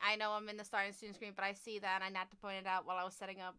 I know I'm in the starting student screen, but I see that and I had to point it out while I was setting up.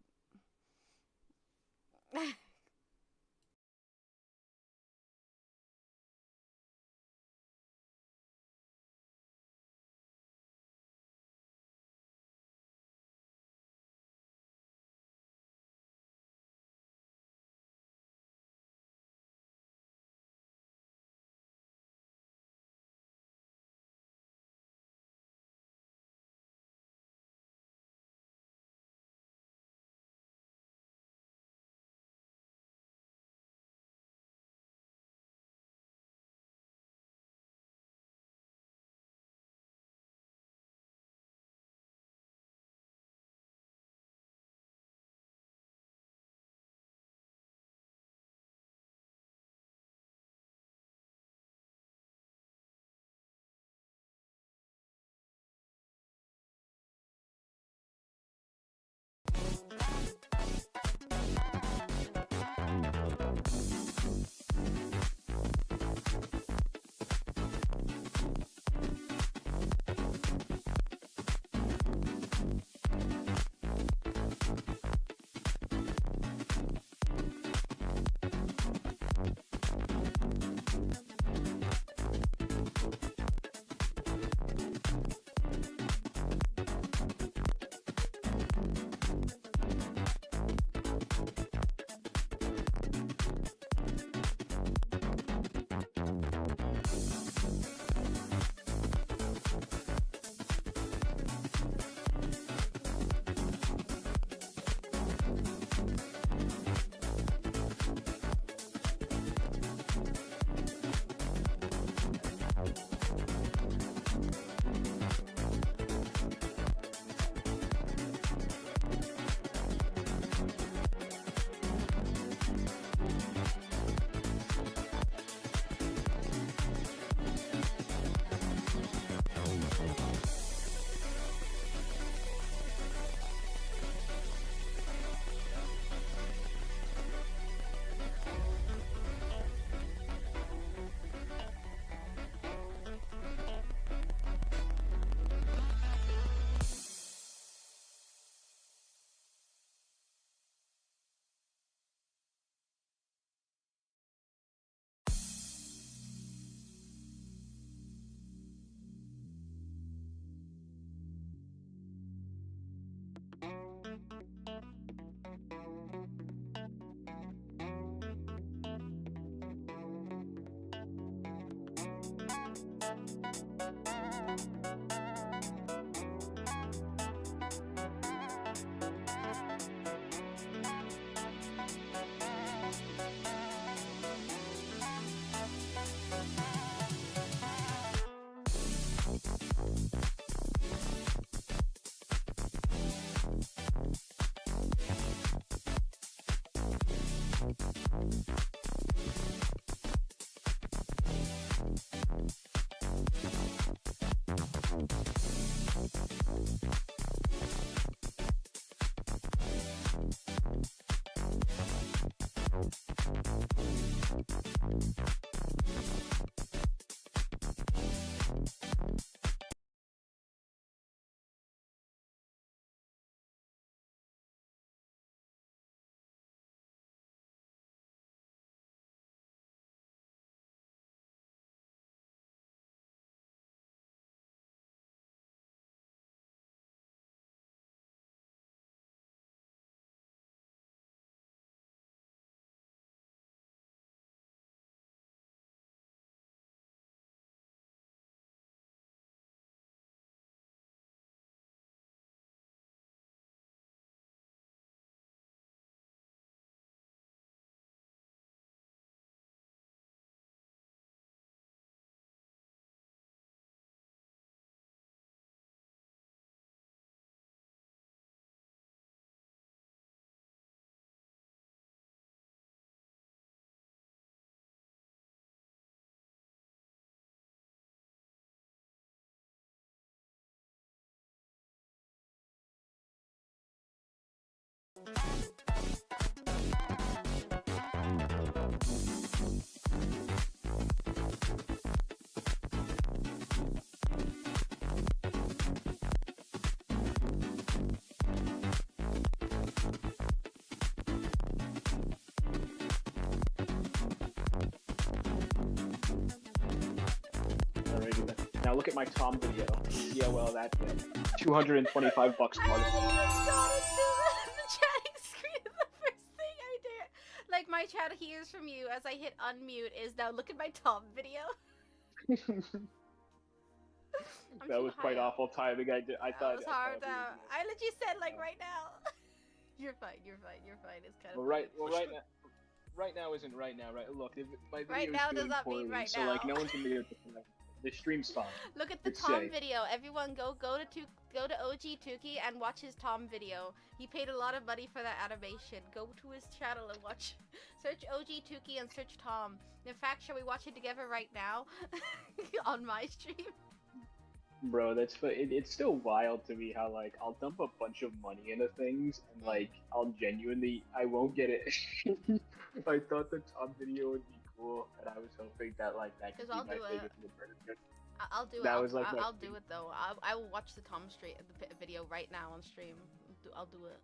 Now look at my Tom video. See how well that did. $225 I market. haven't even got into the chatting screen. The first thing I did, like my chat hears from you as I hit unmute, is now look at my Tom video. That was quite awful timing. I thought. That was hard. I legit said like right now. You're fine. You're fine. You're fine. It's kind of Right now isn't right now, right? Look, if my video right now is does doing not poorly, mean right so now. like no one's gonna be able to connect. The stream's fine. Look at the Tom video. Everyone go to OG Tuki and watch his Tom video. He paid a lot of money for that animation. Go to his channel and watch. Search OG Tuki and search Tom. In fact, shall we watch it together right now on my stream? Bro, it's still wild to me how like I'll dump a bunch of money into things and like I won't get it. I thought the Tom video would be cool, and I was hoping that like that could be my favorite video. I'll do it. That was like I'll do it though. I will watch the Tom video right now on stream. I'll do it.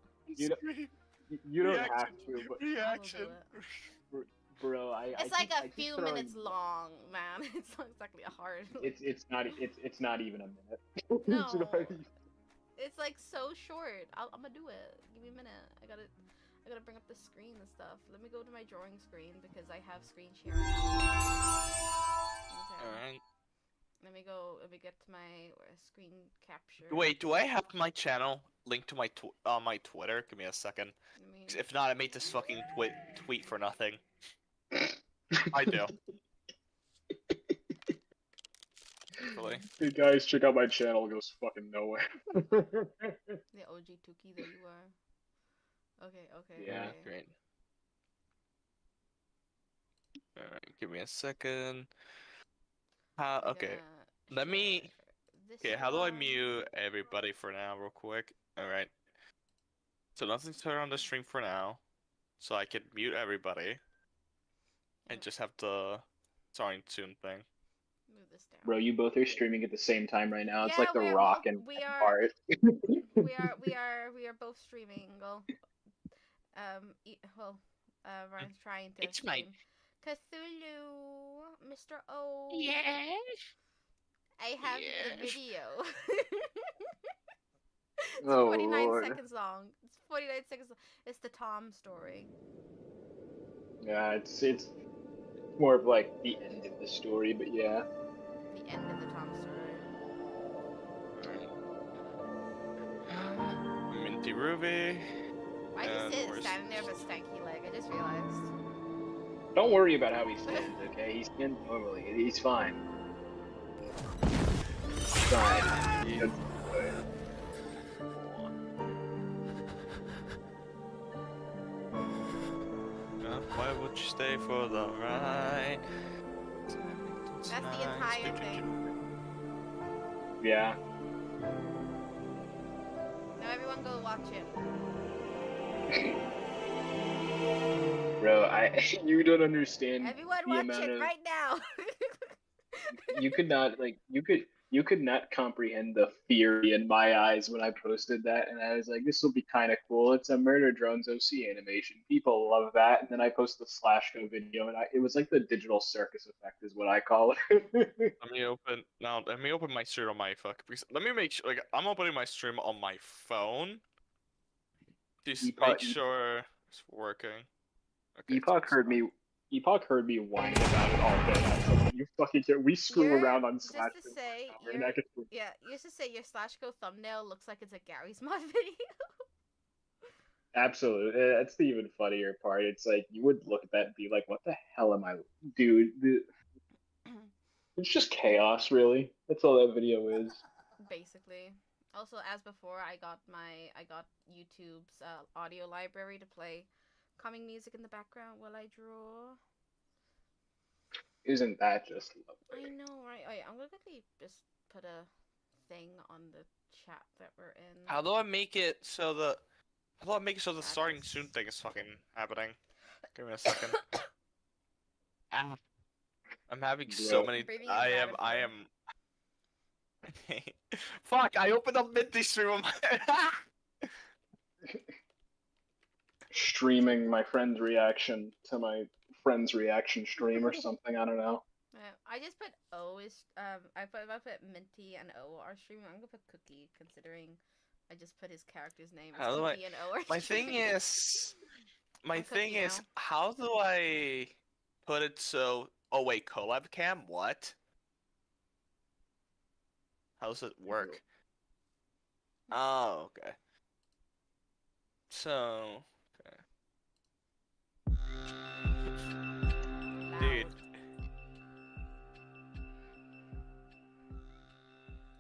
You don't have to, but reaction. Bro, it's like a few minutes long, man. It's not exactly a hard. It's not even a minute. No, it's like so short. I'm gonna do it. Give me a minute. I gotta bring up the screen and stuff. Let me go to my drawing screen because I have screen sharing. Okay. Alright. Let me get to my screen capture. Wait, do I have my channel linked to my my Twitter? Give me a second. If not, I made this fucking tweet for nothing. I do. Really? Hey guys, check out my channel. It goes fucking nowhere. The OG Tuki, there you are. Okay. Yeah. Okay. Great. Alright, give me a second. Okay. Let me. Okay, how do I mute everybody for now, real quick? Alright. So nothing's turned on the stream for now. So I can mute everybody. And just have the starting soon thing. Move this down. Bro, you both are streaming at the same time right now. It's Yeah, like The Rock and Bart. we are both streaming. Ryan's trying to It's my Cthulhu, Mr. O. Yes. I have the video. It's Oh, 49 Lord. seconds long. It's 49 seconds long. It's the Tom story. Yeah, it's more of like the end of the story, but yeah. The end of the Tom story. Minty Ruby. Why is he standing there with a stanky leg? I just realized. Don't worry about how he stands, okay? He stands normally. He's fine. He's fine. He's Why would you stay for the ride? That's the entire thing. Yeah. Now everyone go watch it. Bro, you don't understand. Everyone the watch amount it of, right now. you could not you could not comprehend the fury in my eyes when I posted that, and I was like, this will be kind of cool. It's a Murder Drones OC animation. People love that. And then I posted the Slashco video, and it was like the digital circus effect is what I call it. Let me open my stream on my let me make sure, like, I'm opening my stream on my phone. Just make sure it's working. Okay, Epoch heard me whining about it all day. I was like, you fucking care. We screw around on Slash. Just to say, just to say, your Slashco thumbnail looks like it's a Gary's Mod video. Absolutely, that's the even funnier part. It's like you would look at that and be like, "What the hell am I, dude?" It's just chaos, really. That's all that video is. Basically. Also, as before, I got YouTube's audio library to play calming music in the background while I draw. Isn't that just lovely? I know, right? I'm gonna quickly just put a thing on the chat that we're in. How do I make it so the starting soon thing is fucking happening? Give me a second. I'm having so many. I am. Fuck! I opened up Minty stream on my. Streaming my friend's reaction to my friend's reaction stream or something. I don't know. Yeah. I just put O is I put Minty and O are streaming. I'm gonna put Cookie considering I just put his character's name as Cookie and O are My streaming. thing is, how do I put it so? Oh wait, collab cam? What? How does it work? Oh, okay. So, okay. Dude.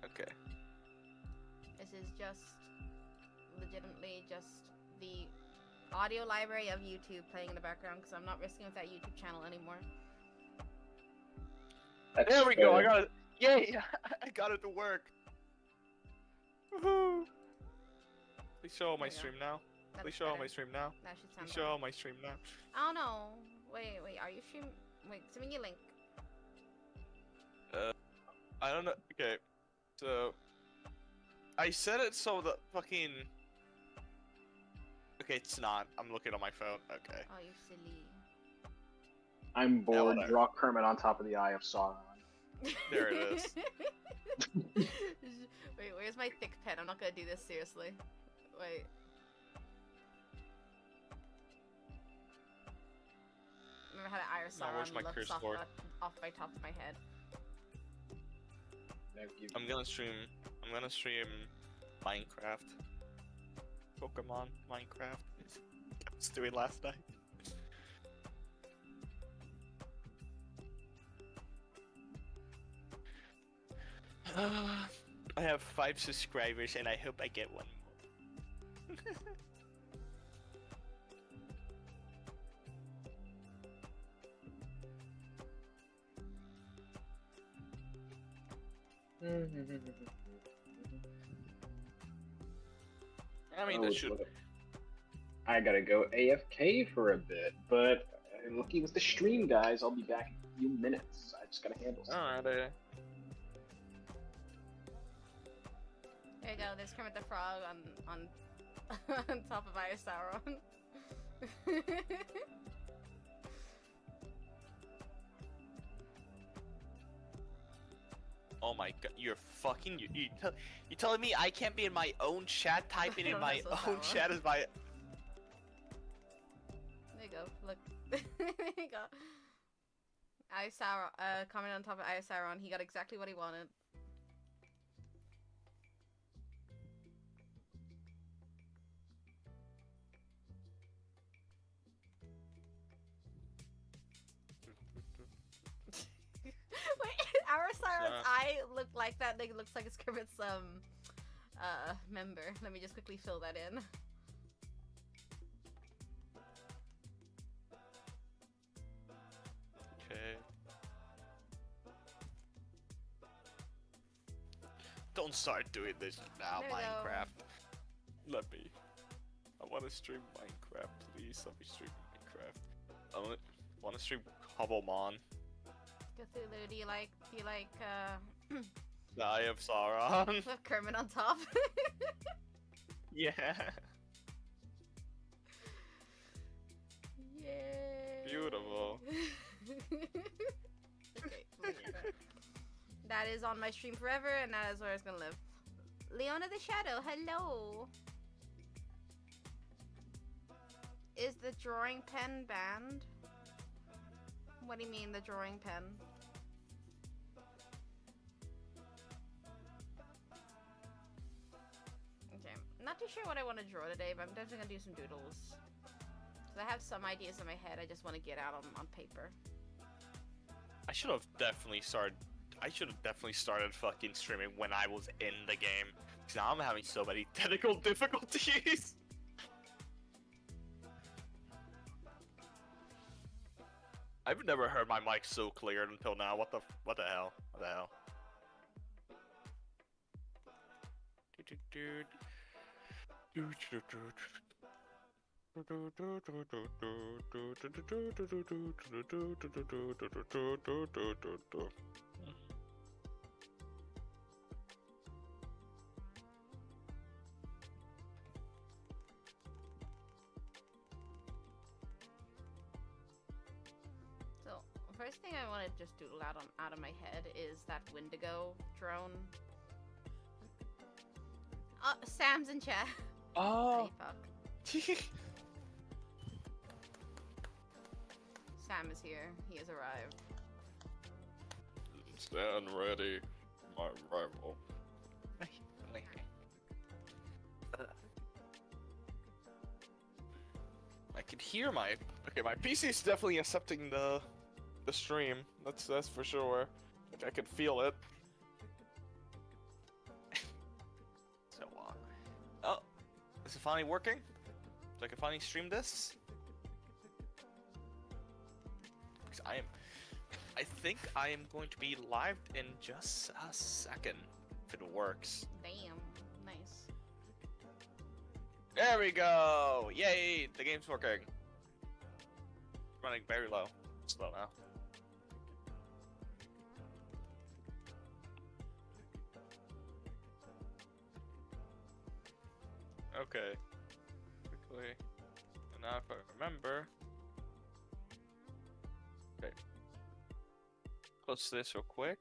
Okay. This is just legitimately just the audio library of YouTube playing in the background because I'm not risking with that YouTube channel anymore. There we go. I got it. Yay! I got it to work. Woohoo! Please show my stream now. Please show my stream now. That should sound Please show my stream now. I don't know. Wait, are you streaming? Wait, send me a link. I don't know. Okay, so I set it so the fucking. Okay, it's not. I'm looking on my phone. Okay. Oh, you silly. I'm bored. Draw Kermit on top of the Eye of Sauron. There it is. Wait, where's my thick pen? I'm not gonna do this seriously. Wait. Remember how the Eye of Sauron looks off my top of my head. I'm gonna stream Minecraft. Pokemon Minecraft. I was doing last night. I have 5 subscribers and I hope I get one more. I mean, I gotta go AFK for a bit, but looking at the stream, guys, I'll be back in a few minutes. I just gotta handle something. Alright, There you go, there's Kermit the Frog on top of Eye of Sauron. Oh my god, you're fucking you telling me I can't be in my own chat, typing in my own chat as my. There you go, look. There you go. Eye of Sauron, comment on top of Eye of Sauron, he got exactly what he wanted. Our Sauron's eye looked like that. Like, looks like it's Kermit's member. Let me just quickly fill that in. Okay. Don't start doing this now, Minecraft. Let me. I want to stream Minecraft, please. Let me stream Minecraft. I want to stream Cobblemon. Cthulhu, do you like The Eye of Sauron? with Kermit on top? Yeah. Yay. Beautiful. Okay, that is on my stream forever, and that is where it's gonna live. Leona the Shadow, hello. Is the drawing pen banned? What do you mean, the drawing pen? Okay, I'm not too sure what I want to draw today, but I'm definitely gonna do some doodles. Cause I have some ideas in my head I just want to get out on paper. I should have definitely started fucking streaming when I was in the game. Cause now I'm having so many technical difficulties. I've never heard my mic so clear until now. What the hell? What the hell? first thing I want to just doodle out of my head is that Wendigo drone. Sam's in chat. Oh. Hey, fuck. Sam is here. He has arrived. Stand ready, my rival. I can hear my PC is definitely accepting the stream. That's for sure. Like, I can feel it. So oh, is it finally working? So I can finally stream this? Because I think I am going to be live in just a second if it works. Damn, nice. There we go! Yay! The game's working. Running very low. Slow now. Okay. Quickly. And now if I remember. Okay. Close this real quick.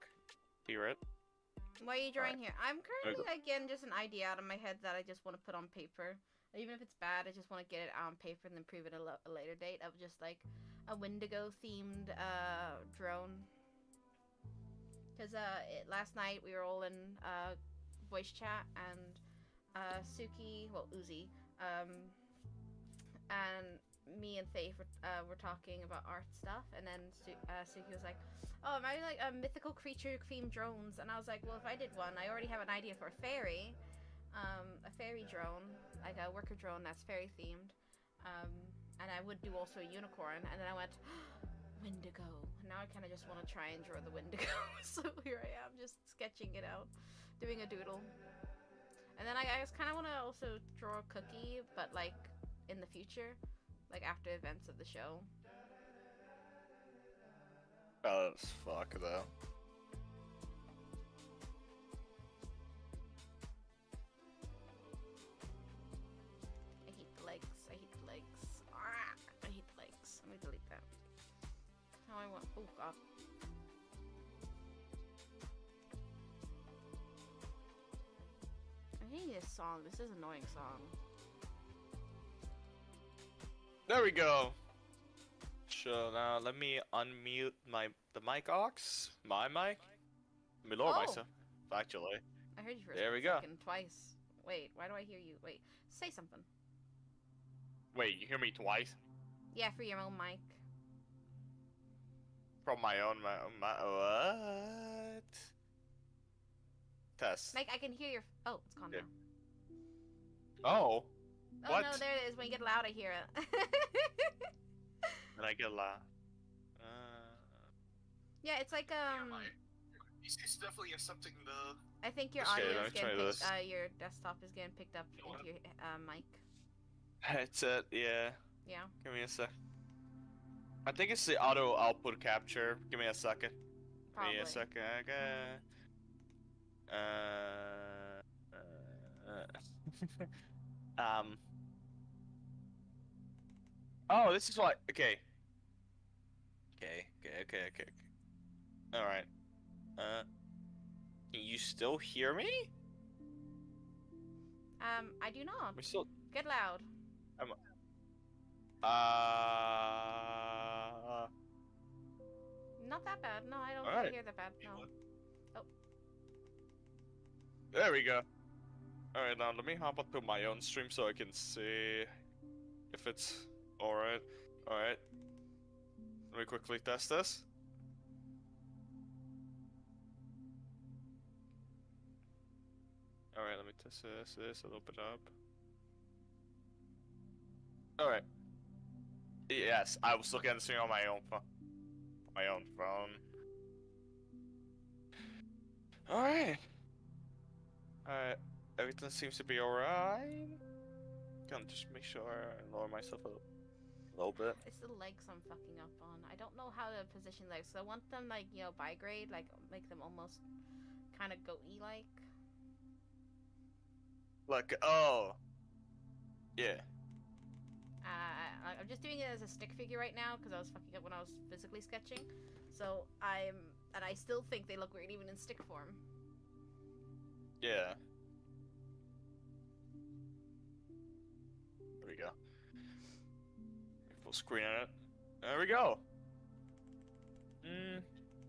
Hear it. What are you drawing here? I'm currently, again, just an idea out of my head that I just want to put on paper. Even if it's bad, I just want to get it on paper and then prove it a later date of just like a Wendigo-themed drone. Because last night we were all in voice chat and Suki, well, Uzi, and me and Faith were talking about art stuff, and then Suki was like, oh, am I like a mythical creature themed drones? And I was like, well, if I did one, I already have an idea for a fairy drone, like a worker drone that's fairy themed, and I would do also a unicorn. And then I went, Wendigo. Now I kind of just want to try and draw the Wendigo. So here I am, just sketching it out, doing a doodle. And then I just kind of want to also draw a cookie, but like in the future, like after events of the show. Oh, that's fuck though. I hate the legs. I hate the legs. Ah, I hate the legs. Let me delete that. How I want. Oh god. I hate this song. This is an annoying song. There we go. So now let me unmute the mic aux. My mic. Let me lower myself. Actually. I heard you for there a we go. second twice. Wait, why do I hear you? Wait, say something. Wait, you hear me twice? Yeah, for your own mic. From my own what? Test. Like I can hear your. Oh, it's gone now. Oh. Oh what? no, there it is. When you get loud, I hear it. And I get loud. Yeah, it's like It's definitely something the. I think your Okay, audio let is me try getting this. your desktop is getting picked up into your mic. Headset, yeah. Yeah. Give me a sec. I think it's the auto output capture. Give me a second. Probably. Give me a second. Oh, this is why. Okay. Okay. All right. Can you still hear me? I do not. We're still. Get loud. Not that bad. No, I don't Alright. hear that bad. No. Oh. There we go. Alright, now let me hop onto my own stream so I can see if it's alright. Alright. Let me quickly test this. Alright, let me test this a little bit up. Alright. Yes, I was looking at the stream on my own phone. Alright. Alright. Everything seems to be alright. Gonna just make sure I lower myself a little bit. It's the legs I'm fucking up on. I don't know how to position legs. So I want them like, you know, bi-grade, like make them almost kind of goaty like. Like, oh. Yeah. I'm just doing it as a stick figure right now because I was fucking up when I was physically sketching. So and I still think they look weird even in stick form. Yeah. There we go. Full screen on it. There we go.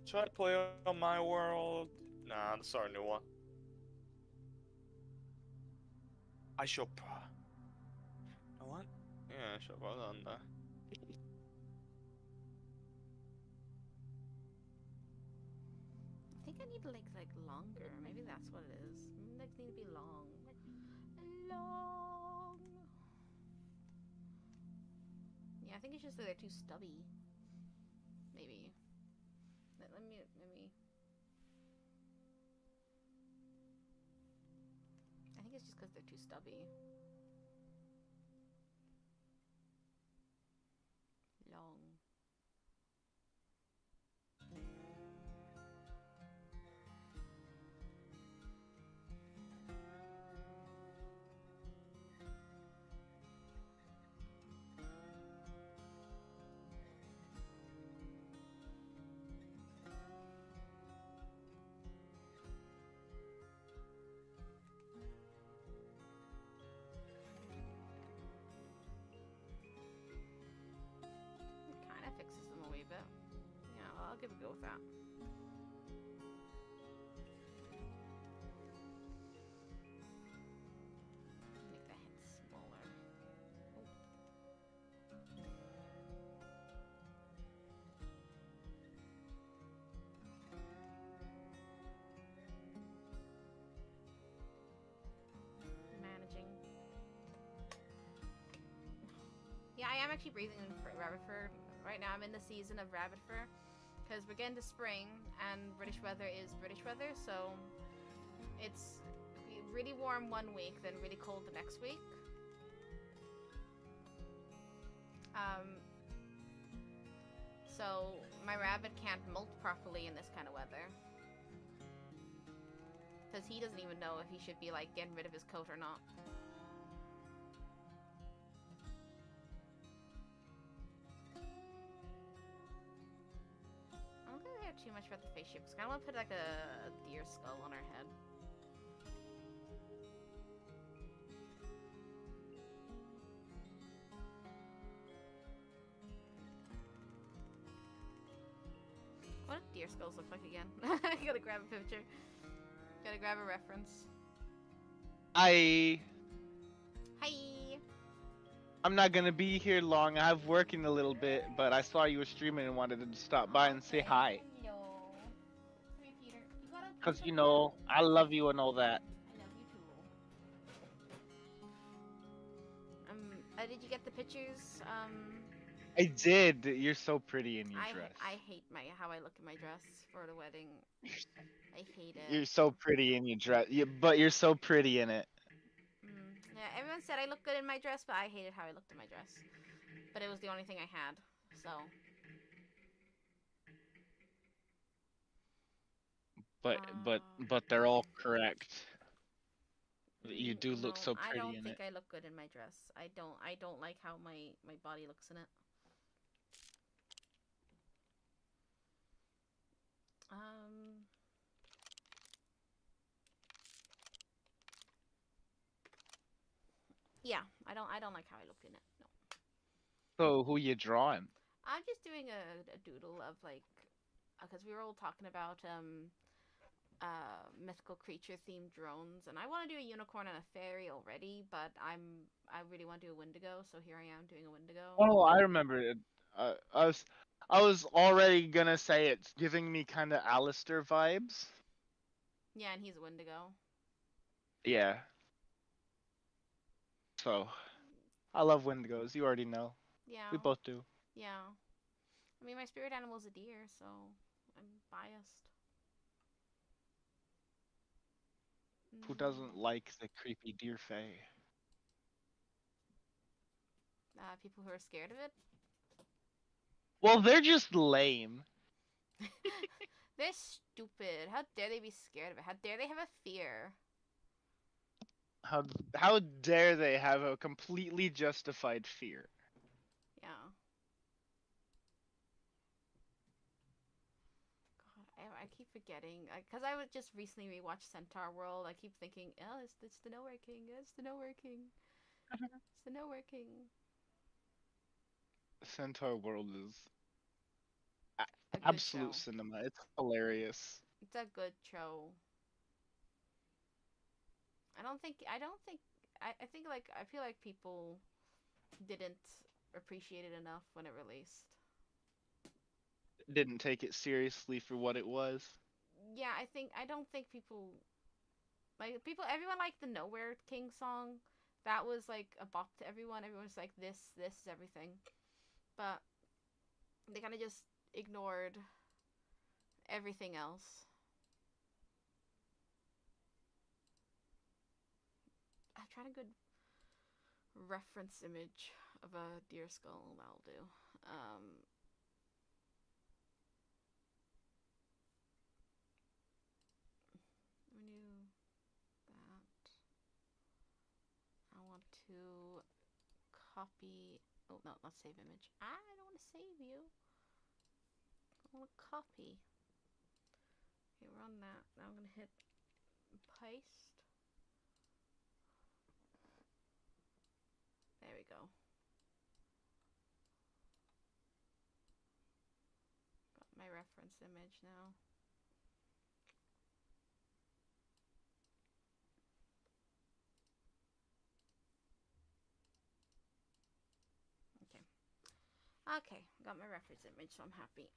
Should I play on my world? Nah, this is our new one. I shall. You know what? Yeah, I shall put it on there. I think I need to like longer. Maybe that's what it is. Maybe legs need to be long. Long. Yeah, I think it's just that they're too stubby. Maybe. Let me. I think it's just because they're too stubby. Long. Kind of fixes them a wee bit. Yeah, well, I'll give it a go with that. Make the head smaller. Managing. Yeah, I am actually breathing in rabbit fur. Right now I'm in the season of rabbit fur because we're getting to spring and British weather is British weather, so it's really warm one week, then really cold the next week. So my rabbit can't molt properly in this kind of weather. Because he doesn't even know if he should be like getting rid of his coat or not. I don't think I care too much about the face shape because I want to put like a deer skull on her head. What do deer skulls look like again? I gotta grab a picture. Gotta grab a reference. Hi. I'm not gonna be here long. I have work in a little bit, but I saw you were streaming and wanted to stop by and say hi. Hello. Come here, Peter. You gotta. Cause you know, I love you and all that. I love you too. Did you get the pictures? I did. You're so pretty in your dress. I hate how I look in my dress for the wedding. I hate it. You're so pretty in your dress. But you're so pretty in it. Yeah, everyone said I look good in my dress, but I hated how I looked in my dress. But it was the only thing I had, so. But they're all correct. You do look so pretty in it. I don't think I look good in my dress. I don't like how my body looks in it. Yeah, I don't like how I look in it. No. So who you drawing? I'm just doing a doodle of like, because we were all talking about mythical creature themed drones, and I want to do a unicorn and a fairy already, but I really want to do a Wendigo, so here I am doing a Wendigo. Oh, I remember it. I was already gonna say it's giving me kind of Alistair vibes. Yeah, and he's a Wendigo. Yeah. So, I love Wendigos. You already know. Yeah. We both do. Yeah. I mean, my spirit animal is a deer, so I'm biased. Who doesn't like the creepy deer fae? People who are scared of it? Well, they're just lame. They're stupid. How dare they be scared of it? How dare they have a fear? How dare they have a completely justified fear? forgetting. Because I would just recently rewatch Centaur World. I keep thinking, oh, it's the Nowhere King. It's the Nowhere King. It's the Nowhere King. Centaur World is A good absolute show. cinema. It's hilarious. It's a good show. I think like I feel like people didn't appreciate it enough when it released. Didn't take it seriously for what it was. Yeah, I don't think people everyone liked the Nowhere King song. That was like a bop to everyone. Everyone was like this is everything. But they kind of just ignored everything else. I'm trying a good reference image of a deer skull. That'll do. Renew that. I want to copy. Oh no, not save image. I don't want to save you. I want to copy. Okay, we're on that. Now I'm gonna hit paste. There we go. Got my reference image now. Okay, got my reference image, so I'm happy.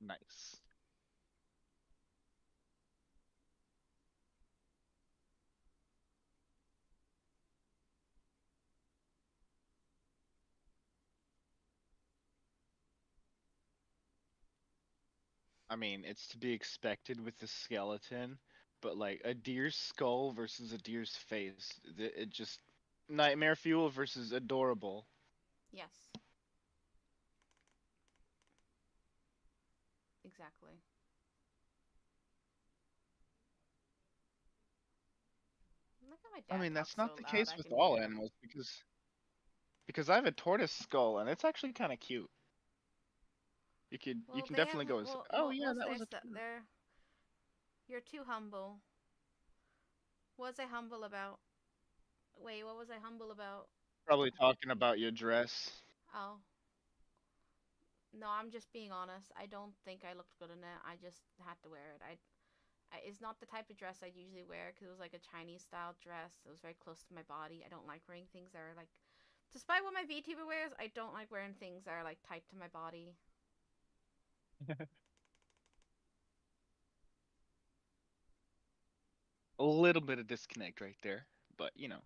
Nice. I mean, it's to be expected with the skeleton, but like a deer's skull versus a deer's face, it just nightmare fuel versus adorable. Yes. Exactly. Look at my dad I mean, talk that's so not the loud, case I with can all hear him. animals because I have a tortoise skull and it's actually kind of cute. You Well, can they have. definitely go and say, "Oh yeah, What's that their was a stuff? tortoise." You're too humble. What was I humble about? Wait, what was I humble about? Probably talking about your dress. Oh. No, I'm just being honest. I don't think I looked good in it. I just had to wear it. It's not the type of dress I'd usually wear because it was like a Chinese style dress. It was very close to my body. I don't like wearing things that are like, despite what my VTuber wears, I don't like wearing things that are like tight to my body. A little bit of disconnect right there, but What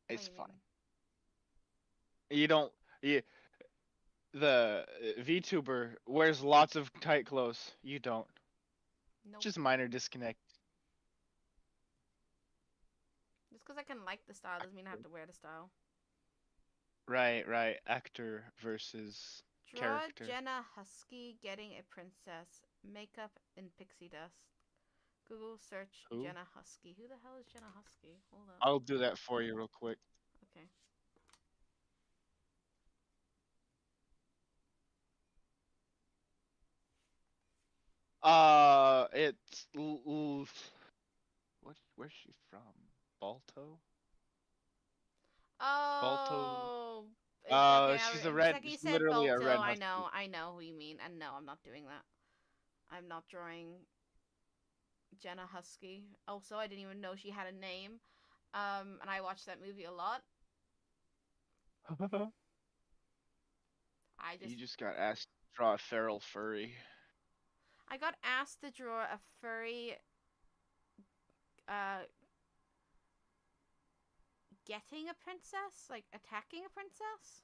it's do you fine. mean? You don't. The VTuber wears lots of tight clothes. You don't. Nope. Just minor disconnect. Just because I can like the style doesn't mean I have to wear the style. Right. Actor versus Draw character. Jenna Husky getting a princess. Makeup in pixie dust. Google search Who? Jenna Husky. Who the hell is Jenna Husky? Hold up. I'll do that for you real quick. Okay. It's where's she from? Balto? Balto. Oh. Okay. She's The second you she's said literally a Balto, red husky. I know who you mean. And no, I'm not doing that. I'm not drawing Jenna Husky. Also, I didn't even know she had a name. And I watched that movie a lot. You just got asked to draw a feral furry. I got asked to draw a furry getting a princess, like attacking a princess.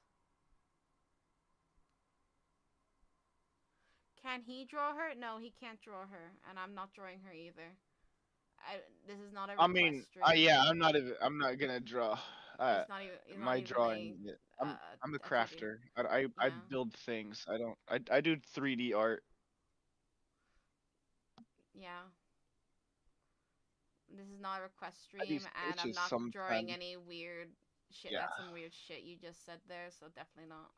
Can he draw her? No, he can't draw her, and I'm not drawing her either. This is not a request stream. Yeah, I'm not gonna draw. It's not even. My drawing. I'm a crafter. I build things. I do 3D art. Yeah. This is not a request stream, and I'm not sometimes. drawing any weird shit. Yeah. That's some weird shit you just said there, so definitely not.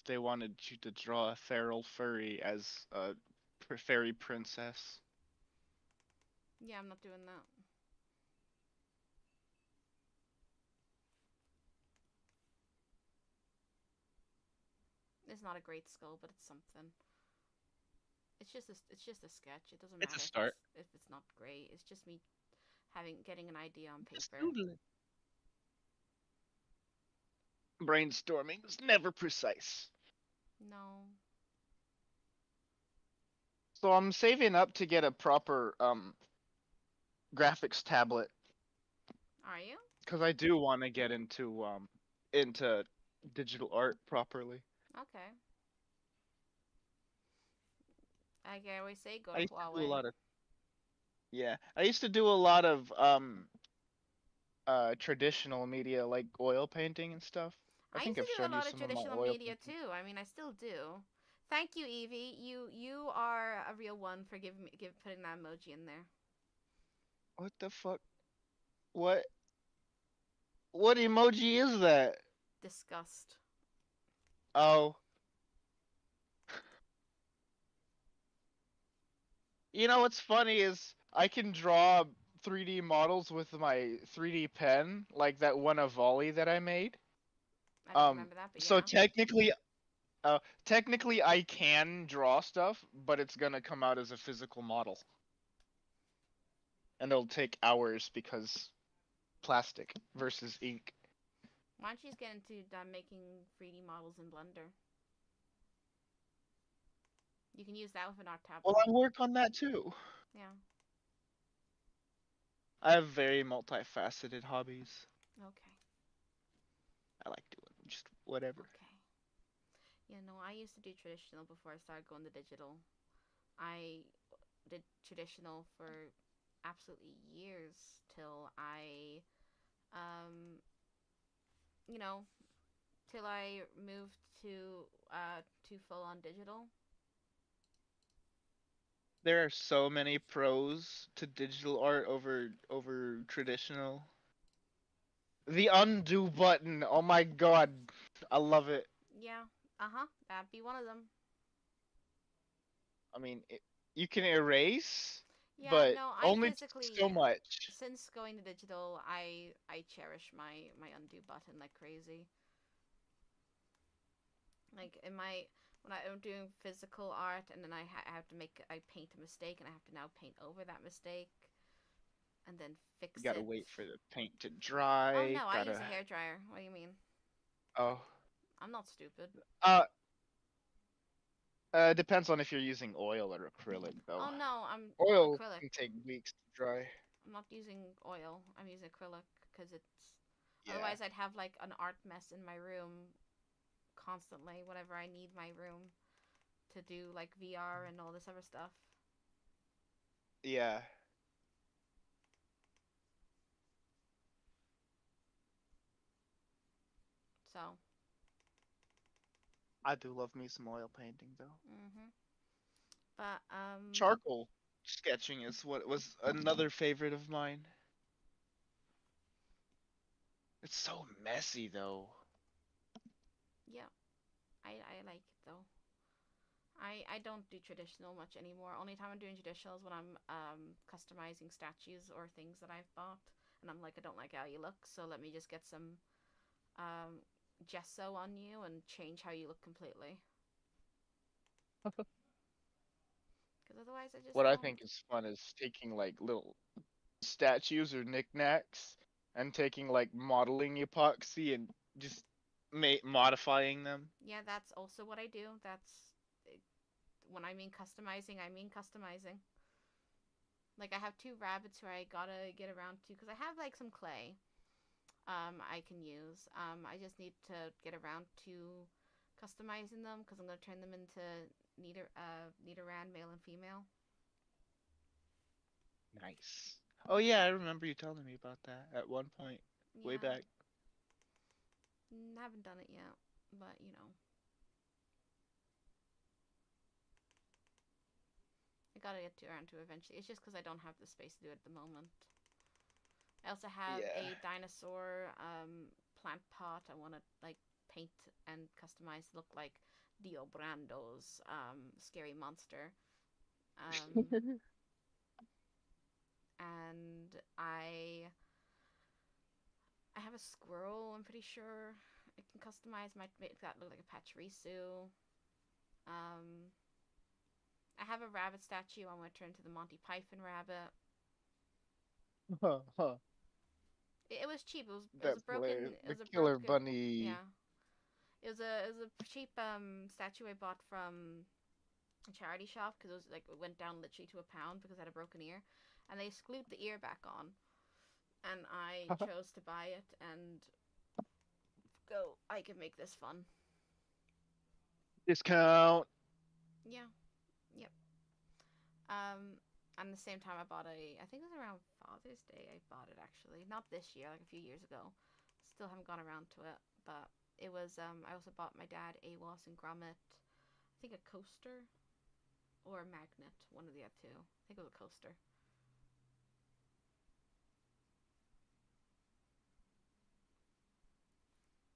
they wanted you to draw a feral furry as a fairy princess. Yeah, I'm not doing that. It's not a great skull, but it's something. It's just a sketch. It doesn't It's matter a start. if it's not great. It's just me getting an idea on Just paper. doodling. Brainstorming is never precise. No. So I'm saving up to get a proper graphics tablet Are you? because I do want to get into digital art properly. Okay. I can always say go I to used to do a Huawei. lot of I used to do a lot of traditional media like oil painting and stuff. I I think used I've to do a shown you lot of some of my traditional oil media paintings. too. I mean, I still do. Thank you, Evie. You are a real one for putting that emoji in there. What the fuck? What emoji is that? Disgust. Oh. You know what's funny is I can draw 3D models with my 3D pen, like that one of Volley that I made. I don't remember that, but So yeah. technically I can draw stuff, but it's gonna come out as a physical model. And it'll take hours because plastic versus ink. Why don't you just get into making 3D models in Blender? You can use that with an art tablet. Well, I work on that too. Yeah. I have very multifaceted hobbies. Okay. I like doing just whatever. Okay. Yeah, no, I used to do traditional before I started going to digital. I did traditional for absolutely years till I, you know, till I moved to full on digital. There are so many pros to digital art over traditional. The undo button, oh my god, I love it. Yeah. Uh-huh. That'd be one of them. I mean, you can erase, Yeah, but no, I only physically, so much. since going to digital, I cherish my undo button like crazy. Like in my when I'm doing physical art and then I have to I paint a mistake and I have to now paint over that mistake and then fix You gotta it. wait for the paint to Oh dry. no, I use a hairdryer. What do you mean? Oh. I'm not stupid. Depends on if you're using oil or acrylic, though. Oh no, I'm Oil acrylic. can take weeks to dry. I'm not using oil. I'm using acrylic because it's. Yeah. Otherwise, I'd have like an art mess in my room constantly whenever I need my room to do like VR and all this other stuff. Yeah. So. I do love me some oil painting, though. Mhm. But Charcoal sketching is what was another favorite of mine. It's so messy, though. Yeah, I like it though. I don't do traditional much anymore. Only time I'm doing traditional is when I'm customizing statues or things that I've bought, and I'm like I don't like how you look, so let me just get some gesso on you and change how you look completely. Because otherwise, I just What I don't. think is fun is taking like little statues or knickknacks and taking like modeling epoxy and just modifying them. Yeah, that's also what I do. That's when I mean customizing, I mean customizing. Like I have two rabbits who I gotta get around to because I have like some clay. I can use. I just need to get around to customizing them because I'm gonna turn them into Nidoran male and female. Nice. Oh yeah, I remember you telling me about that at one point, way Yeah. back. Haven't done it yet, but you know. I gotta get around to eventually. It's just because I don't have the space to do it at the moment. I also have Yeah. a dinosaur plant pot I want to like paint and customize to look like Dio Brando's scary monster. And I have a squirrel, I'm pretty sure. I can customize, might make that look like a Pachirisu. I have a rabbit statue. I want to turn into the Monty Python rabbit. It was cheap. It was a broken. It was the a Killer broken, Bunny. Yeah. It was a cheap statue I bought from a charity shop because it was like it went down literally to £1 because I had a broken ear, and they glued the ear back on, and I chose to buy it and go. I can make this fun. Discount. Yeah. Yep. And the same time I bought I think it was around Father's Day I bought it actually. Not this year, like a few years ago. Still haven't gone around to it, but it was, I also bought my dad a Wallace and Gromit, I think a coaster or a magnet, one of the two. I think it was a coaster.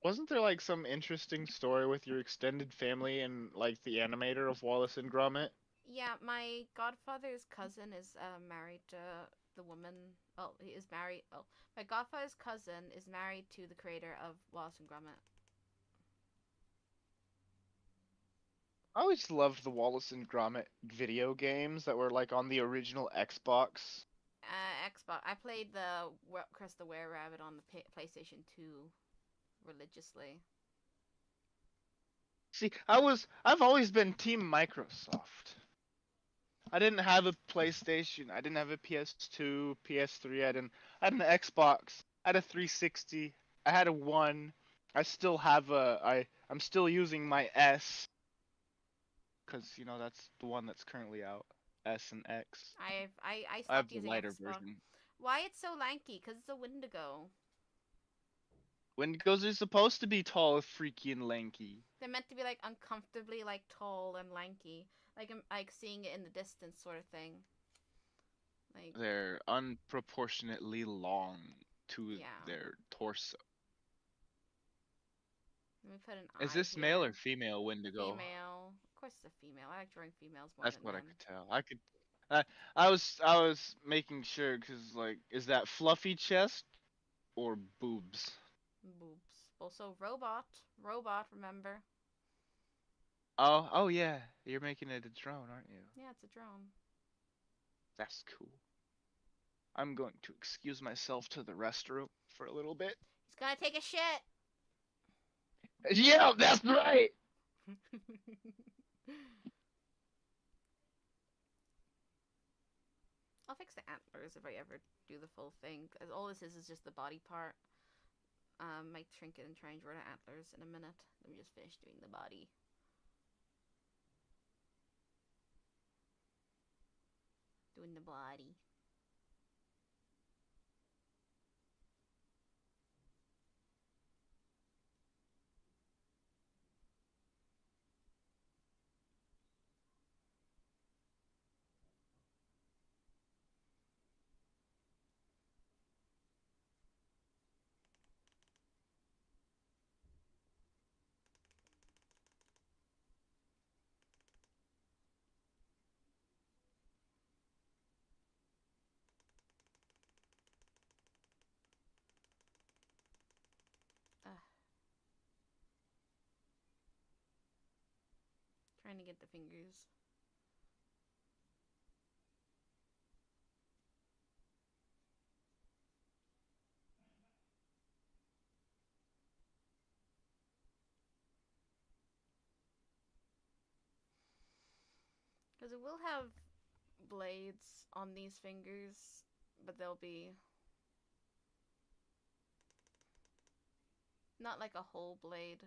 Wasn't there like some interesting story with your extended family and like the animator of Wallace and Gromit? Yeah, my godfather's cousin is married to the woman. Oh, he is married. Oh, my godfather's cousin is married to the creator of Wallace and Gromit. I always loved the Wallace and Gromit video games that were like on the original Xbox. Xbox. I played the Chris the Were Rabbit on the PlayStation 2 religiously. See, I've always been Team Microsoft. I didn't have a PlayStation. I didn't have a PS2, PS3. I had an Xbox. I had a 360. I had a 1. I still have I'm still using my S. Cause you know that's the one that's currently out. S and X. I I have stopped the using lighter Xbox. version. Why it's so lanky? Cause it's a Wendigo. Wendigos are supposed to be tall, freaky, and lanky. They're meant to be like uncomfortably like tall and lanky, like I'm like seeing it in the distance sort of thing. Like They're unproportionately long to their torso. Let me put an Is eye this here. male or female Wendigo? Female. Of course it's a female. I like drawing females more That's than what men. I could tell. I was making sure because like, is that fluffy chest or boobs? Boobs. Also robot. Robot, remember? Oh yeah, you're making it a drone, aren't you? Yeah, it's a drone. That's cool. I'm going to excuse myself to the restroom for a little bit. He's gonna take a shit. Yeah, that's right. I'll fix the antlers if I ever do the full thing. Cause all this is just the body part. Might shrink it and try and draw the antlers in a minute. Let me just finish doing the body. Doing the body. Trying to get the fingers. Because it will have blades on these fingers, but they'll be not like a whole blade.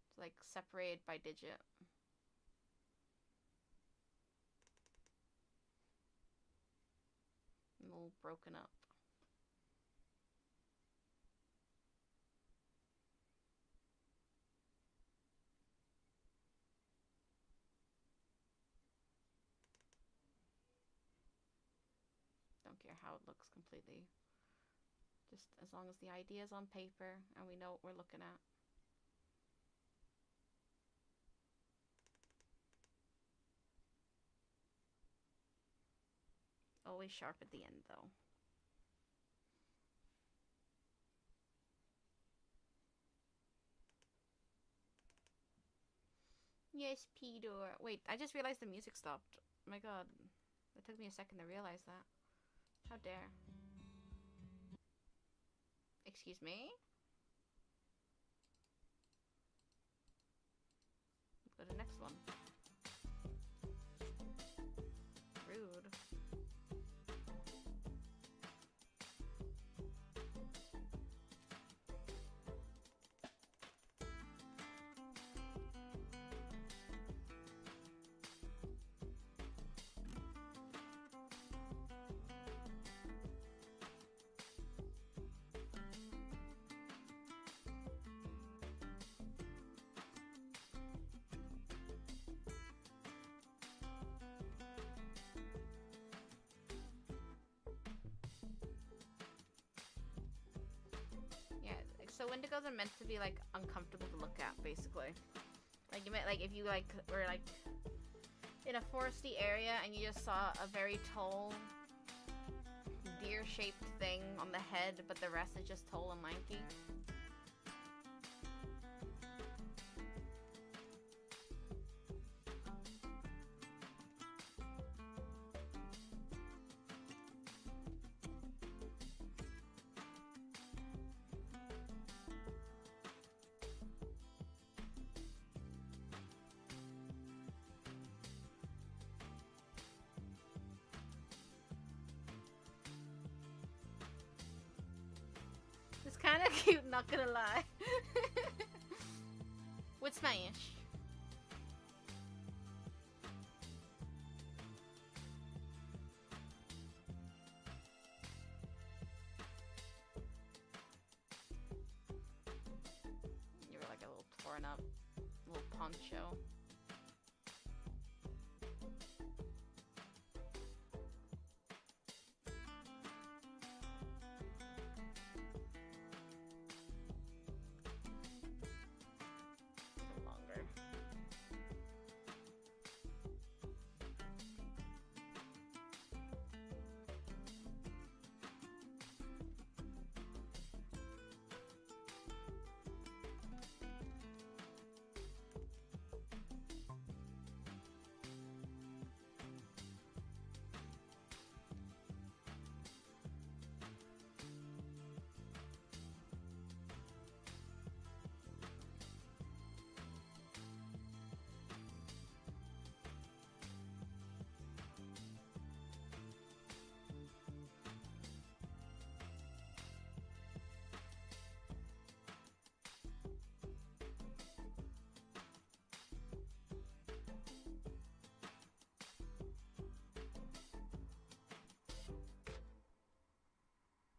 It's like separated by digit. And all broken up. Don't care how it looks completely. Just as long as the idea is on paper and we know what we're looking at. always sharp at the end, though. Yes, Peter. Wait, I just realized the music stopped. Oh my god. It took me a second to realize that. How dare. Excuse me? Go to the next one. Rude. So Wendigos are meant to be like uncomfortable to look at, basically. Like you meant like if you like were like in a foresty area and you just saw a very tall deer-shaped thing on the head, but the rest is just tall and lanky. It's kind of cute, not gonna lie. With Smash. You were like a little torn up little poncho.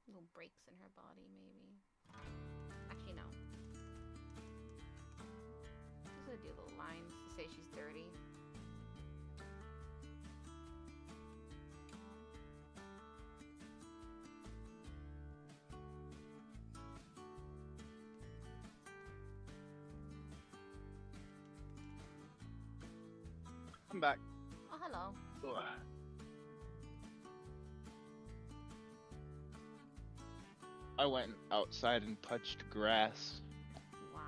Little breaks in her body, maybe. Actually, no. Just gonna do little lines to say she's dirty. I'm back. Oh, hello. Ugh. I went outside and touched grass. Wow.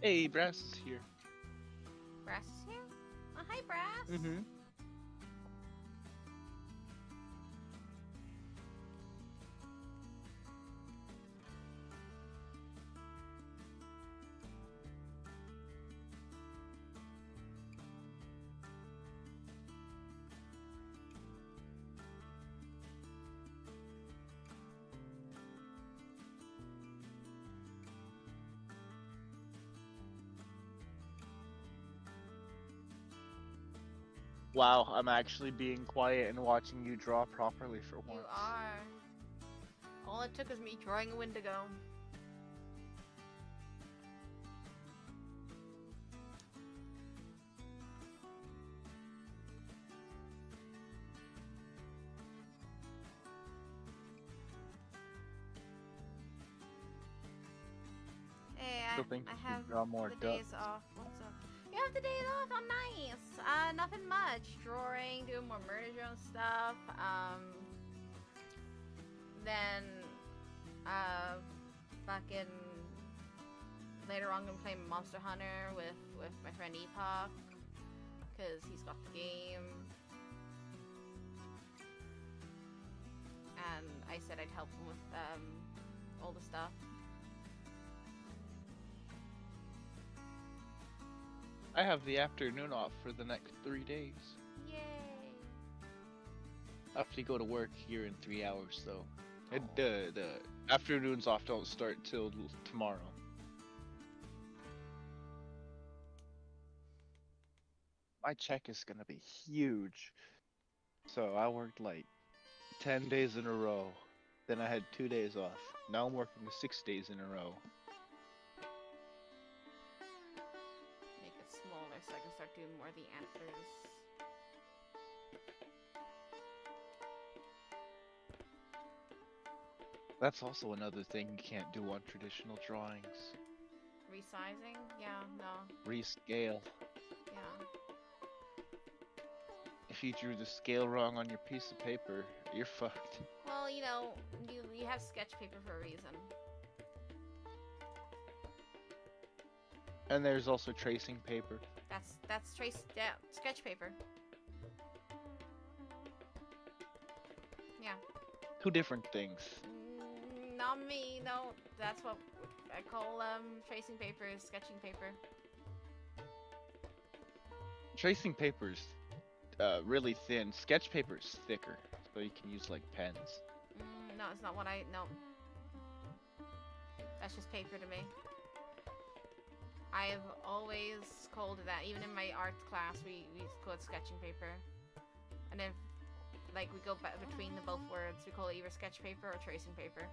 Hey, Brass is here. Brass is here? Oh, hi, Brass. Mm-hmm. Wow, I'm actually being quiet and watching you draw properly for once. You are. All it took was me drawing a Wendigo. also think I you have should draw more the ducks. days off. What's up? You have the days off. Oh, nice. Nothing much. Drawing, doing more murder drone stuff. Then, fucking later on, I'm gonna play Monster Hunter with my friend Epoch, cause he's got the game. And I said I'd help him with all the stuff. I have the afternoon off for the next 3 days. Yay! I have to go to work here in 3 hours, though. The afternoons off don't start till tomorrow. My check is gonna be huge. So I worked like 10 days in a row. Then I had 2 days off. Now I'm working 6 days in a row. Make it smaller so I can start doing more of the antlers. That's also another thing you can't do on traditional drawings. Resizing? Yeah, no. Rescale. Yeah. If you drew the scale wrong on your piece of paper, you're fucked. Well, you know, you have sketch paper for a reason. And there's also tracing paper. That's sketch paper. Yeah. 2 different things. Not me, no. That's what I call tracing paper is sketching paper. Tracing paper's really thin. Sketch paper's thicker, so you can use like pens. No, it's not what no. That's just paper to me. I've always called it that. Even in my art class, we call it sketching paper. And then, like, we go back between the both words. We call it either sketch paper or tracing paper.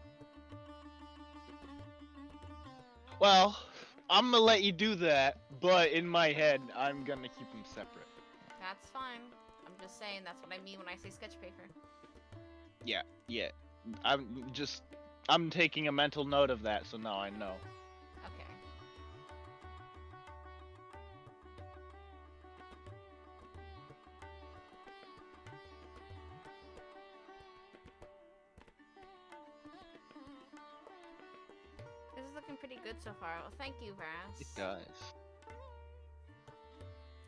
Well, I'm gonna let you do that, but in my head, I'm gonna keep them separate. That's fine. I'm just saying that's what I mean when I say sketch paper. Yeah. I'm taking a mental note of that, so now I know. Okay. This is looking pretty good so far. Well, thank you, Varas. It does.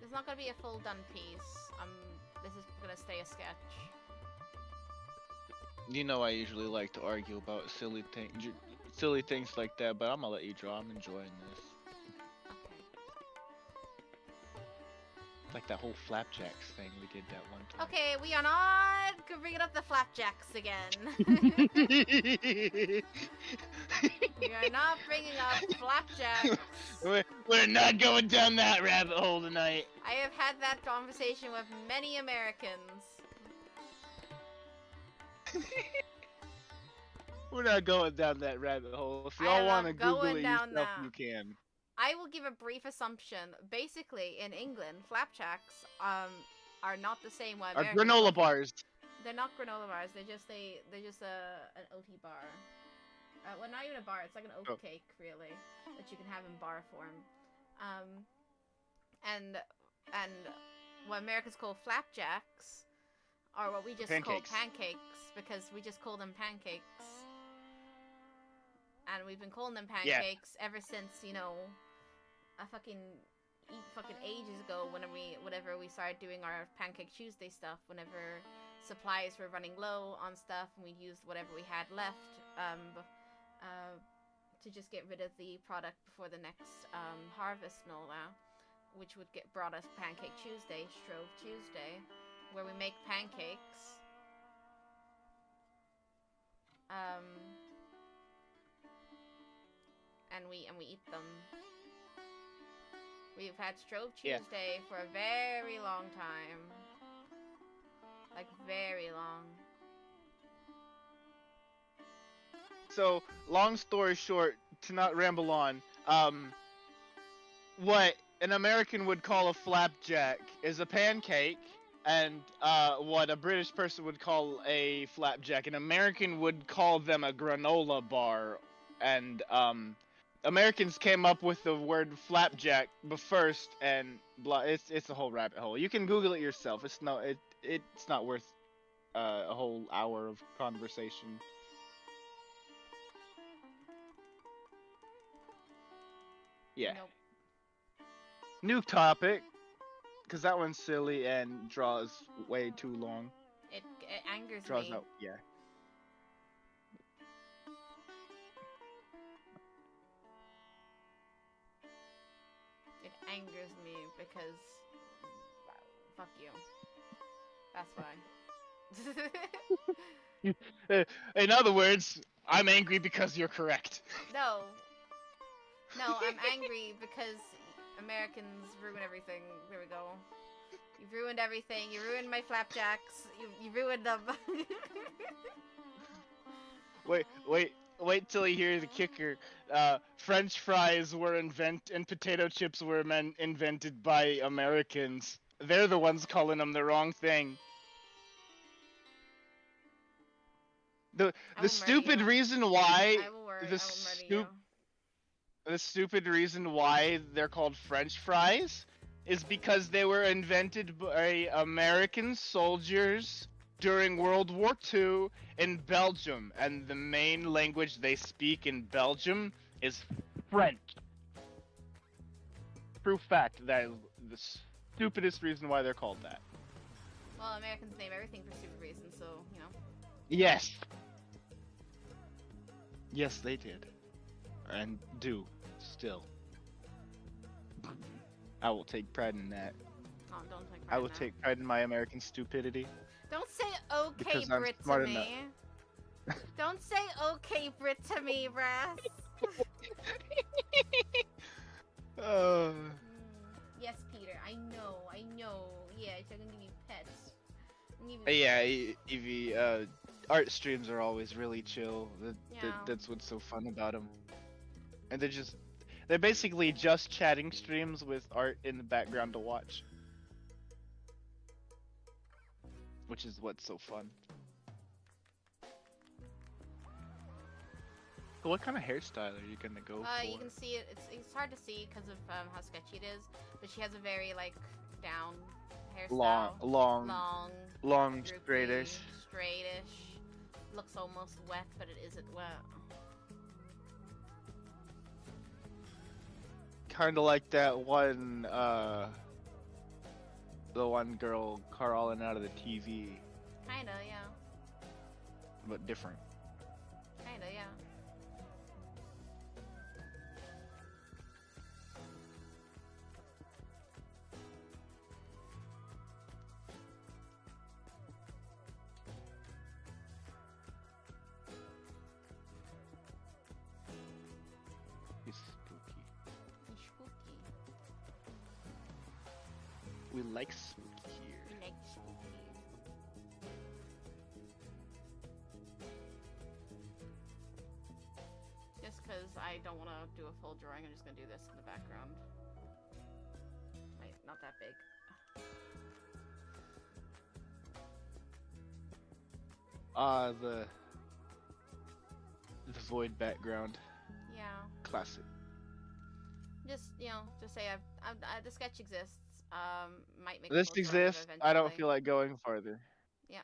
It's not gonna be a full done piece. This is gonna stay a sketch. You know I usually like to argue about silly things like that, but I'm gonna let you draw. I'm enjoying this. Okay. Like that whole flapjacks thing we did that one time. Okay, we are not bringing up the flapjacks again. We are not bringing up flapjacks. We're not going down that rabbit hole tonight. I have had that conversation with many Americans. We're not going down that rabbit hole. If I y'all am want to not Google going it down yourself, that. you can. I will give a brief assumption. Basically, in England, flapjacks are not the same. What Our Americans granola call- bars. They're not granola bars. They're just an OT bar. Well, not even a bar. It's like an oat cake, really, that you can have in bar form. And what Americans call flapjacks are what we just call pancakes because we just call them pancakes. And we've been calling them pancakes ever since, you know, fucking ages ago whenever we started doing our Pancake Tuesday stuff, whenever supplies were running low on stuff and we used whatever we had left to just get rid of the product before the next harvest and all that, which would brought us Pancake Tuesday, Shrove Tuesday, where we make pancakes. And we eat them. We've had Stroke Tuesday for a very long time. Like, very long. So, long story short, to not ramble on, what an American would call a flapjack is a pancake, and what a British person would call a flapjack, an American would call them a granola bar, and Americans came up with the word flapjack first, and blah. It's a whole rabbit hole. You can Google it yourself. It's not worth a whole hour of conversation. Yeah. Nope. New topic, because that one's silly and draws way too long. It angers Draws me. out, yeah. It angers me because fuck you. That's why. In other words, I'm angry because you're correct. No, I'm angry because Americans ruin everything. There we go. You've ruined everything. You ruined my flapjacks. You ruined them. Wait till you hear the kicker. French fries were and potato chips were invented by Americans. They're the ones calling them the wrong thing. The stupid reason why the stupid reason why they're called French fries is because they were invented by American soldiers during World War II in Belgium, and the main language they speak in Belgium is French. True fact, that is the stupidest reason why they're called that. Well, Americans name everything for stupid reasons, so, you know. Yes. Yes, they did. And do, still. I will take pride in that. Oh, don't take pride I will in that. take pride in my American stupidity. Don't say okay, Because I'm Brit, to smart me. Don't say okay, Brit, to me, Brass. Yes, Peter, I know. Yeah, you're gonna give me pets. Yeah, Evie, art streams are always really chill. That's what's so fun about them. And they're basically just chatting streams with art in the background to watch. Which is what's so fun. So what kind of hairstyle are you gonna go for? You can see it. It's hard to see because of how sketchy it is, but she has a very like down hairstyle. Long, straightish. Looks almost wet, but it isn't wet. Kind of like that one, the one girl crawling out of the TV. Kinda, yeah. But different. Kinda, yeah. It's spooky. It's spooky. We like spooky here. We like spooky. Just because I don't want to do a full drawing, I'm just going to do this in the background. Wait, not that big. The void background. Yeah. Classic. Just, just say the sketch exists. Might make This a full drawing of it exists. I don't eventually. feel like going farther. Yeah.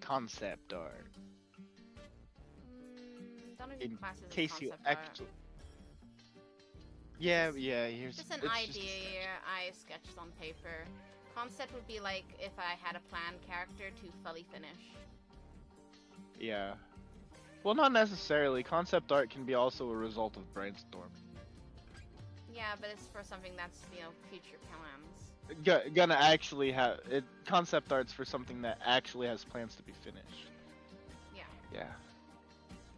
Concept art. Don't even In classes as case you concept art. actually. Yeah. Here's Just an it's idea I sketched on paper. Concept would be like if I had a planned character to fully finish. Yeah. Well, not necessarily. Concept art can be also a result of brainstorming. Yeah, but it's for something that's, future plans. Gonna actually have it. Concept art's for something that actually has plans to be finished. Yeah. Yeah.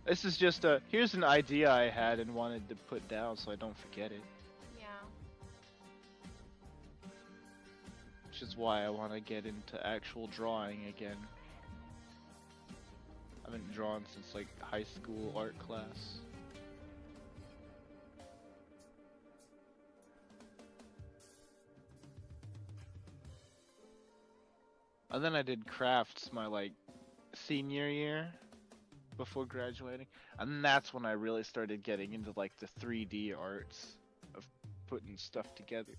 This is just here's an idea I had and wanted to put down so I don't forget it. Yeah. Which is why I want to get into actual drawing again. I haven't drawn since like high school art class. And then I did crafts my like senior year before graduating, and that's when I really started getting into like the 3D arts of putting stuff together.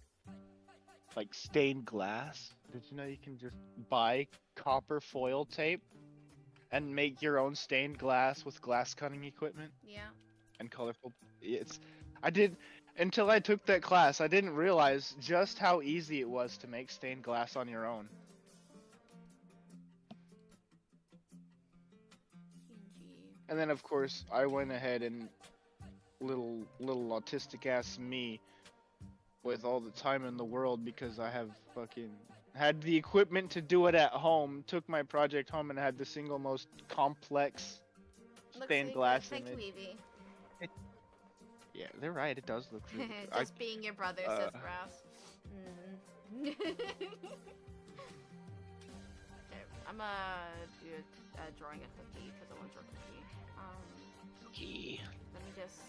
Like stained glass. Did you know you can just buy copper foil tape and make your own stained glass with glass cutting equipment Yeah. and colorful? I did until I took that class. I didn't realize just how easy it was to make stained glass on your own. And then of course I went ahead and little autistic ass me, with all the time in the world because I have fucking had the equipment to do it at home, took my project home and had the single most complex stained glass Thank you, image. Evie. Yeah, they're right, it does look really good. Just being your brother, says Brass. Okay, I'm do drawing a cookie because I want to draw a cookie. Let me just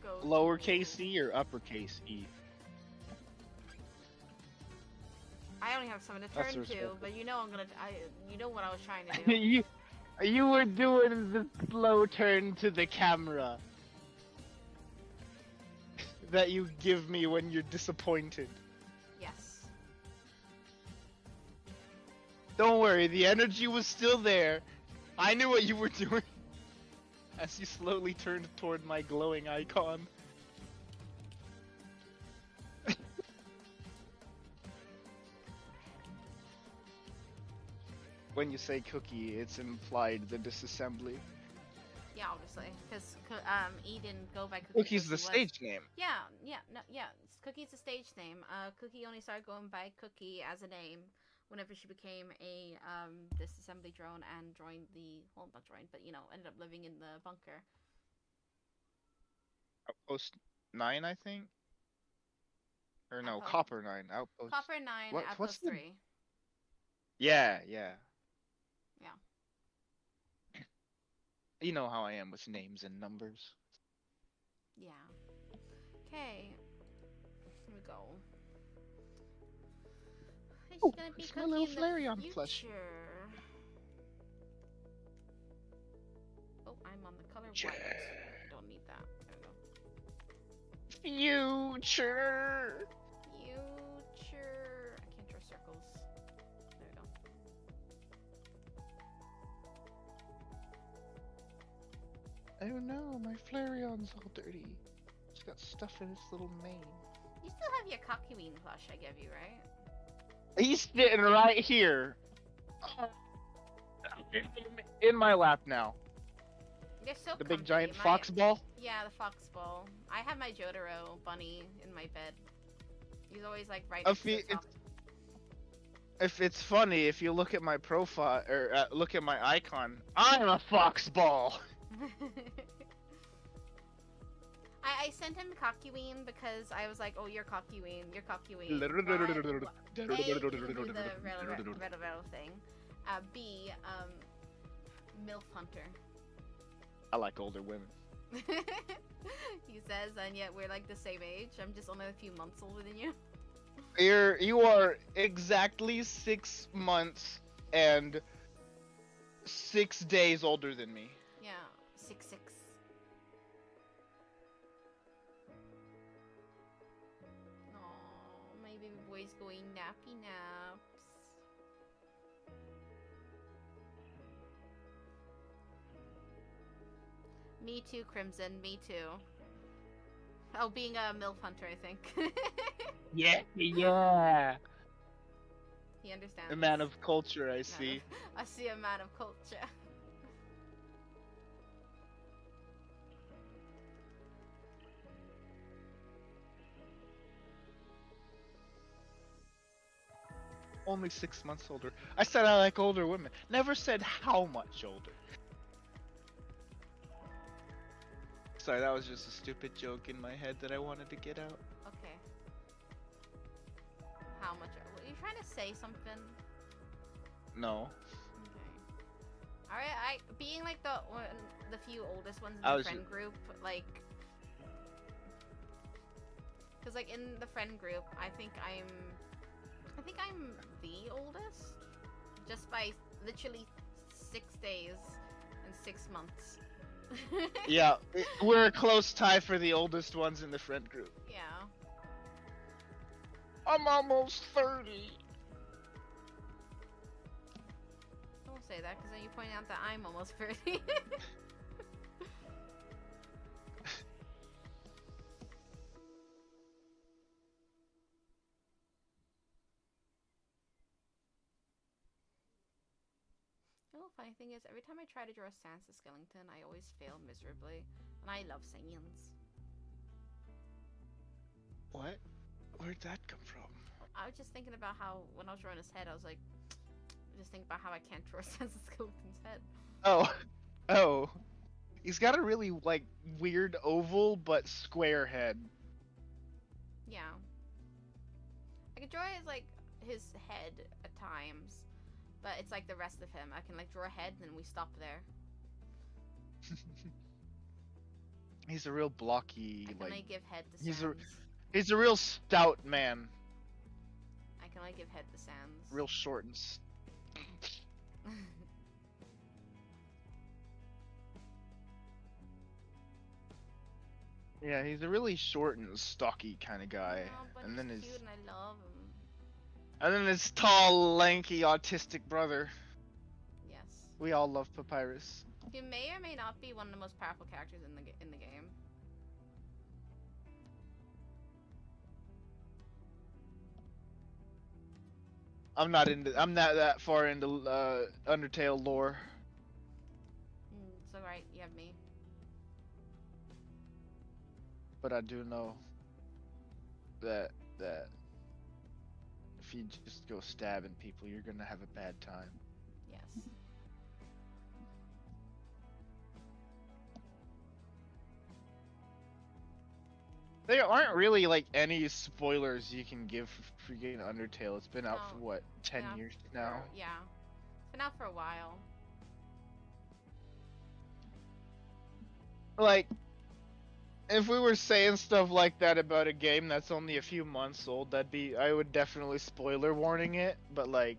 go. Lowercase e or uppercase e? I only have something to turn to, respectful. but you know you know what I was trying to do. you were doing the slow turn to the camera that you give me when you're disappointed. Yes. Don't worry, the energy was still there. I knew what you were doing. As you slowly turned toward my glowing icon. When you say cookie, it's implied the disassembly. Yeah, obviously, because E didn't go by Cookie. Cookie's the stage name. Yeah. Cookie's the stage name. Cookie only started going by Cookie as a name whenever she became a disassembly drone and joined the not joined, but ended up living in the bunker. Outpost 9, I think. Or no, Outpost. Copper 9. Outpost. Copper 9. Outpost 3. Yeah. Yeah. You know how I am with names and numbers. Yeah. Okay. Here we go. It's gonna be it's my Cookie little in the Flareon future. plush. Oh, I'm on the color white. I don't need that. There we go. Future. Future. I can't draw circles. There we go. Oh no, my Flareon's all dirty. It's got stuff in its little mane. You still have your Cockyween plush I gave you, right? He's sitting right here. In my lap now. They're so The big comfy. giant fox ball? Yeah, the fox ball. I have my Jotaro bunny in my bed. He's always like right next to the top. If it's funny, if you look at my profile, or look at my icon, I'm a fox ball! I sent him Cockyween because I was like, oh, you're Cockyween, you're Cockyween. A, you do the red thing. B, MILF Hunter. I like older women. He says, and yet we're like the same age. I'm just only a few months older than you. You are exactly 6 months and 6 days older than me. Yeah, 6'6". Oh, my baby boy's going nappy naps. Me too, Crimson. Me too. Oh, being a MILF hunter, I think. Yeah. He understands. A man of culture, I see. I see a man of culture. Only 6 months older. I said I like older women. Never said how much older. Sorry, that was just a stupid joke in my head that I wanted to get out. Okay. How much? Are you trying to say something? No. Okay. Alright, being like the few oldest ones in the friend group, like, cause like in the friend group, I think I'm the oldest, just by literally 6 days and 6 months. Yeah, we're a close tie for the oldest ones in the friend group. Yeah. I'm almost 30. Don't say that, because then you point out that I'm almost 30. The funny thing is, every time I try to draw a Sansa skeleton, I always fail miserably. And I love Saiyans. What? Where'd that come from? I was just thinking about how, when I was drawing his head, I was like, just think about how I can't draw a Sansa skeleton's head. Oh. Oh. He's got a really, like, weird oval but square head. Yeah. I can draw his head at times. But it's like the rest of him. I can like draw a head and then we stop there. He's a real blocky, I can only give head to he's Sans. he's a real stout man. I can only give head to Sans. Real short and yeah, he's a really short and stocky kind of guy. Oh, but and then he's his cute and I love him. and then his tall, lanky, autistic brother. Yes. We all love Papyrus. He may or may not be one of the most powerful characters in the game. I'm not that far into Undertale lore. It's alright, you have me. But I do know that if you just go stabbing people, you're gonna have a bad time. Yes. There aren't really like any spoilers you can give for freaking Undertale. It's been out No, for what, 10 been years now? Yeah. It's been out for a while. Like, if we were saying stuff like that about a game that's only a few months old, I would definitely spoiler warning it, but like,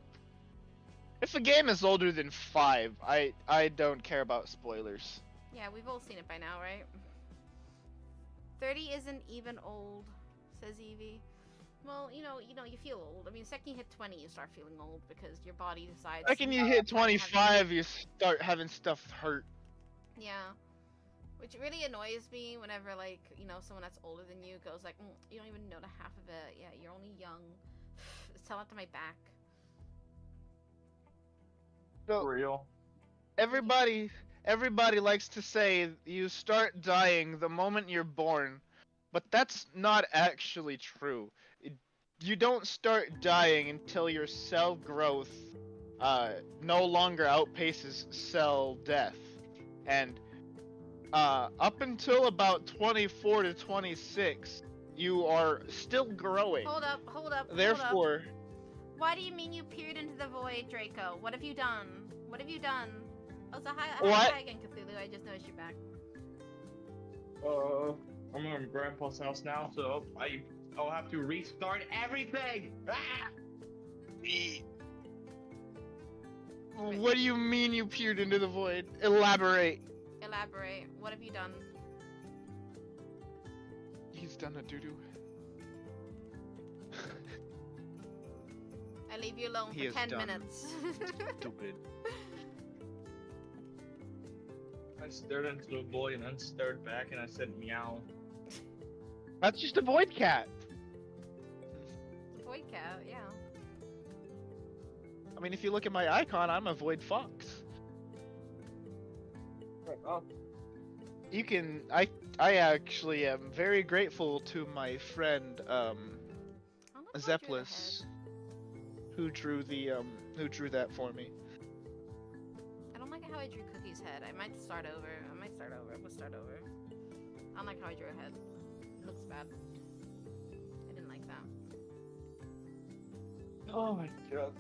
if a game is older than 5, I don't care about spoilers. Yeah, we've all seen it by now, right? 30 isn't even old, says Evie. Well, you know, you feel old. I mean, the second you hit 20, you start feeling old because your body decides. Second you hit 25, you start having stuff hurt. Yeah. Which really annoys me whenever, like, someone that's older than you goes like, you don't even know the half of it. Yeah, you're only young. Tell it to my back. So, Real. Everybody likes to say you start dying the moment you're born, but that's not actually true. You don't start dying until your cell growth no longer outpaces cell death. And up until about 24 to 26, you are still growing. Hold up. Therefore, Why do you mean you peered into the void, Draco? What have you done? What have you done? Oh, so hi again, Cthulhu. I just noticed you're back. I'm at Grandpa's house now, so I'll have to restart everything. Ah! what do you mean you peered into the void? Elaborate. Elaborate. What have you done? He's done a doo-doo. I leave you alone He for is 10 done. minutes. Stupid. I stared into the void and then stared back and I said meow. That's just a void cat. Void cat, yeah. I mean, if you look at my icon, I'm a void fox. Oh. You can. I actually am very grateful to my friend Zepplis, who drew that for me. I don't like how I drew Cookie's head. I might start over. We'll start over. I don't like how I drew a head. It looks bad. I didn't like that. Oh my god.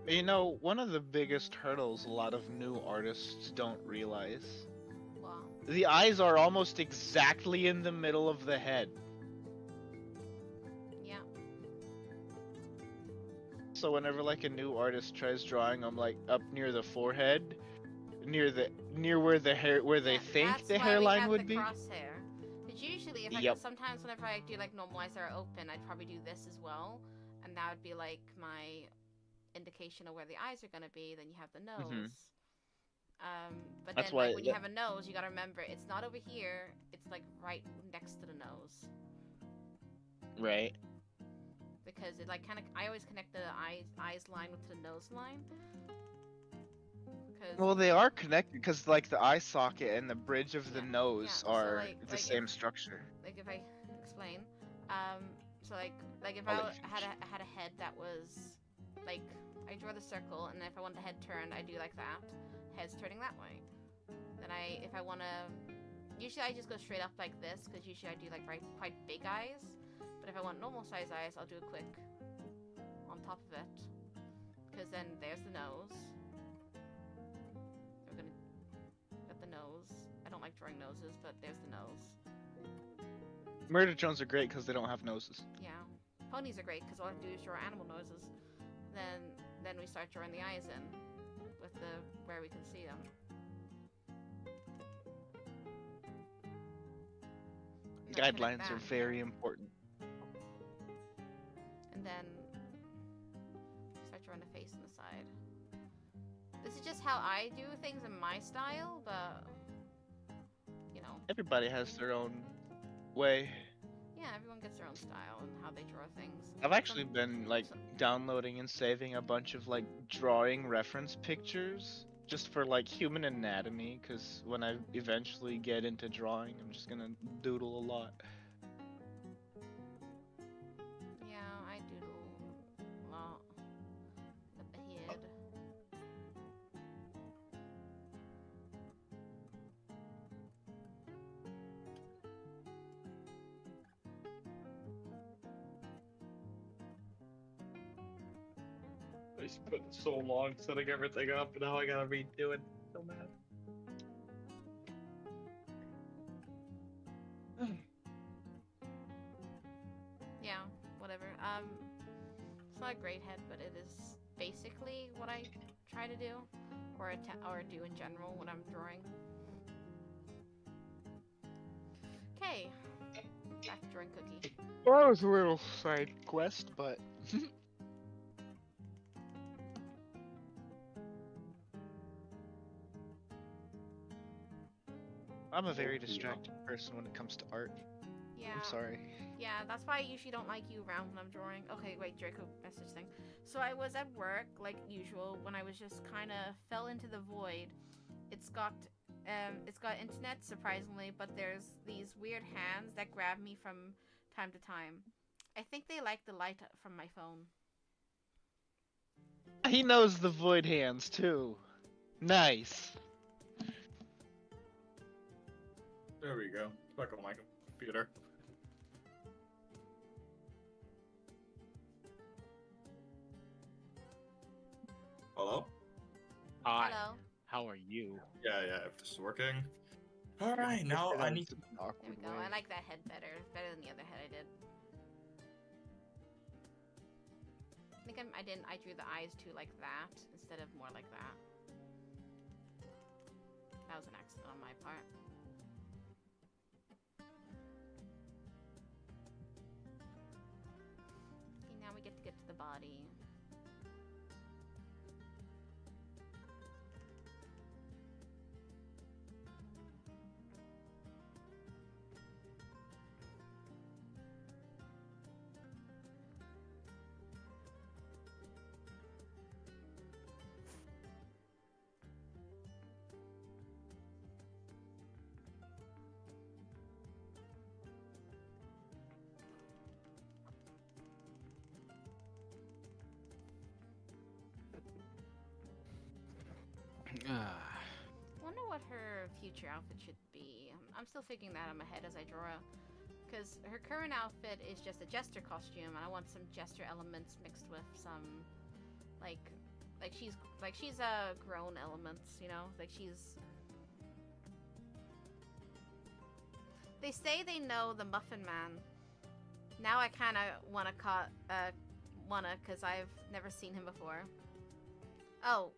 You know, one of the biggest hurdles a lot of new artists don't realize. Wow. The eyes are almost exactly in the middle of the head. Yeah. So whenever like a new artist tries drawing them like up near the forehead, near where the hair where they think the hairline would be. That's why we have the crosshair. Because usually, if Yep. sometimes whenever I do like normalize or open, I'd probably do this as well, and that would be like my indication of where the eyes are gonna be. Then you have the nose. But That's then why like when you have a nose, you gotta remember it's not over here. It's like right next to the nose. Right. Because it like kind of I always connect the eyes line with the nose line. Well, they are connected because like the eye socket and the bridge of the Yeah, nose so, are like the same structure. Like if I explain, so like if I'll I let you finish. had a head that was like I draw the circle, and then if I want the head turned, I do like that. Head's turning that way. Then if I want to, usually I just go straight up like this because usually I do like quite big eyes. But if I want normal size eyes, I'll do a quick on top of it. Because then there's the nose. We're gonna get the nose. I don't like drawing noses, but there's the nose. Murder drones are great because they don't have noses. Yeah. Ponies are great because all I have to do is draw animal noses. Then we start drawing the eyes in with where we can see them. And then Guidelines connect are that. very important. And then start drawing the face on the side. This is just how I do things in my style, but you know. Everybody has their own way. Yeah, everyone gets their own style and how they draw things. I've actually been like downloading and saving a bunch of like drawing reference pictures just for like human anatomy, because when I eventually get into drawing, I'm just gonna doodle a lot. Yeah, I doodle a lot with the head. I just put so long setting everything up, and now I gotta redo it. So mad. Yeah, whatever. It's not a great head, but it is basically what I try to do, or do in general when I'm drawing. Okay, back to drawing Cookie. Well, that was a little side quest, but I'm a very distracted person when it comes to art. Yeah. I'm sorry. Yeah, that's why I usually don't like you around when I'm drawing. Okay, wait, Draco message thing. So I was at work, like usual, when I was just kind of fell into the void. It's got internet, surprisingly, but there's these weird hands that grab me from time to time. I think they like the light from my phone. He knows the void hands too. Nice. There we go. Back on my computer. Hello? Hi. Hello. How are you? Yeah, if this is working. Alright, now I need to... There we go. I like that head better. Better than the other head I did. I think I drew the eyes too like that instead of more like that. That was an accident on my part. Okay, now we get to the body. Wonder what her future outfit should be. I'm still figuring that in my head as I draw. Because her current outfit is just a jester costume, and I want some jester elements mixed with some, like, Like she's a grown elements, you know? Like she's... They say they know the Muffin Man. Now I kinda wanna cause I've never seen him before. Oh,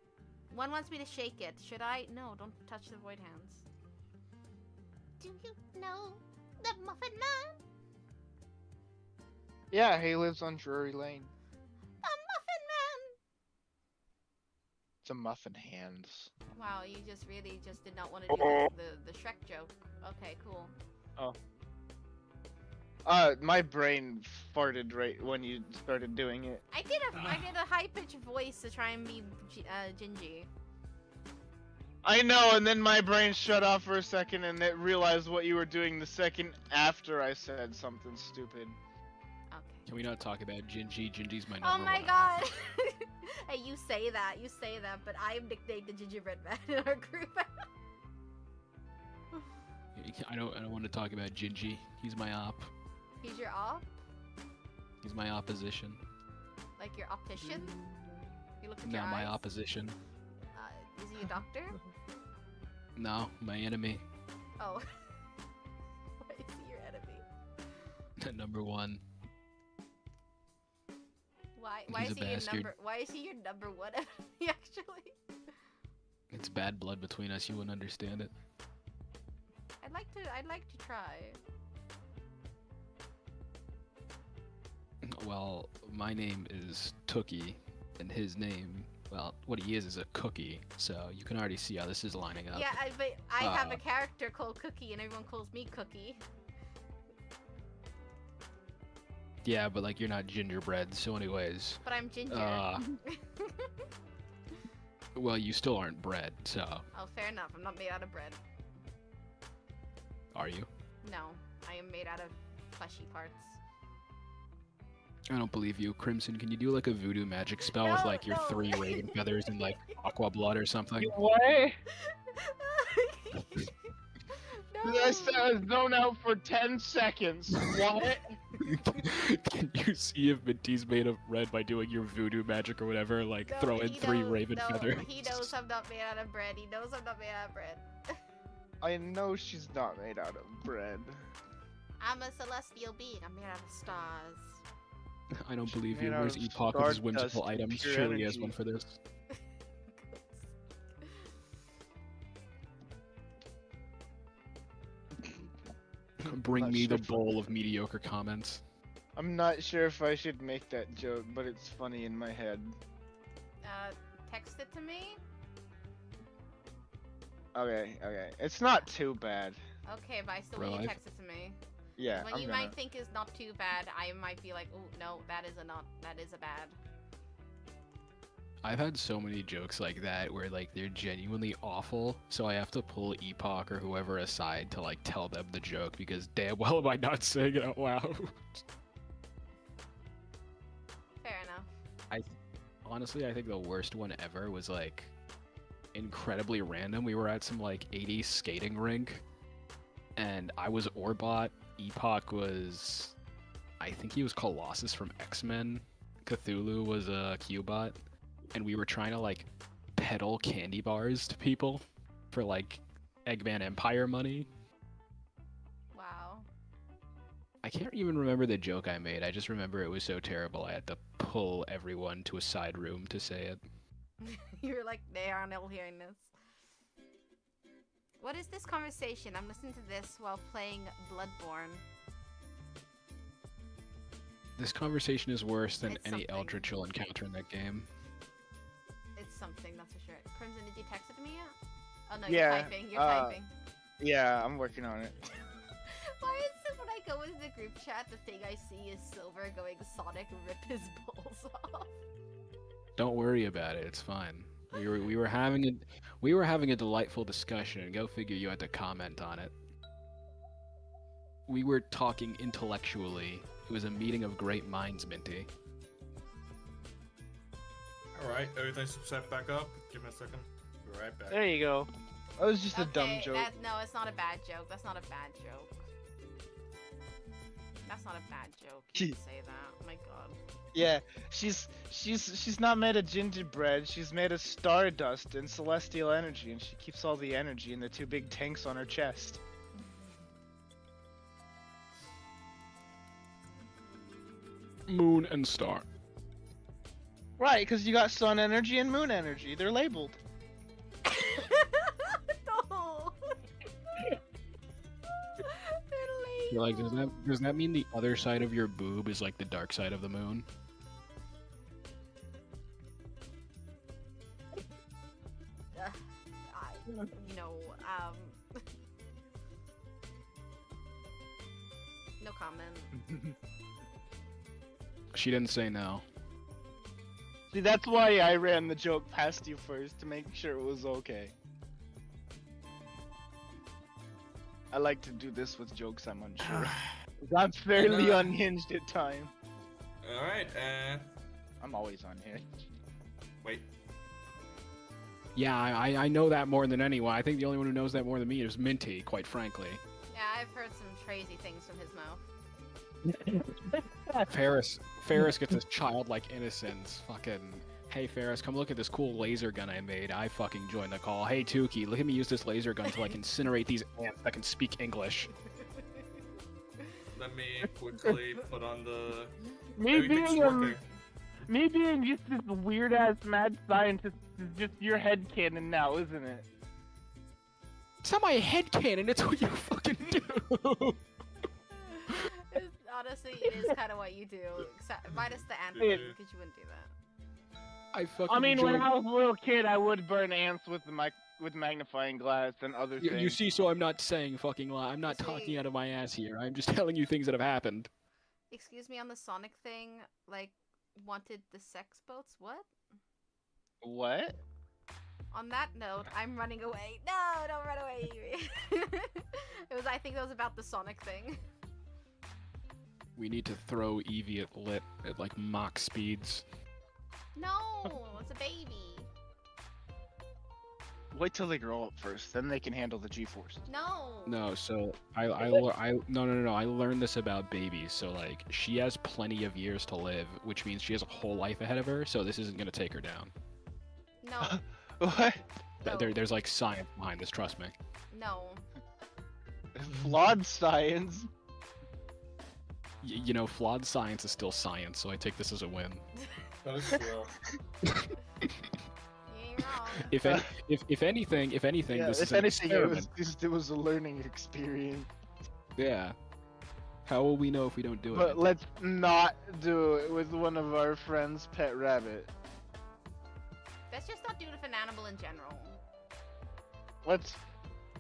one wants me to shake it. Should I? No, don't touch the void hands. Do you know the Muffin Man? Yeah, he lives on Drury Lane. The Muffin Man! It's a muffin hands. Wow, you just really just did not want to do the Shrek joke. Okay, cool. Oh. My brain farted right when you started doing it. I did a high-pitched voice to try and be Gingy. I know, and then my brain shut off for a second and it realized what you were doing the second after I said something stupid. Okay. Can we not talk about Gingy? Gingy's my number Oh one. my god! Hey, you say that, but I'm nicknamed the Gingerbread Man in our group. I don't want to talk about Gingy. He's my op. He's your op? He's my opposition. Like your optician? You look at No, your my eyes? opposition. Is he a doctor? No, my enemy. Oh. Why is he your enemy? Number one. Why He's is a he bastard. your why is he your number one enemy actually? It's bad blood between us. You wouldn't understand it. I'd like to try. Well, my name is Tookie, and his name, well, what he is a cookie. So you can already see how this is lining up. Yeah, but I have a character called Cookie, and everyone calls me Cookie. Yeah, but like you're not gingerbread. So, anyways. But I'm ginger. Well, you still aren't bread. So. Oh, fair enough. I'm not made out of bread. Are you? No, I am made out of fleshy parts. I don't believe you. Crimson, can you do like a voodoo magic spell with like your 3 raven feathers and like aqua blood or something? What? No. I said zone out for 10 seconds. What? Can you see if Minty's made of red by doing your voodoo magic or whatever? Like No, throw in he 3 knows- raven no, feathers. He knows I'm not made out of bread. He knows I'm not made out of bread. I know she's not made out of bread. I'm a celestial being. I'm made out of stars. I don't believe made you. out Where's of Epoch with his whimsical stardust, items? pure Surely he has energy. one for this. Bring Not me the sure. bowl of mediocre comments. I'm not sure if I should make that joke, but it's funny in my head. Text it to me. Okay, okay. It's not too bad. Okay, but I still Bro, need you to I've- text it to me. Yeah, What I'm you gonna. might think is not too bad, I might be like, oh no, that is a bad. I've had so many jokes like that where like they're genuinely awful, so I have to pull Epoch or whoever aside to like tell them the joke because damn well am I not saying it out loud. Fair enough. Honestly, I think the worst one ever was like incredibly random. We were at some like 80s skating rink, and I was Orbot. Epoch was, I think he was Colossus from X-Men. Cthulhu was a Cubot, and we were trying to like peddle candy bars to people for like Eggman Empire money. Wow. I can't even remember the joke I made. I just remember it was so terrible I had to pull everyone to a side room to say it. You were like, they aren't all hearing this. What is this conversation? I'm listening to this while playing Bloodborne. This conversation is worse than It's any something. Eldritch you'll encounter in that game. It's something, that's for sure. Crimson, did you text it to me yet? Oh no, Yeah, you're typing. You're typing. Yeah, I'm working on it. Why is it when I go into the group chat, the thing I see is Silver going Sonic rip his balls off? Don't worry about it. It's fine. We were having a delightful discussion. Go figure. You had to comment on it. We were talking intellectually. It was a meeting of great minds, Minty. Alright, everything's set back up. Give me a second. Be right back. There you go. That was just a dumb joke. No, it's not a bad joke. That's not a bad joke. That's not a bad joke. You can say that. Oh my god. Yeah, she's not made of gingerbread. She's made of stardust and celestial energy, and she keeps all the energy in the two big tanks on her chest. Moon and star. Right, because you got sun energy and moon energy. They're labeled. No. They're You're like, labeled. does that mean the other side of your boob is like the dark side of the moon? You know, no comment. She didn't say no. See, that's why I ran the joke past you first, to make sure it was okay. I like to do this with jokes I'm unsure. I'm fairly unhinged at times. Alright, I'm always unhinged. wait. Yeah, I know that more than anyone. I think the only one who knows that more than me is Minty, quite frankly. Yeah, I've heard some crazy things from his mouth. Ferris gets this childlike innocence. Fucking, hey Ferris, come look at this cool laser gun I made. I fucking joined the call. Hey Tukey, look at me use this laser gun to like incinerate these ants that can speak English. Let me quickly put on the... Me Everything's being working. me being just this weird ass mad scientist is just your headcanon now, isn't it? It's not my headcanon, it's what you fucking do. Honestly, it is kind of what you do, except minus the ant Yeah. because you wouldn't do that. I fucking I mean, when joined- I was a little kid, I would burn ants with the with magnifying glass and other You, things. you see, so I'm not saying fucking lie. I'm not See- talking out of my ass here. I'm just telling you things that have happened. Excuse me, on the Sonic thing, like, wanted the sex boats? What? What? On that note, I'm running away. No, don't run away, Evie. I think it was about the Sonic thing. We need to throw Eevee at lit at like Mach speeds. No, it's a baby. Wait till they grow up first, then they can handle the G-force. No. No, so no. I learned this about babies. So like she has plenty of years to live, which means she has a whole life ahead of her. So this isn't gonna take her down. No. What? No. There's like science behind this. Trust me. No. Flawed science. You know, flawed science is still science. So I take this as a win. That is true. You ain't wrong. If anything, Yeah, this is if an anything, experiment. it was a learning experience. Yeah. How will we know if we don't do it? But let's not do it with one of our friends' pet rabbit. Let's just not do it with an animal in general. Let's.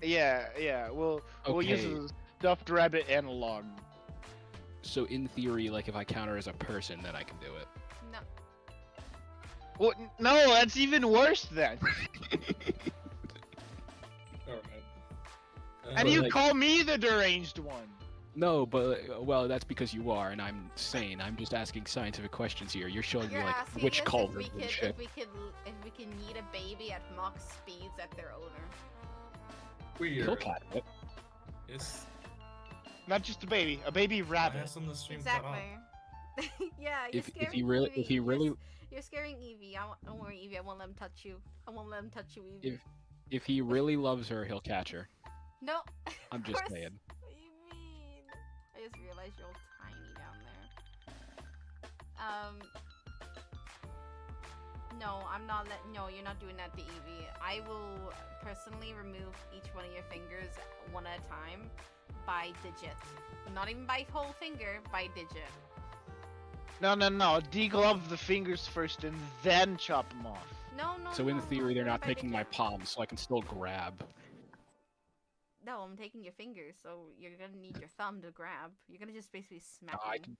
Yeah. We'll use Okay. a stuffed rabbit analog. So in theory, like if I count her as a person, then I can do it. No. Well, no, that's even worse then. Alright. And you like- call me the deranged one. No, but well, that's because you are, and I'm sane. I'm just asking scientific questions here. You're showing me You're like asking witch us cauldrons if and we shit. can eat a baby at Mach speeds at their owner. He'll Weird. catch it. It's... Not just a baby I rabbit. have some of the stream cut off. Exactly. Yeah, you're If scaring he really, Evie. if he really, You're scaring Evie. Don't worry, Evie. I won't let him touch you. I won't let him touch you, Evie. if he really loves her, he'll catch her. No. I'm of just course. saying. What do you mean? I just realized you're all tiny down there. No, I'm not letting. No, you're not doing that to Evie. I will personally remove each one of your fingers one at a time by digit. Not even by whole finger, by digit. No. Deglove the fingers first and then chop them off. No. So in no, theory, they're do it not by taking my digit. palm, so I can still grab. No, I'm taking your fingers, so you're gonna need your thumb to grab. You're gonna just basically smack him.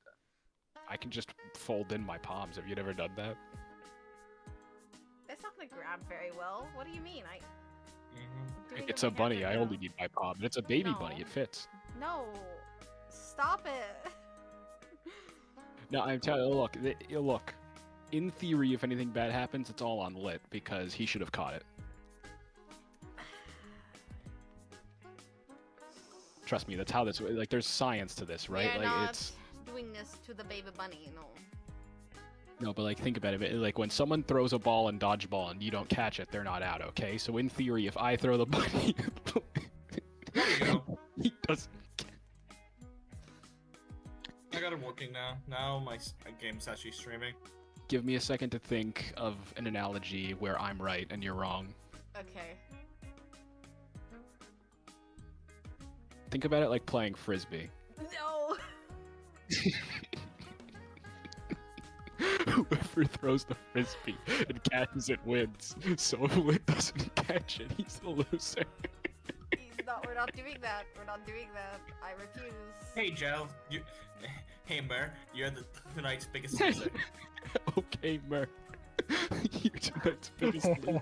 I can just fold in my palms. Have you ever done that? That's not gonna grab very well. What do you mean? Mm-hmm. Doing it It's with a my hands bunny. right I now. only need my palm. It's a baby bunny. No. It fits. No. Stop it. No, I'm telling you. Look. In theory, if anything bad happens, it's all on Lit because he should have caught it. Trust me, that's how this. Like, there's science to this, right? We are Like, not it's. doing this to the baby bunny, no. No, but like think about it. Like when someone throws a ball in dodgeball and you don't catch it, they're not out. Okay, so in theory, if I throw the bunny, There you go. he doesn't. I got it working now. Now my game's actually streaming. Give me a second to think of an analogy where I'm right and you're wrong. Okay. Think about it like playing frisbee. No. Whoever throws the frisbee and catches it wins. So if Lit doesn't catch it, he's the loser. We're not doing that. We're not doing that. I refuse. Hey Joe, hey Mer, you're tonight's biggest loser. Okay, Mer. You're tonight's biggest loser.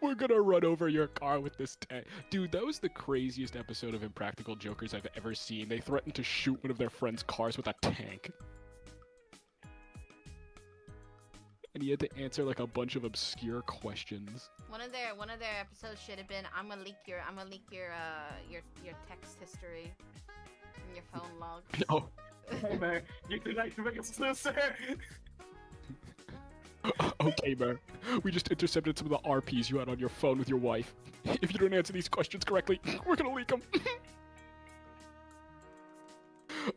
We're gonna run over your car with this tank. Dude, that was the craziest episode of Impractical Jokers I've ever seen. They threatened to shoot one of their friends' cars with a tank. And he had to answer like a bunch of obscure questions. One of their episodes should have been I'm gonna leak your text history from your phone logs. No. Hey Mer, you're tonight's biggest loser. Okay, Mer. We just intercepted some of the RPs you had on your phone with your wife. If you don't answer these questions correctly, we're gonna leak them.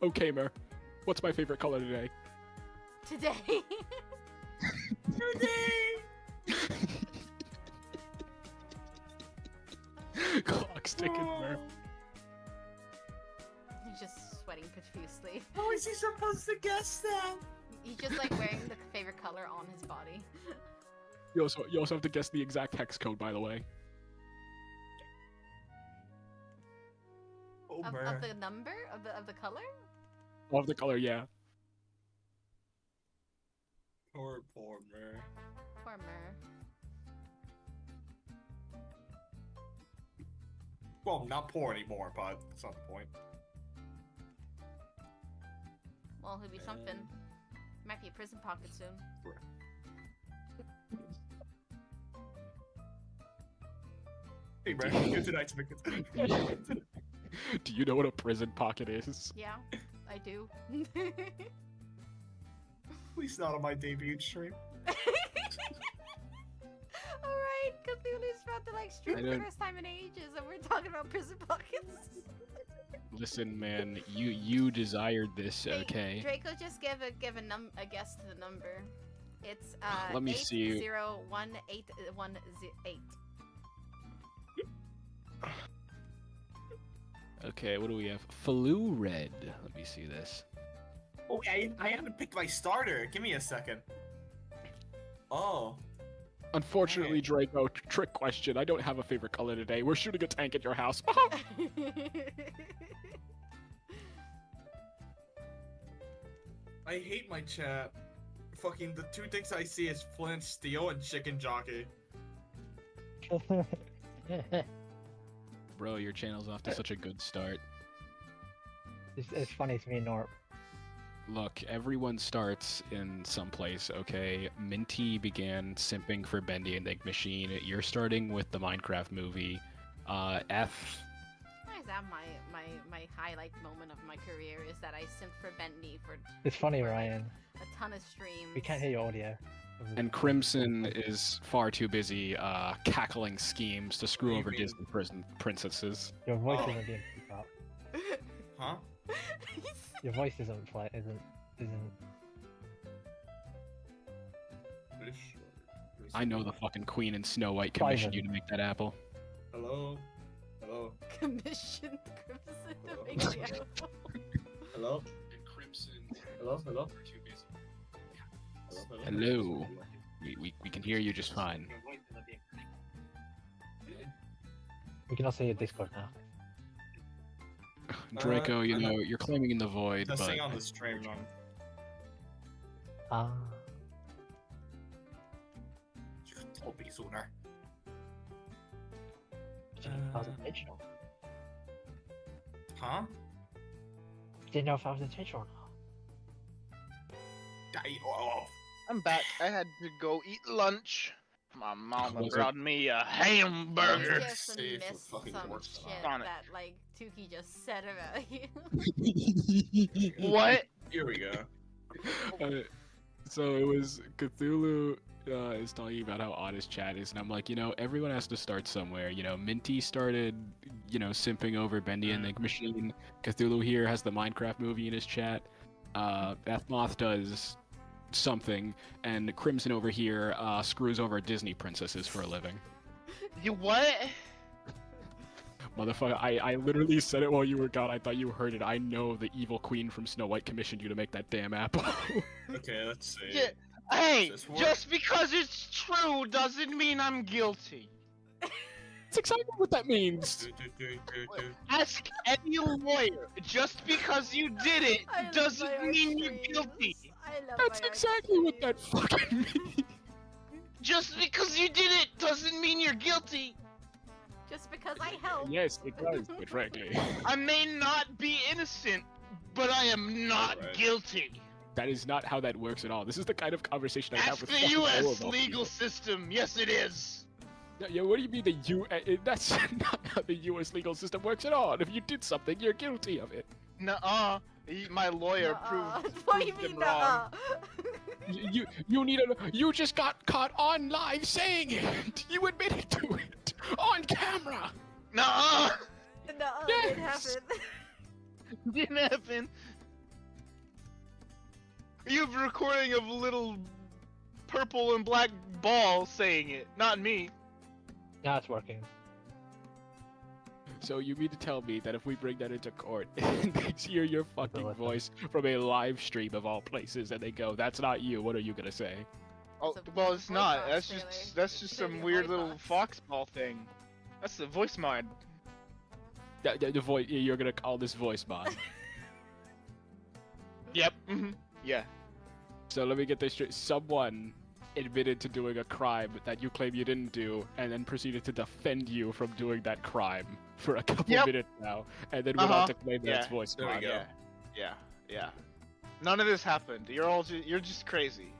Okay, Mer. What's my favorite color today? Today. Clock's ticking, Mer. He's just sweating profusely. How is he supposed to guess that? He's just like wearing the favorite color on his body. You also have to guess the exact hex code, by the way. Oh, Of Mer. the number? Of the color? Of the color, yeah. Poor Mer. Poor Mer. Well, not poor anymore, but that's not the point. Well, he'll be something. Might be a prison pocket soon. Hey Mer, you're tonight's biggest loser. Do you know what a prison pocket is? Yeah, I do. Please not on my debut stream. Alright, Cthulhu's about to like stream I for the don't- first time in ages and we're talking about prison pockets. Listen, man, you desired this, Hey, okay? Draco just give a guess to the number. It's Let me see. 8018108. Okay, what do we have? Flu Red. Let me see this. Oh, I haven't picked my starter. Give me a second. Oh. Unfortunately, Draco, trick question. I don't have a favorite color today. We're shooting a tank at your house. I hate my chat. Fucking the two things I see is Flint Steel and Chicken Jockey. Bro, your channel's off to such a good start. It's funny to me, Norp. Look, everyone starts in some place, okay? Minty began simping for Bendy and Egg Machine. You're starting with the Minecraft movie. F. Why is that my highlight moment of my career is that I simped for Bentley for It's funny, Ryan. a ton of streams. We can't hear your audio. And Crimson is far too busy cackling schemes to screw over Disney princesses. Your voice Oh. isn't being picked up. Huh? Your voice isn't. I know the fucking Queen and Snow White commissioned you to make that apple. Hello? Hello? Commissioned Crimson to make the apple. Hello? And Crimson Hello? Hello? are too busy. Hello. We can hear you just fine. We can also hear Discord now. Draco, you I know, know. you're claiming in the void, Just but sing on the stream, man. Ah. You could have told me sooner. Didn't know if I was intentional. Huh? Didn't know if I was intentional or not. Oh. I'm back. I had to go eat lunch. My mama Was it- brought me a I hamburger. just See if it missed fucking some works or shit not. that like Tuki just said about you. What? Here we go. Uh, So it was Cthulhu is talking about how odd his chat is, and I'm like, everyone has to start somewhere. Minty started, simping over Bendy and the Machine. Cthulhu here has the Minecraft movie in his chat. Bethmoth does something, and Crimson over here screws over Disney princesses for a living. You what? Motherfucker, I literally said it while you were gone. I thought you heard it. I know the evil queen from Snow White commissioned you to make that damn apple. Okay, let's see. Yeah. Hey, Does this work? just because it's true doesn't mean I'm guilty. That's exactly what that means. Ask any lawyer. Just because you did it I love doesn't my mean you're art guilty. streams. I love That's my art exactly what streams. that fucking means. Just because you did it doesn't mean you're guilty. Just because I helped. Yes, it does, but frankly. I may not be innocent, but I am not Right. guilty. That is not how that works at all. This is the kind of conversation I have That's with the fucking all U.S. of our legal people. system. Yes, it is. Yeah, what do you mean the that's not how the U.S. legal system works at all. If you did something, you're guilty of it. Nuh-uh. My lawyer proved What do you him mean, wrong. You just got caught on live saying it. You admitted to it on camera. Nuh-uh. No, it didn't Yes. happen. Didn't happen. You have a recording of a little purple and black ball saying it, not me. Now it's working. So you mean to tell me that if we bring that into court and they hear your fucking what the- voice from a live stream of all places and they go, "That's not you," what are you gonna say? Oh, It's a well, it's voice not. box, That's just Taylor. some Your weird voice little box. foxball thing. That's the voice mod. The voice. You're gonna call this voice mod. Yep. Yeah. So let me get this straight. Someone admitted to doing a crime that you claim you didn't do, and then proceeded to defend you from doing that crime for a couple Yep. minutes now, and then went on to claim that it's Yeah. voice There we mod. go. Yeah. None of this happened. You're just crazy.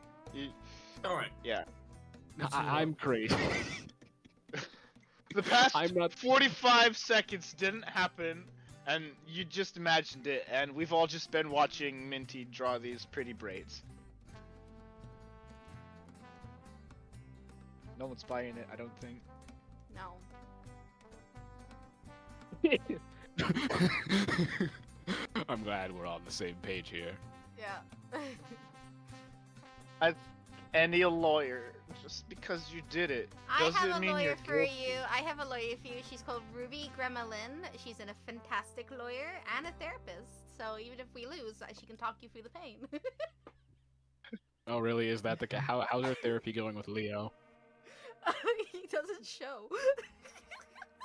Alright. I'm crazy. The past I'm not- 45 seconds didn't happen, and you just imagined it, and we've all just been watching Minty draw these pretty braids. No one's buying it, I don't think. No. I'm glad we're on the same page here. Yeah. Any lawyer, just because you did it, I doesn't have a mean lawyer you're for guilty. you. I have a lawyer for you. She's called Ruby Gremlin. She's a fantastic lawyer and a therapist. So even if we lose, she can talk you through the pain. Oh, really? Is that the how's our therapy going with Leo? He doesn't show.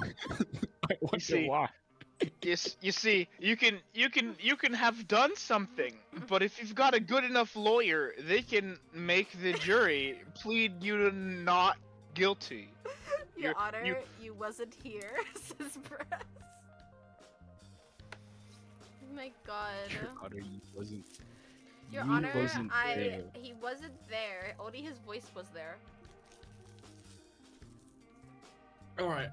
I wonder see, why. Yes, you see, you can have done something, but if you've got a good enough lawyer, they can make the jury plead you to not guilty. Your You're- Honor, you- you wasn't here, says Press. Oh my god. Your Honor, you wasn't. Your you Honor, wasn't there. he wasn't there. Only his voice was there. Alright.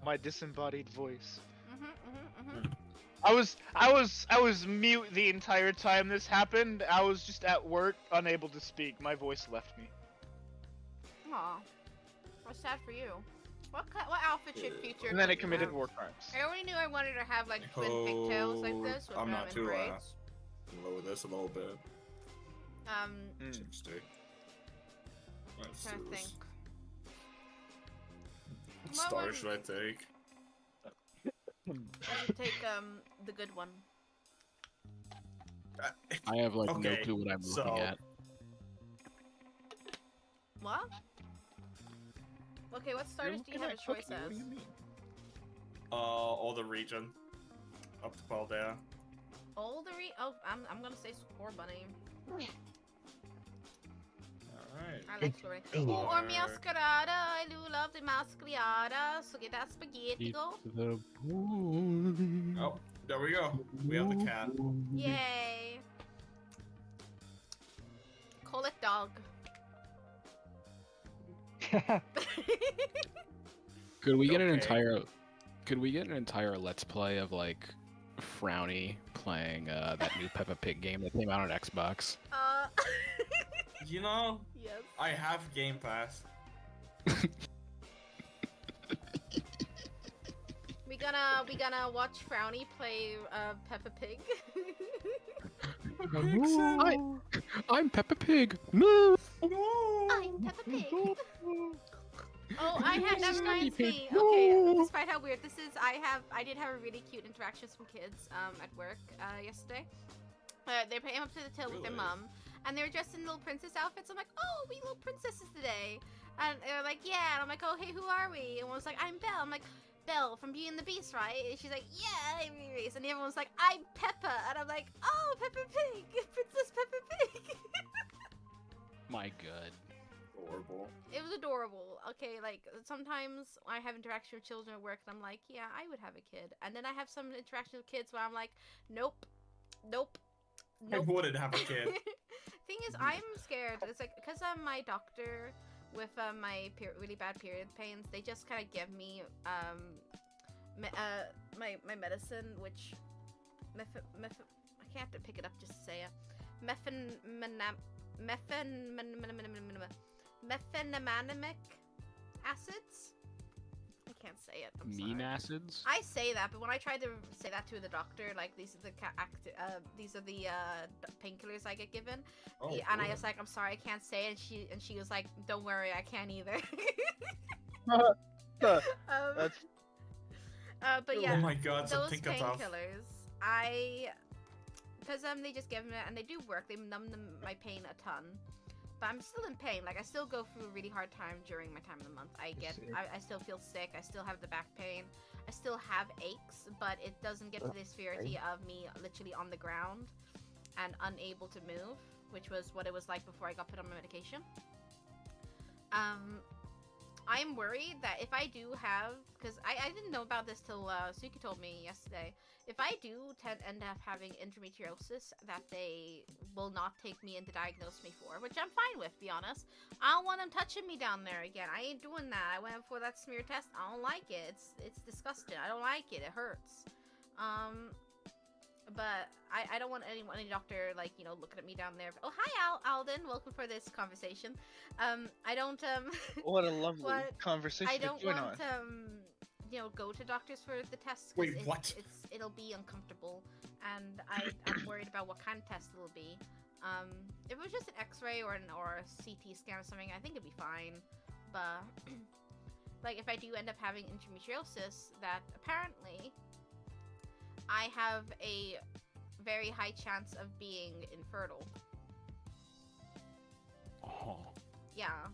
My disembodied voice. Mm-hmm. I was mute the entire time this happened. I was just at work, unable to speak. My voice left me. Aw. What's sad for you? What outfit should feature? And then it you committed have? war crimes. I already knew I wanted to have like twin pigtails like this with I'm not them too, in braids. lower this a little bit. Mm. 60. Let's Trying do to this. think. What What star one- should I take? I should take the good one. I have like no Okay, clue what I'm so- looking at. What? Okay, what stars do you have a choice as? All the region. Up to Paldea. Oh, I'm gonna say Score Bunny. Alright. I like Score Bunny. Hey. Oh, or Masquerada. I do love the Masquerada. So get that spaghetti go. The boy. Oh, there we go. We have the cat. Yay. Call it dog. Could we get an Okay. entire? Could we get an entire Let's Play of like Frowny playing that new Peppa Pig game that came out on Xbox? You know, Yes. I have Game Pass. We gonna watch Frowny play Peppa Pig. I'm Peppa Pig. No. I'm Peppa Pig. Oh, I had that Sorry, reminds Pig. me. Okay, No. despite how weird this is, I did have a really cute interaction with some kids at work yesterday. They came up to the till with their Really? mom, and they were dressed in little princess outfits. I'm like, oh, we little princesses today, and they're like, yeah. And I'm like, oh, hey, who are we? And one was like, I'm Belle. I'm like, Belle from Beauty and the Beast, right? And she's like, yeah, I'm Reese. And the other one was like, I'm Peppa, and I'm like, oh, Peppa Pig, Princess Peppa Pig. My God. Adorable. It was adorable. Okay, like sometimes I have interaction with children at work, and I'm like, yeah, I would have a kid. And then I have some interaction with kids where I'm like, nope, nope, I nope. wouldn't have a kid. Thing is, I'm scared. It's like because I'm my doctor with my really bad period pains. They just kind of give me my medicine, which I can't have to pick it up just to say it. Mefenaminic acids. I can't say it. I'm Mean sorry. acids. I say that, but when I tried to say that to the doctor, like these are the painkillers I get given, Oh, and I good. was like, I'm sorry, I can't say it. And she was like, don't worry, I can't either. That's But yeah, Oh my god, those something got off. painkillers, because they just give me it and they do work. They numb my pain a ton. But I'm still in pain. Like I still go through a really hard time during my time of the month. I still feel sick. I still have the back pain. I still have aches, but it doesn't get to the severity of me literally on the ground and unable to move, which was what it was like before I got put on my medication. I'm worried that if I do have, because I didn't know about this till Suki told me yesterday. If I do end up having endometriosis, that they will not take me in to diagnose me for, which I'm fine with, to be honest. I don't want them touching me down there again. I ain't doing that. I went for that smear test. I don't like it. It's disgusting. I don't like it. It hurts. But I don't want any doctor, like, you know, looking at me down there. Oh, hi, Alden. Welcome for this conversation. I don't, what a lovely conversation I to don't join want, on. you know, go to doctors for the tests. Wait, what? It'll be uncomfortable, and I'm worried about what kind of test it'll be. If it was just an X-ray or a CT scan or something, I think it'd be fine. But like, if I do end up having endometriosis, that apparently I have a very high chance of being infertile. Oh. Yeah.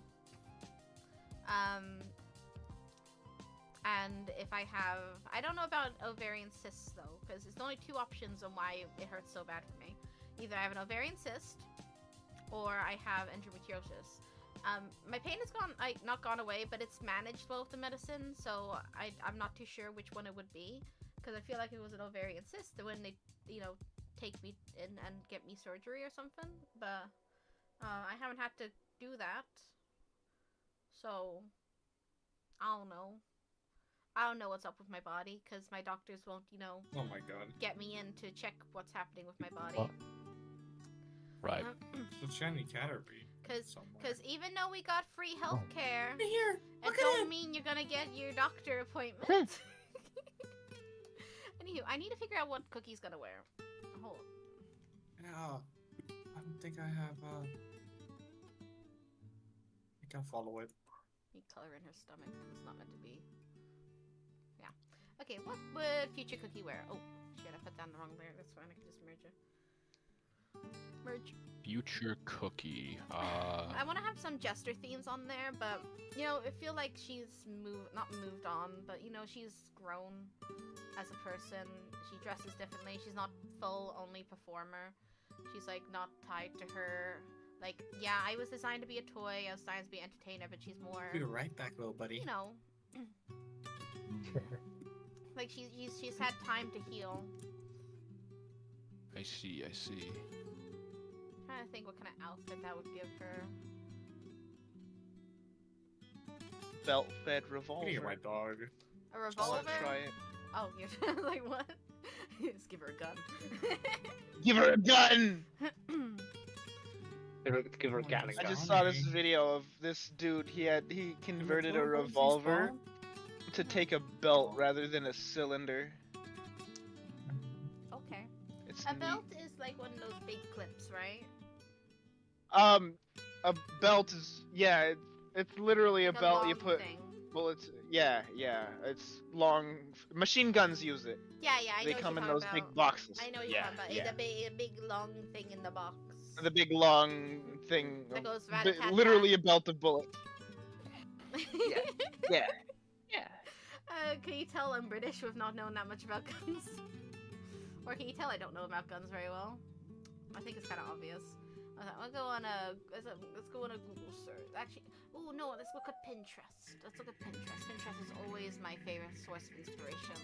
And if I have, I don't know about ovarian cysts though, because there's only two options on why it hurts so bad for me. Either I have an ovarian cyst, or I have endometriosis. My pain has not gone away, but it's managed well with the medicine, so I'm not too sure which one it would be. Because I feel like if it was an ovarian cyst, then when they, you know, take me in and get me surgery or something. But I haven't had to do that. So, I don't know. I don't know what's up with my body, because my doctors won't, you know, Oh my god. get me in to check what's happening with my body. Right. The shiny Caterpie. Because even though we got free healthcare, Here, it don't mean you're gonna get your doctor appointment. Anywho, I need to figure out what Cookie's gonna wear. Hold on. Yeah, I don't think I have. I can follow it. You color in her stomach. It's not meant to be. Yeah. Okay, what would future Cookie wear? Oh, shit, I put down the wrong layer. That's fine, I can just merge it. Merge. Future Cookie. I want to have some Jester themes on there, but, you know, I feel like she's not moved on, but, you know, she's grown as a person. She dresses differently. She's not only performer. She's, like, not tied to her. Like, yeah, I was designed to be a toy. I was designed to be an entertainer, but she's more, Be right back, little buddy. you know, like she's had time to heal. I see. Trying to think what kind of outfit that would give her. Belt-fed revolver. Give me my dog. A I'll revolver? try it. Oh, you're like what? Just give her a gun. Give her a gun! Give her Oh, Gatling I gun. just saw this Funny. video of this dude. He converted a Go to OG's revolver spawn. to take a belt rather than a cylinder. Okay. It's A neat. belt is like one of those big clips, right? A belt is it's literally Like a belt you long put. thing. Well, it's it's long. Machine guns use it. Yeah, I They know what come you're in talking those about. big boxes. I know what you're Yeah, talking about. yeah. It's a big long thing in the box. The big long thing. That goes Literally a belt of bullets. yeah. Yeah. Yeah. Can you tell I'm British with not knowing that much about guns? Or can you tell I don't know about guns very well? I think it's kind of obvious. I'll go on let's go on a Google search. Actually, oh no, let's look at Pinterest. Let's look at Pinterest. Pinterest is always my favorite source of inspiration.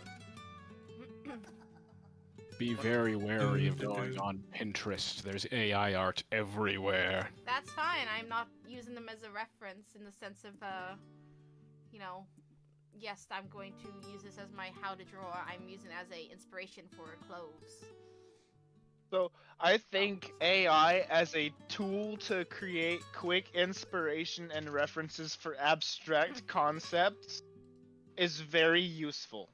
Be very wary of going on Pinterest. There's AI art everywhere. That's fine. I'm not using them as a reference in the sense of, you know, yes, I'm going to use this as my how to draw. I'm using it as a inspiration for clothes. So I think AI as a tool to create quick inspiration and references for abstract concepts is very useful.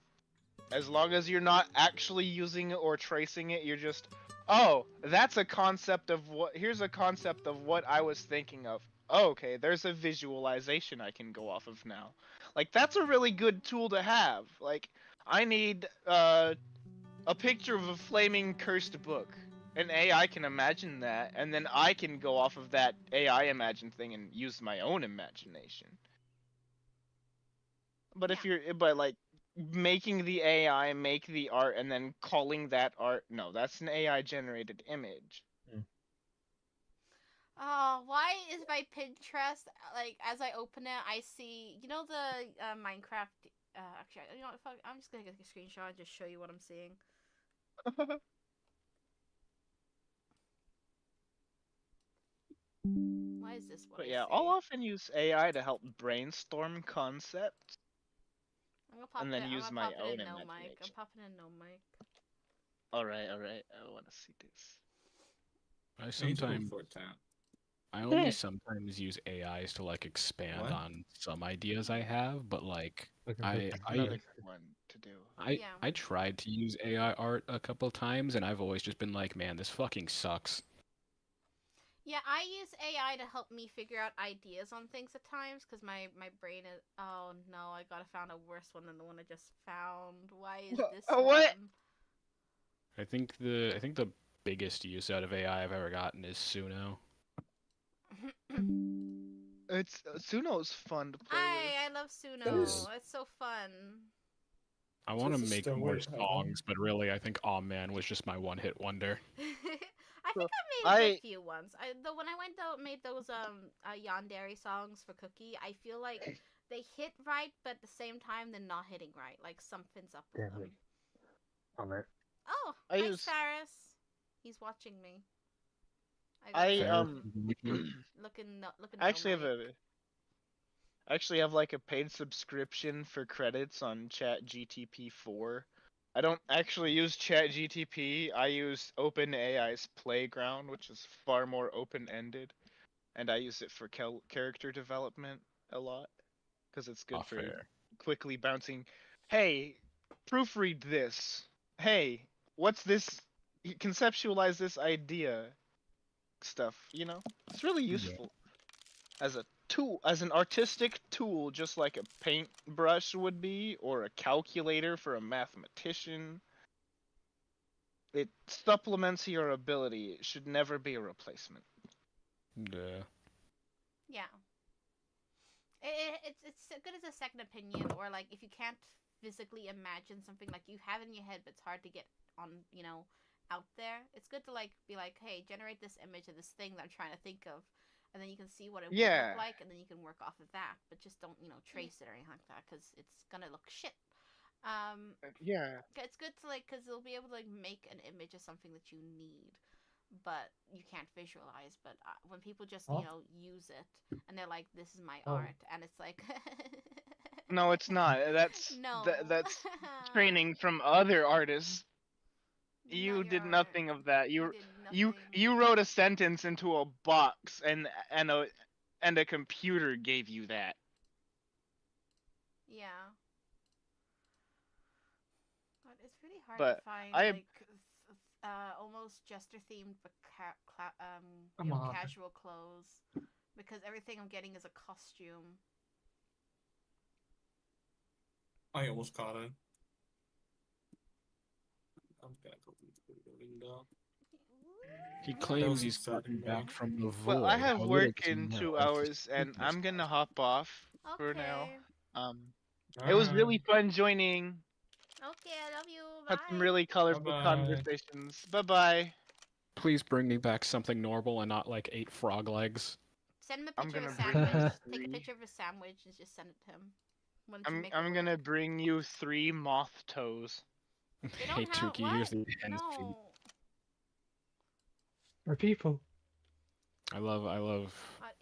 As long as you're not actually using it or tracing it, you're just, oh, that's a concept of here's a concept of what I was thinking of. Oh, okay, there's a visualization I can go off of now. Like, that's a really good tool to have. Like, I need a picture of a flaming cursed book. An AI can imagine that, and then I can go off of that AI imagined thing and use my own imagination. But if you're, like, making the AI make the art and then calling that art, no, that's an AI generated image. Oh, why is my Pinterest, like, as I open it, I see, you know the Minecraft, actually, you know what, I'm just gonna get a screenshot and just show you what I'm seeing. Why is this what But I yeah, see? I'll often use AI to help brainstorm concepts. I'm gonna pop and then it, use I'm my gonna pop it own in no mic. I'm imagination. popping in no mic. Alright, I wanna see this. I only sometimes use AIs to like expand on some ideas I have, but like Another good one to do. I tried to use AI art a couple times and I've always just been like, man, this fucking sucks. Yeah, I use AI to help me figure out ideas on things at times, because my brain is... Oh no, I gotta found a worse one than the one I just found. Why is this What? one? I think the biggest use out of AI I've ever gotten is Suno. It's Suno's fun to play I love Suno. It's so fun. I want to Just make still more wait, hold on. songs, but really, I think Aw Man was just my one-hit wonder. I think I made a good few ones. When I made those Yandere songs for Cookie, I feel like they hit right, but at the same time they're not hitting right. Like something's up with them. On it. Oh, I hi use- Cyrus. He's watching me. Looking. I actually have like a paid subscription for credits on ChatGTP 4. I don't actually use ChatGTP. I use OpenAI's Playground, which is far more open-ended, and I use it for character development a lot because it's good for quickly bouncing. Hey, proofread this. Hey, what's this? Conceptualize this idea. Stuff, you know, it's really useful as a tool, as an artistic tool, just like a paintbrush would be, or a calculator for a mathematician. It supplements your ability. It should never be a replacement. Yeah. It's good as a second opinion, or like if you can't physically imagine something like you have in your head, but it's hard to get on, you know, out there. It's good to like be like, hey, generate this image of this thing that I'm trying to think of, and then you can see what it would look like, and then you can work off of that. But just don't, you know, trace it or anything like that, because it's gonna look shit. It's good to like, because you'll be able to like make an image of something that you need, but you can't visualize. But when people just you know use it and they're like, this is my art, and it's like no, it's not. That's no. that's training from other artists. You You're did alright. nothing of that. You You did nothing. you wrote a sentence into a box, and a computer gave you that. Yeah. But it's really hard But to find I- like almost jester themed but Come on. casual clothes, because everything I'm getting is a costume. I almost caught it. I'm gonna go through the window. He That claims was he's exciting, coming back man. from the void. Well, I have How little work does he in know 2 of hours, and I'm gonna hop off for now. Okay. It was really fun joining. Okay, I love you. Had some Bye. really colorful Bye-bye. conversations. Bye bye. Please bring me back something normal and not like 8 frog legs. Send him a I'm picture of a gonna bring sandwich. you Take a 3. picture of a sandwich and just send it to him. Why don't you make it I'm gonna work? bring you 3 moth toes. They Hey don't have Tuki, here's what? the hen's feet. No. We're people. I love Story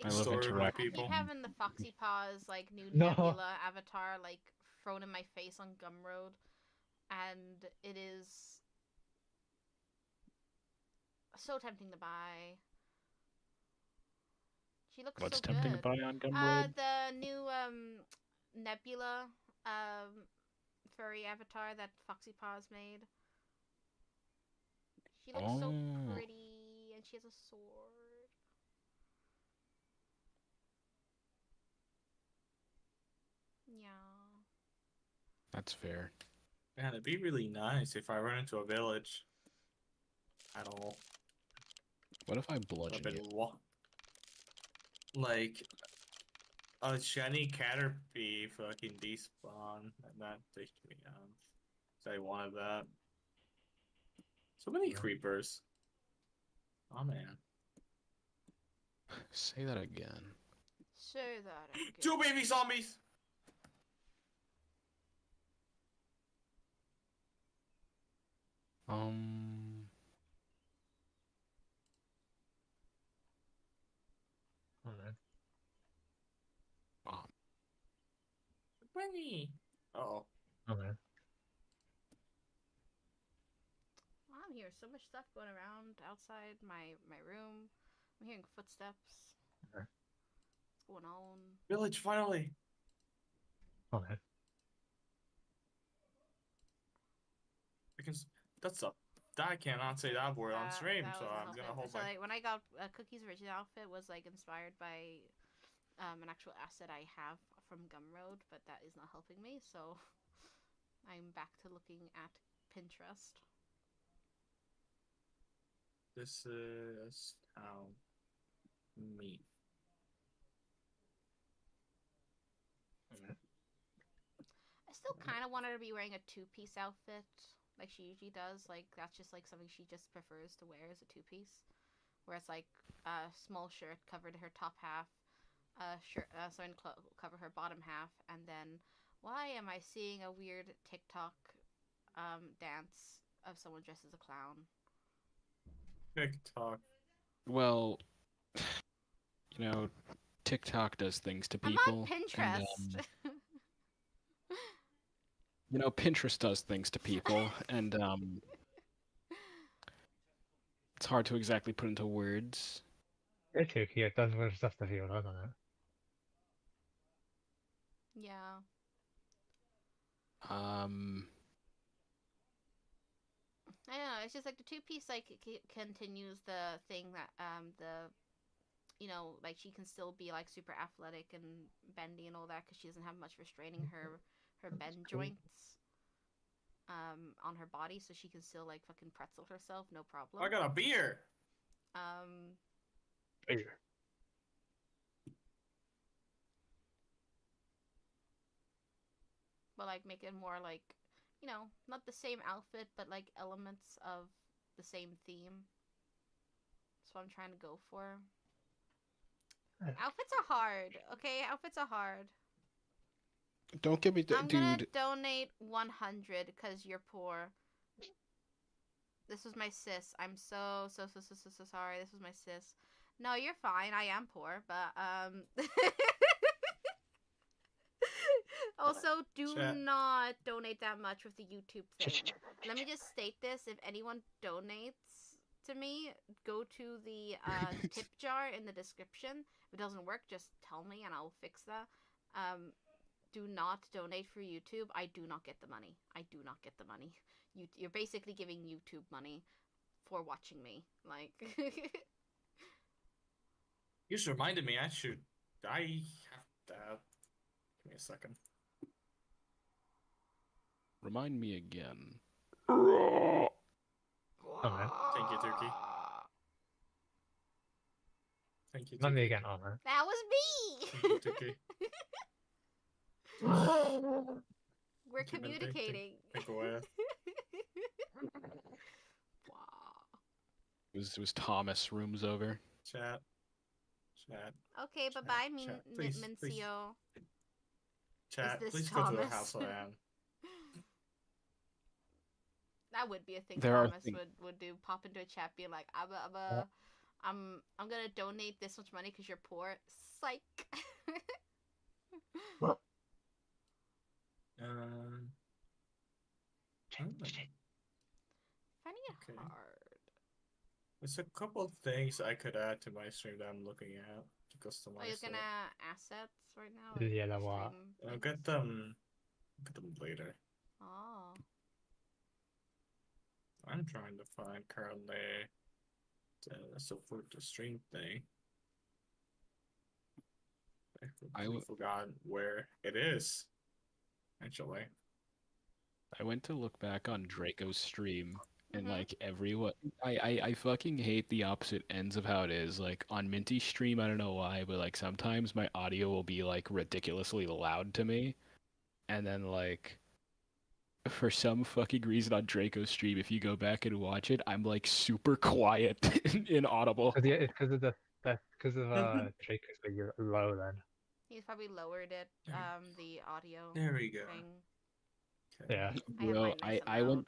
of my interaction. I people. keep having the Foxy Paws like new No. Nebula avatar like thrown in my face on Gumroad, and it is so tempting to buy. She looks What's so tempting to good. buy on Gumroad? The new Nebula furry avatar that Foxy Paws made. She looks so Oh. pretty, and she has a sword. Yeah. That's fair. Man, it'd be really nice if I run into a village. At all. What if I A bludgeon bit you? like a shiny Caterpie fucking despawn, and that takes me out. So I wanted that. So many Yeah. creepers. Oh man. Say that again. Say that again. 2 baby zombies! Alright. Bunny! Uh-oh. Alright. I'm hearing so much stuff going around outside my room. I'm hearing footsteps. Okay. What's going on? Village, finally! Alright. Because I cannot say that word on stream, That so wasn't I'm gonna helping. hold So my... like when I got Cookie's original outfit was like inspired by an actual asset I have from Gumroad, but that is not helping me. So I'm back to looking at Pinterest. This is how me. I still kind of want her to be wearing a two-piece outfit, like she usually does. Like that's just like something she just prefers to wear as a two-piece, where it's like a small shirt covered her top half, shirt something cover her bottom half, and then why am I seeing a weird TikTok dance of someone dressed as a clown? TikTok. Well, you know, TikTok does things to I'm people. on Pinterest. And, you know, Pinterest does things to people, and it's hard to exactly put into words. It's tricky. It does weird stuff to people, doesn't it? Yeah. I don't know. It's just like the two-piece like continues the thing that you know, like she can still be like super athletic and bendy and all that because she doesn't have much restraining her bend cool. joints on her body, so she can still like fucking pretzel herself, no problem. I got a beer. Beer. But like make it more like, you know, not the same outfit, but like elements of the same theme. That's what I'm trying to go for. Outfits are hard, okay? Outfits are hard. Don't give me I'm gonna dude. donate 100 because you're poor. This was my sis. I'm so sorry. This was my sis. No, you're fine. I am poor, but Also, do Chat. not donate that much with the YouTube thing. Let me just state this: if anyone donates to me, go to the tip jar in the description. If it doesn't work, just tell me and I'll fix that. Do not donate for YouTube. I do not get the money. I do not get the money. You're basically giving YouTube money for watching me. Like, You just reminded me. I have that. Give me a second. Remind me again. Okay. Thank you, Turkey. Thank you, Let me Turkey. again on that. that was me. Thank you, Turkey. We're Thank you, Minty. communicating. Take away. Wow. It was Thomas rooms over. Chat. Okay, bye bye, chat, please, Mincio. Chat, this please go to the Thomas? house I am. That would be a thing There are Thomas would do. Pop into a chat, be like, I'm gonna donate this much money because you're poor. Psych. Finding it Okay. hard. There's a couple of things I could add to my stream that I'm looking at to customize. Are you it. gonna assets right now? Yeah, that what? stream I'll things? get them later. Oh. I'm trying to find currently the support the stream thing. I forgot where it is. Actually, I went to look back on Draco's stream, and Mhm. like everyone, I fucking hate the opposite ends of how it is. Like on Minty's stream, I don't know why, but like sometimes my audio will be like ridiculously loud to me, and then like for some fucking reason on Draco's stream, if you go back and watch it, I'm like super quiet and inaudible. It's because of Draco's like you're low then. He's probably lowered it. The audio there we go. thing. Okay. Yeah. I have Bro, mine nice and I went loud.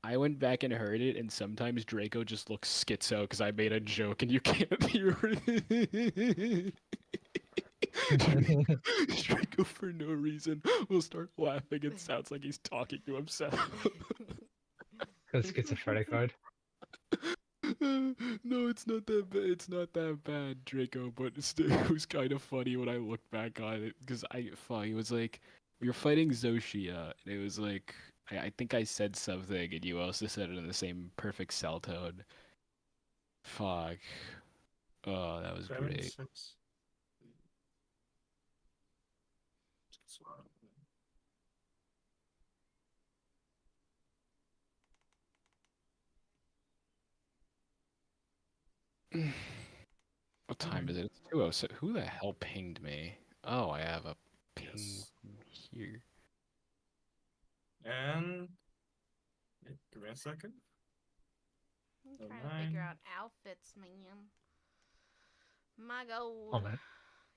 I went back and heard it, and sometimes Draco just looks schizo because I made a joke and you can't hear it. Draco, for no reason, will start laughing. It sounds like he's talking to himself. Because schizophrenic mode. No, it's not that bad. It's not that bad, Draco. But it was kind of funny when I looked back on it because it was like we were fighting Zoshia, and it was like I think I said something, and you also said it in the same perfect cell tone. Fuck. Oh, that was 7, great. 6. So, What time is it? It's 2:06. Who the hell pinged me? Oh, I have a ping Yes. here. And give me a second. I'm trying to figure out outfits, man. My god. Oh man.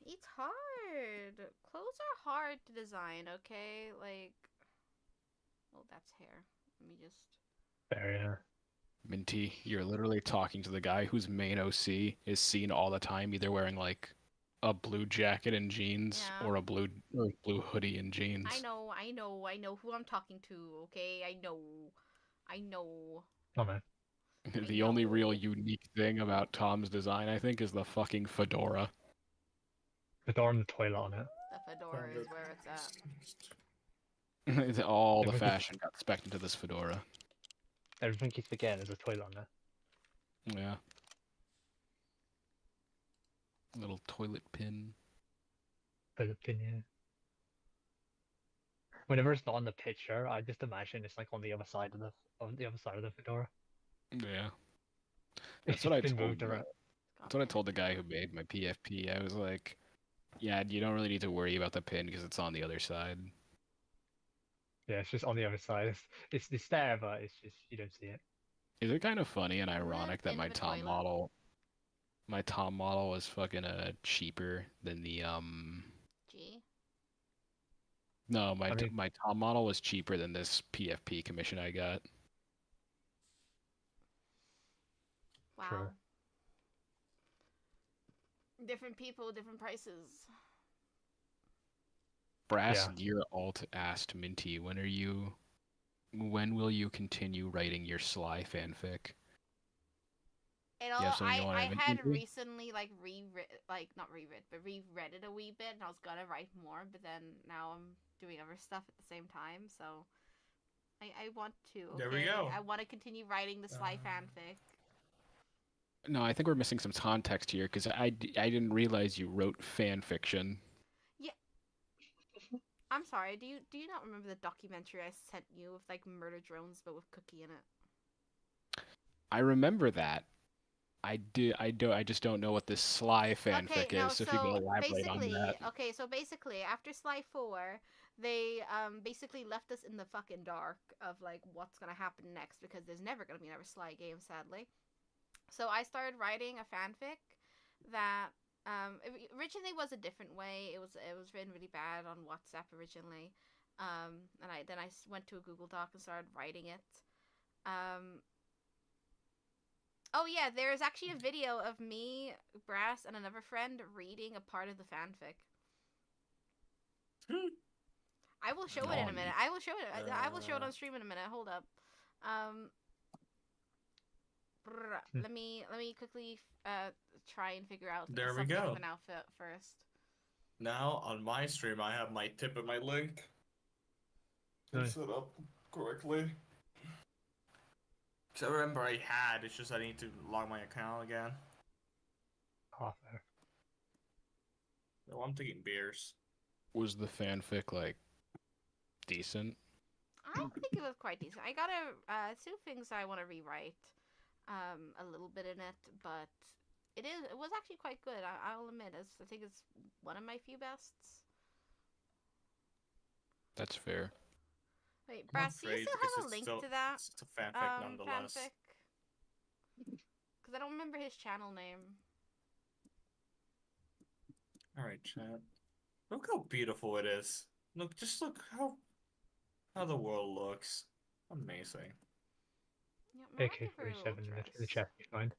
It's hard. Clothes are hard to design, okay? Like, oh, that's hair. Let me just. Fair, yeah. Minty, you're literally talking to the guy whose main OC is seen all the time, either wearing like a blue jacket and jeans Yeah. or a blue hoodie and jeans. I know who I'm talking to, okay? I know. Oh man. The only real unique thing about Tom's design, I think, is the fucking fedora. The door and the toilet on it. The fedora is where it's at. All the fashion got specced into this fedora. Everything keeps forgetting there's a toilet on there. Yeah. Little toilet pin. Toilet pin, yeah. Whenever it's not on the picture, I just imagine it's like on the other side of the fedora. Yeah. That's what I Been told moved around. That's what I told the guy who made my PFP. I was like, yeah, you don't really need to worry about the pin because it's on the other side. Yeah, it's just on the other side. It's there, but it's just you don't see it. Is it kind of funny and ironic that in my the Tom toilet? model was fucking cheaper than the G. No, I mean- my Tom model was cheaper than this PFP commission I got. Wow. True. Different people, different prices. Brass Yeah. Gear Alt asked Minty, when will you continue writing your Sly fanfic? You You know, have something you want I to had Minty? recently like not reread, but reread it a wee bit, and I was gonna write more, but then now I'm doing other stuff at the same time, so I want to. Okay? There we go. I want to continue writing the Sly fanfic. No, I think we're missing some context here because I didn't realize you wrote fan fiction. Yeah. I'm sorry. Do you not remember the documentary I sent you with like murder drones but with Cookie in it? I remember that. I just don't know what this Sly fanfic no, is. So if you could elaborate on that. So basically, after Sly 4, they basically left us in the fucking dark of like what's gonna happen next because there's never gonna be another Sly game, sadly. So I started writing a fanfic that it originally was a different way. It was written really bad on WhatsApp originally, and I went to a Google Doc and started writing it. Oh yeah, there is actually a video of me, Brass, and another friend reading a part of the fanfic. I will show it in a minute. I will show it. I will show it on stream in a minute. Hold up. Let me quickly try and figure out There we something go. of an outfit first. Now on my stream, I have my tip and my link Nice. set up correctly. Because I remember I had. It's just I need to log my account again. Oh, fair. So I'm taking beers. Was the fanfic like decent? I think it was quite decent. I got two things I want to rewrite, a little bit in it, but it was actually quite good. I'll admit, I think it's one of my few bests. That's fair. Wait, Brass, do you still have a link to that? It's a fanfic nonetheless. Because I don't remember his channel name. Alright, chat. Look how beautiful it is. Just look how the world looks. Amazing. Yeah, AK-47 in the chat, you find.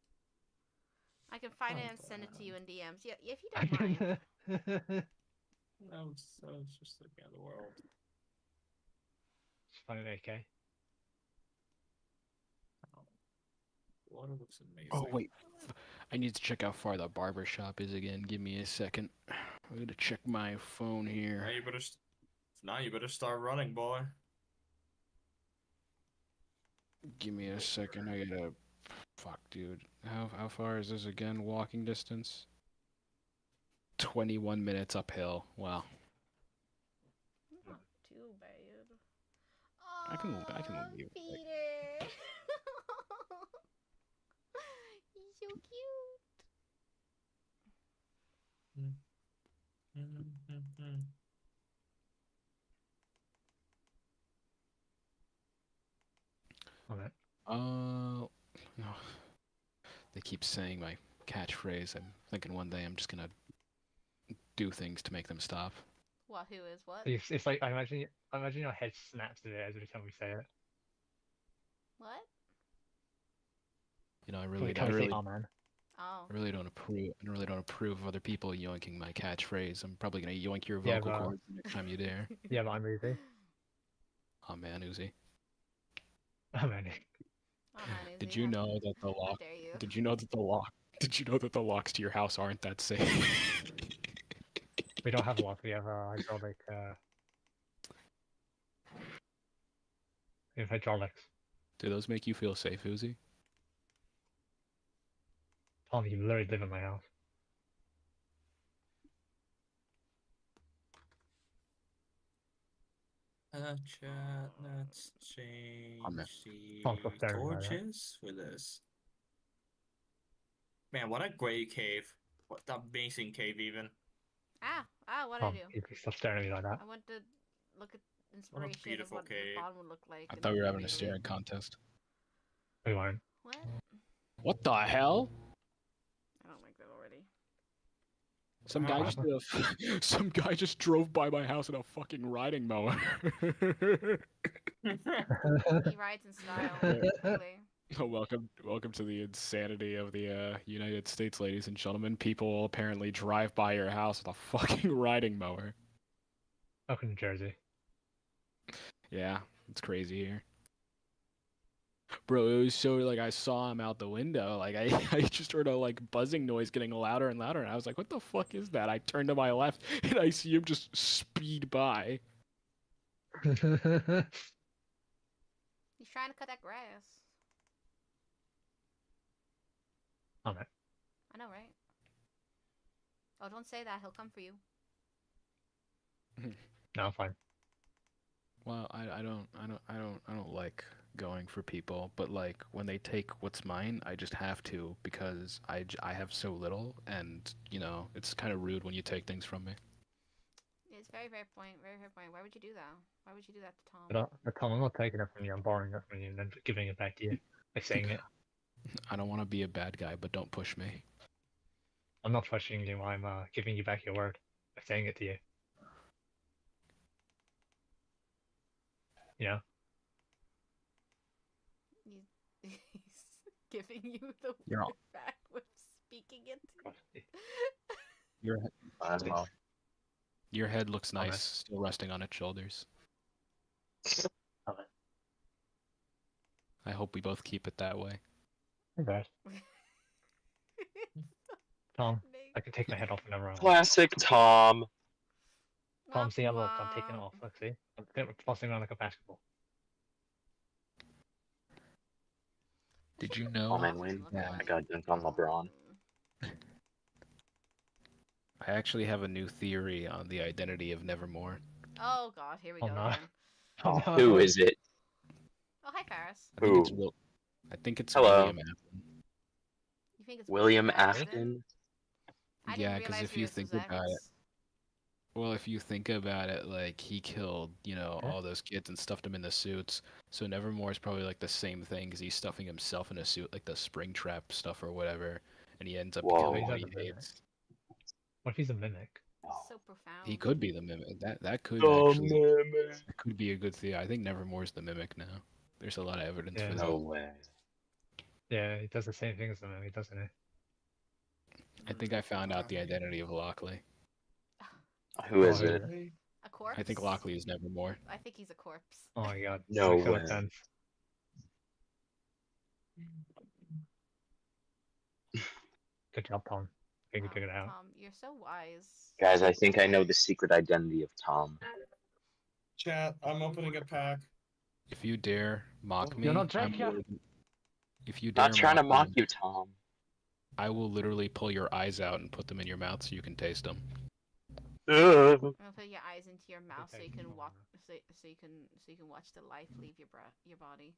I can find it and send it to you in DMs. Yeah, if you don't mind. I was just looking at the world. Just find an AK. Water looks amazing. Oh wait, I need to check how far the barber shop is again. Give me a second. I'm gonna check my phone here. Now you better start running, boy. Give me a second. I gotta. Fuck, dude. How far is this again? Walking distance. 21 minutes uphill. Wow. Not too bad. I can leave. Peter. He's so cute. Alright. No. They keep saying my catchphrase. I'm thinking one day I'm just gonna do things to make them stop. What? Who is what? It's like I imagine your head snaps to it every time we say it. What? You know, I Oh man. Oh. I really don't approve of other people yoinking my catchphrase. I'm probably gonna yoink your Yeah, vocal but- cords the next time you dare. Yeah, but I'm Uzi. Oh man, Uzi. Oh man. Oh, man, Did Izzy, you how- know that the how lock? dare you? Did you know that the lock? Did you know that the locks to your house aren't that safe? We don't have a lock, we have hydraulic we have hydraulics. Do those make you feel safe, Uzi? Tom, you literally live in my house. Chat, let's change Oh, man. the Oh, I'm so staring right now. torches for this. Man, what a great cave. What an amazing cave even. What Tom, I do? you can stop staring at me like that. I want to look at inspiration of beautiful what the cave. bottom would look like. I and thought we were having a create staring contest. We weren't. What? What the hell? I don't like that already. Some Wow. guy just some guy just drove by my house in a fucking riding mower. He rides in style. Basically. Oh, welcome to the insanity of the United States, ladies and gentlemen. People apparently drive by your house with a fucking riding mower. Welcome to Jersey. Yeah, it's crazy here. Bro, it was so like I saw him out the window. Like I just heard a like buzzing noise getting louder and louder, and I was like, "What the fuck is that?" I turned to my left, and I see him just speed by. He's trying to cut that grass. Oh no. I know, right? Oh, don't say that. He'll come for you. No, I'm fine. Well, I don't like going for people, but like when they take what's mine, I just have to because I have so little, and you know it's kind of rude when you take things from me. It's very fair point. Very fair point. Why would you do that? Why would you do that to Tom? But Tom, I'm not taking it from you. I'm borrowing it from you and then giving it back to you by saying it. I don't want to be a bad guy, but don't push me. I'm not pushing you. I'm giving you back your word by saying it to you. You know? He's giving you the You're word all- back with speaking it. Your Well, your head looks Oh, nice, nice. still resting on its shoulders. Oh, man. I hope we both keep it that way. Okay. Tom, I can take my head off whenever I want. classic Tom. Tom, see, look, I'm taking it off. Look, see? I'm tossing around like a basketball. Did you know? Oh man, win. Yeah. I got dunked on LeBron. I actually have a new theory on the identity of Nevermore. Oh god, here we Oh, go no. again. Oh, no. Who is it? Oh, hi, Paris. I think it's Who? Will. I think it's Hello. William Afton. You think it's William Afton? Afton? I didn't Yeah, because realize if it you was think his about it, ex. well, if you think about it, like he killed, you know, Yeah. all those kids and stuffed them in the suits. So Nevermore is probably like the same thing because he's stuffing himself in a suit, like the Springtrap stuff or whatever, and he ends up Whoa. becoming what He's he not a hates. What if he's a mimic? It's so profound. He could be the mimic. That could Oh, actually man. that could be a good theory. I think Nevermore's the mimic now. There's a lot of evidence Yeah. for No that. way. Yeah, he does the same thing as the mimic, doesn't he? I think I found out the identity of Lockley. Who is Oh, it? A corpse? I think Lockley is Nevermore. I think he's a corpse. Oh my god. No Makes so way. much sense. Good job, Tom. I think you Wow, figured it out. Tom, you're so wise. Guys, I think I know the secret identity of Tom. Chat, I'm opening a pack. If you dare mock me, You're not I'm Drake yet? willing- if you dare Not trying to mock me, you, Tom. I will literally pull your eyes out and put them in your mouth so you can taste them. Ugh. I'm gonna put your eyes into your mouth so you can walk, so you can watch the life leave your body.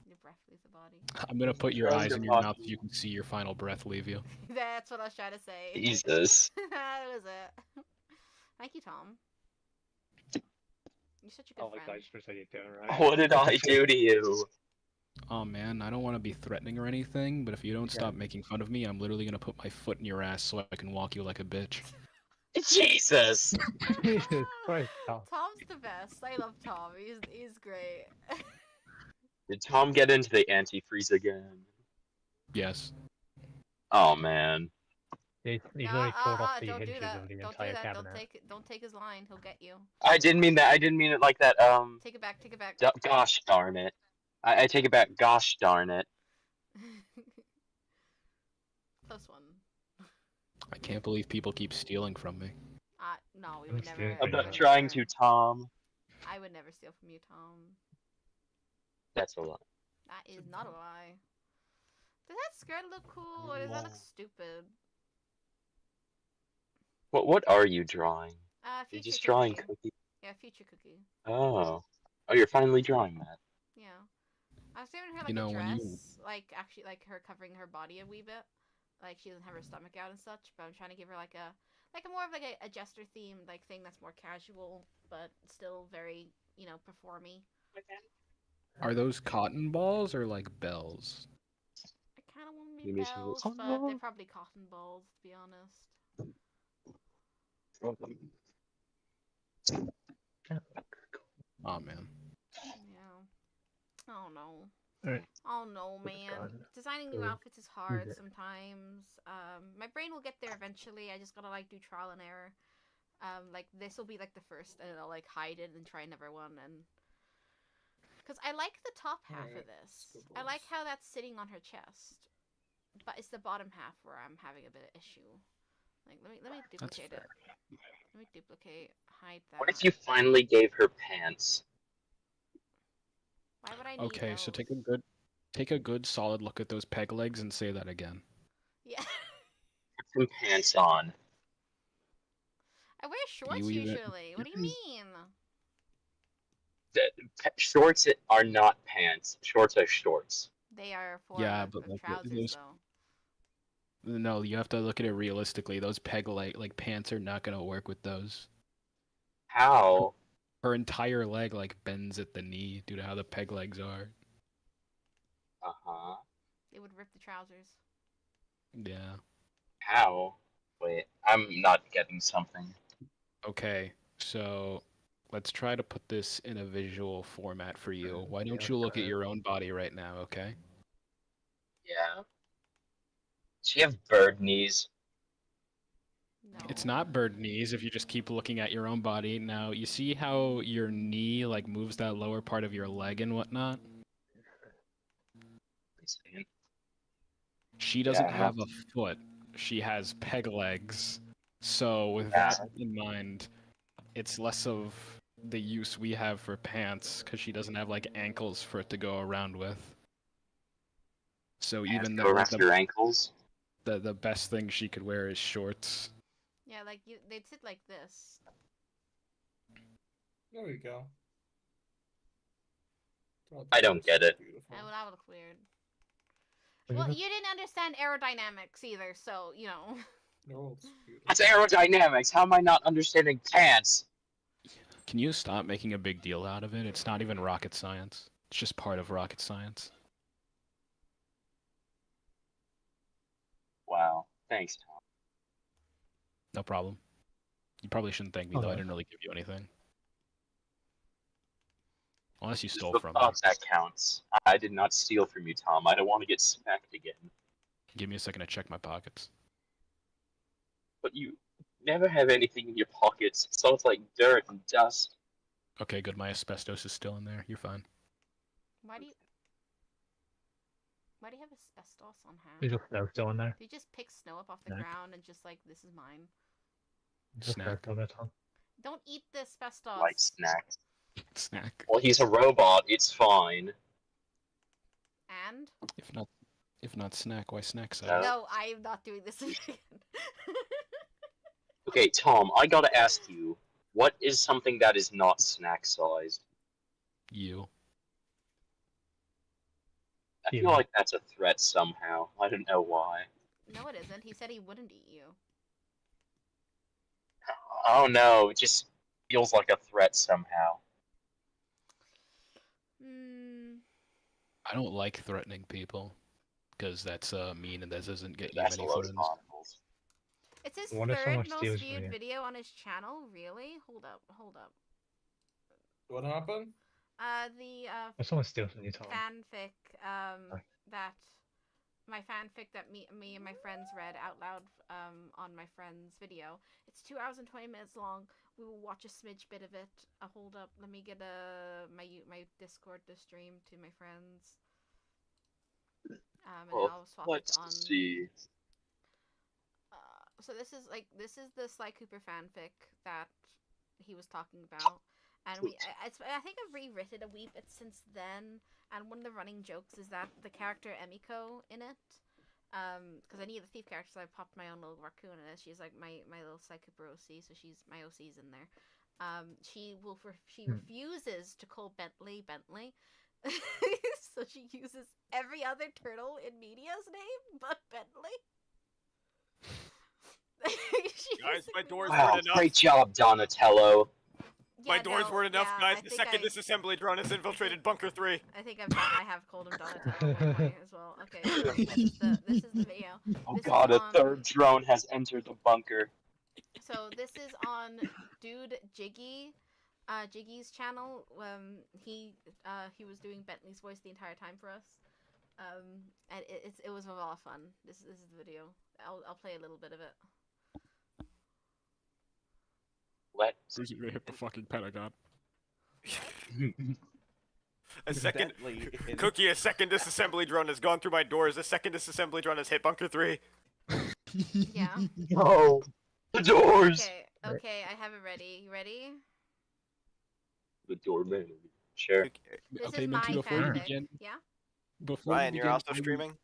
Your breath leave the body. I'm gonna put your Trying eyes to in your mock mouth so you. you can see your final breath leave you. That's what I was trying to say. Jesus. That was it. Thank you, Tom. You're such a good Oh my friend. god, just for a second, you're doing it right. What did I do to you? Oh man, I don't want to be threatening or anything, but if you don't stop making fun of me, I'm literally gonna put my foot in your ass so I can walk you like a bitch. Jesus. Jesus Christ, Tom. Tom's the best. I love Tom. He's great. Did Tom get into the antifreeze again? Yes. Oh man. He literally pulled off the don't do hinges that. of the Don't do entire that. cabinet. Don't take his line. He'll get you. I didn't mean that. I didn't mean it like that. Take it back. Take it back. Gosh darn it. I take it back. Gosh darn it. Close one. I can't believe people keep stealing from me. No, we I'm would stealing never. from I'm you. not trying to, Tom. I would never steal from you, Tom. That's a lie. That is not a lie. Does that skirt look cool or does that look stupid? What are you drawing? You're Future just drawing cookie. cookie. Yeah, future cookie. Oh. Oh, you're finally drawing that. Yeah. I was giving her like You know, a when dress, like actually like her covering her body a wee bit. Like she doesn't have her stomach out and such, but I'm trying to give her like a more of like a jester themed like thing that's more casual, but still very, you know, performy. Are those cotton balls or like bells? I kind of want to Give be me some bells, little- but they're probably cotton balls, to be honest. Oh man. Yeah. Oh no. Alright. Oh no, Put the man. gun Designing new forward. outfits is hard it. sometimes. My brain will get there eventually. I just gotta like do trial and error. Like this will be like the first, and I'll like hide it and try another one, and because I like the top half of this. I like how that's sitting on her chest, but it's the bottom half where I'm having a bit of issue. Like let me duplicate it. Let me duplicate, hide that. What if you finally gave her pants? Why would I need Okay, those? so take a good solid look at those peg legs and say that again. Yeah. Put some pants on. I wear shorts You even- usually. What do you mean? Shorts are not pants. Shorts are shorts. They are for Yeah, but like trousers those. though. No, you have to look at it realistically. Those peg like pants are not gonna work with those. How? Her entire leg like bends at the knee due to how the peg legs are. Uh-huh. It would rip the trousers. Yeah. How? Wait, I'm not getting something. Okay, so let's try to put this in a visual format for you. Why don't you look at your own body right now, okay? Yeah. Does she have bird knees? No. It's not bird knees if you just keep looking at your own body. Now, you see how your knee like moves that lower part of your leg and whatnot? She doesn't have a foot. She has peg legs. So with that in mind, it's less of the use we have for pants because she doesn't have like ankles for it to go around with. So even Go around your ankles? the best thing she could wear is shorts. Yeah, like they'd sit like this. There we go. I don't get it. That would look weird. Well, you didn't understand aerodynamics either, so, you know. No, it's beautiful. It's aerodynamics. How am I not understanding pants? Can you stop making a big deal out of it? It's not even rocket science. It's just part of rocket science. Wow. Thanks, Tom. No problem. You probably shouldn't thank me, though. I didn't really give you anything. Unless you stole from me. That counts. I did not steal from you, Tom. I don't want to get smacked again. Give me a second to check my pockets. But you never have anything in your pockets. It smells like dirt and dust. Okay, good. My asbestos is still in there. You're fine. Why do you have asbestos on hand? There's a snow still in there. Do you just pick snow up off the ground and just like, this is mine? Snack. Still there, Tom. Don't eat the asbestos. Light snack. Snack. Well, he's a robot. It's fine. And? If not snack, why snack size? No, I am not doing this again. Okay, Tom, I gotta ask you, what is something that is not snack sized? You. I feel like that's a threat somehow. I don't know why. No, it isn't. He said he wouldn't eat you. Oh no, it just feels like a threat somehow. I don't like threatening people, because that's mean and that doesn't get you That's many a lot friends. of bottles. It's his What if someone third most steals viewed from you? video on his channel. Really? Hold up. What happened? If someone steals from you, Tom. Fanfic that my fanfic that me and my friends read out loud on my friend's video. It's 2 hours and 20 minutes long. We will watch a smidge bit of it. Hold up, let me get my Discord to stream to my friends. And I'll swap it on. Let's see. So this is the Sly Cooper fanfic that he was talking about. And I think I've rewritten a wee bit since then, and one of the running jokes is that the character Emiko in it, because any of the thief characters, I popped my own little raccoon in it. She's like my little Sly Cooper OC, so my OC's in there. She refuses to call Bentley, so she uses every other turtle in media's name but Bentley. Guys, my doors Wow, weren't enough. great job, Donatello. My doors weren't enough, guys. The second disassembly drone has infiltrated Bunker 3. I think I have called him Donatello at one point as well. Okay, so this is the video. Oh This god, is a third drone has entered the bunker. So this is on Dude Jiggy, Jiggy's channel. He was doing Bentley's voice the entire time for us. And it was a lot of fun. This is the video. I'll play a little bit of it. What? Who's gonna hit the fucking Pentagon? A second Bentley in- Cookie, a second disassembly drone has gone through my doors. A second disassembly drone has hit bunker 3. Yeah. No! The doors! Okay, I have it ready. You ready? The doorman. Sure. This Okay, is Minty, my before you fanfic. begin, Yeah? before Ryan, you you're begin, also streaming?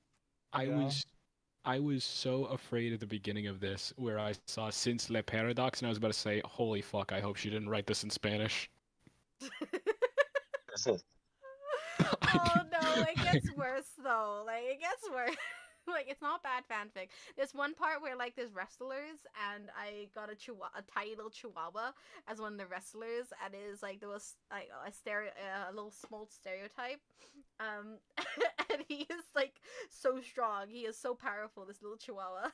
I was so afraid at the beginning of this where I saw Since Le Paradox and I was about to say, holy fuck, I hope she didn't write this in Spanish. Oh no, it gets worse though. Like it gets worse. Like it's not bad fanfic. There's one part where like there's wrestlers and I got a tiny little chihuahua as one of the wrestlers, and it is like there was like a little small stereotype. And he is like so strong. He is so powerful. This little chihuahua.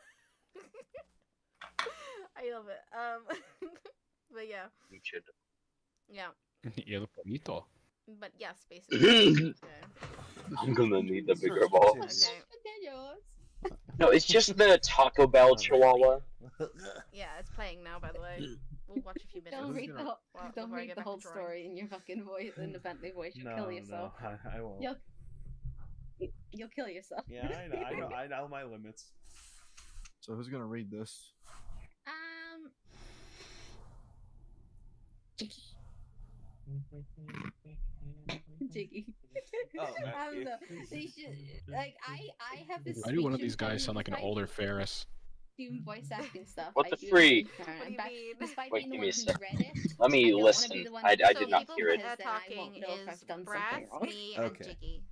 I love it. But yeah. Yeah. Y el bonito. But yes, basically. I'm gonna need the bigger ball. Okay. No, it's just the Taco Bell Chihuahua. Yeah, it's playing now, by the way. We'll watch a few minutes. Don't read the whole story in your fucking voice, in the Bentley voice. You'll kill yourself. No, I won't. You'll kill yourself. Yeah, I know my limits. So who's gonna read this? Jiggy. Oh, I don't know. They should like I have this. Why do one of these guys sound like an older Ferris? Doing voice acting stuff. What the freak? What do you mean? Despite Wait, being give the me one a who's sec. read it, Let me listen. I did not hear it. Talking is Brass, me, and Okay. Jiggy.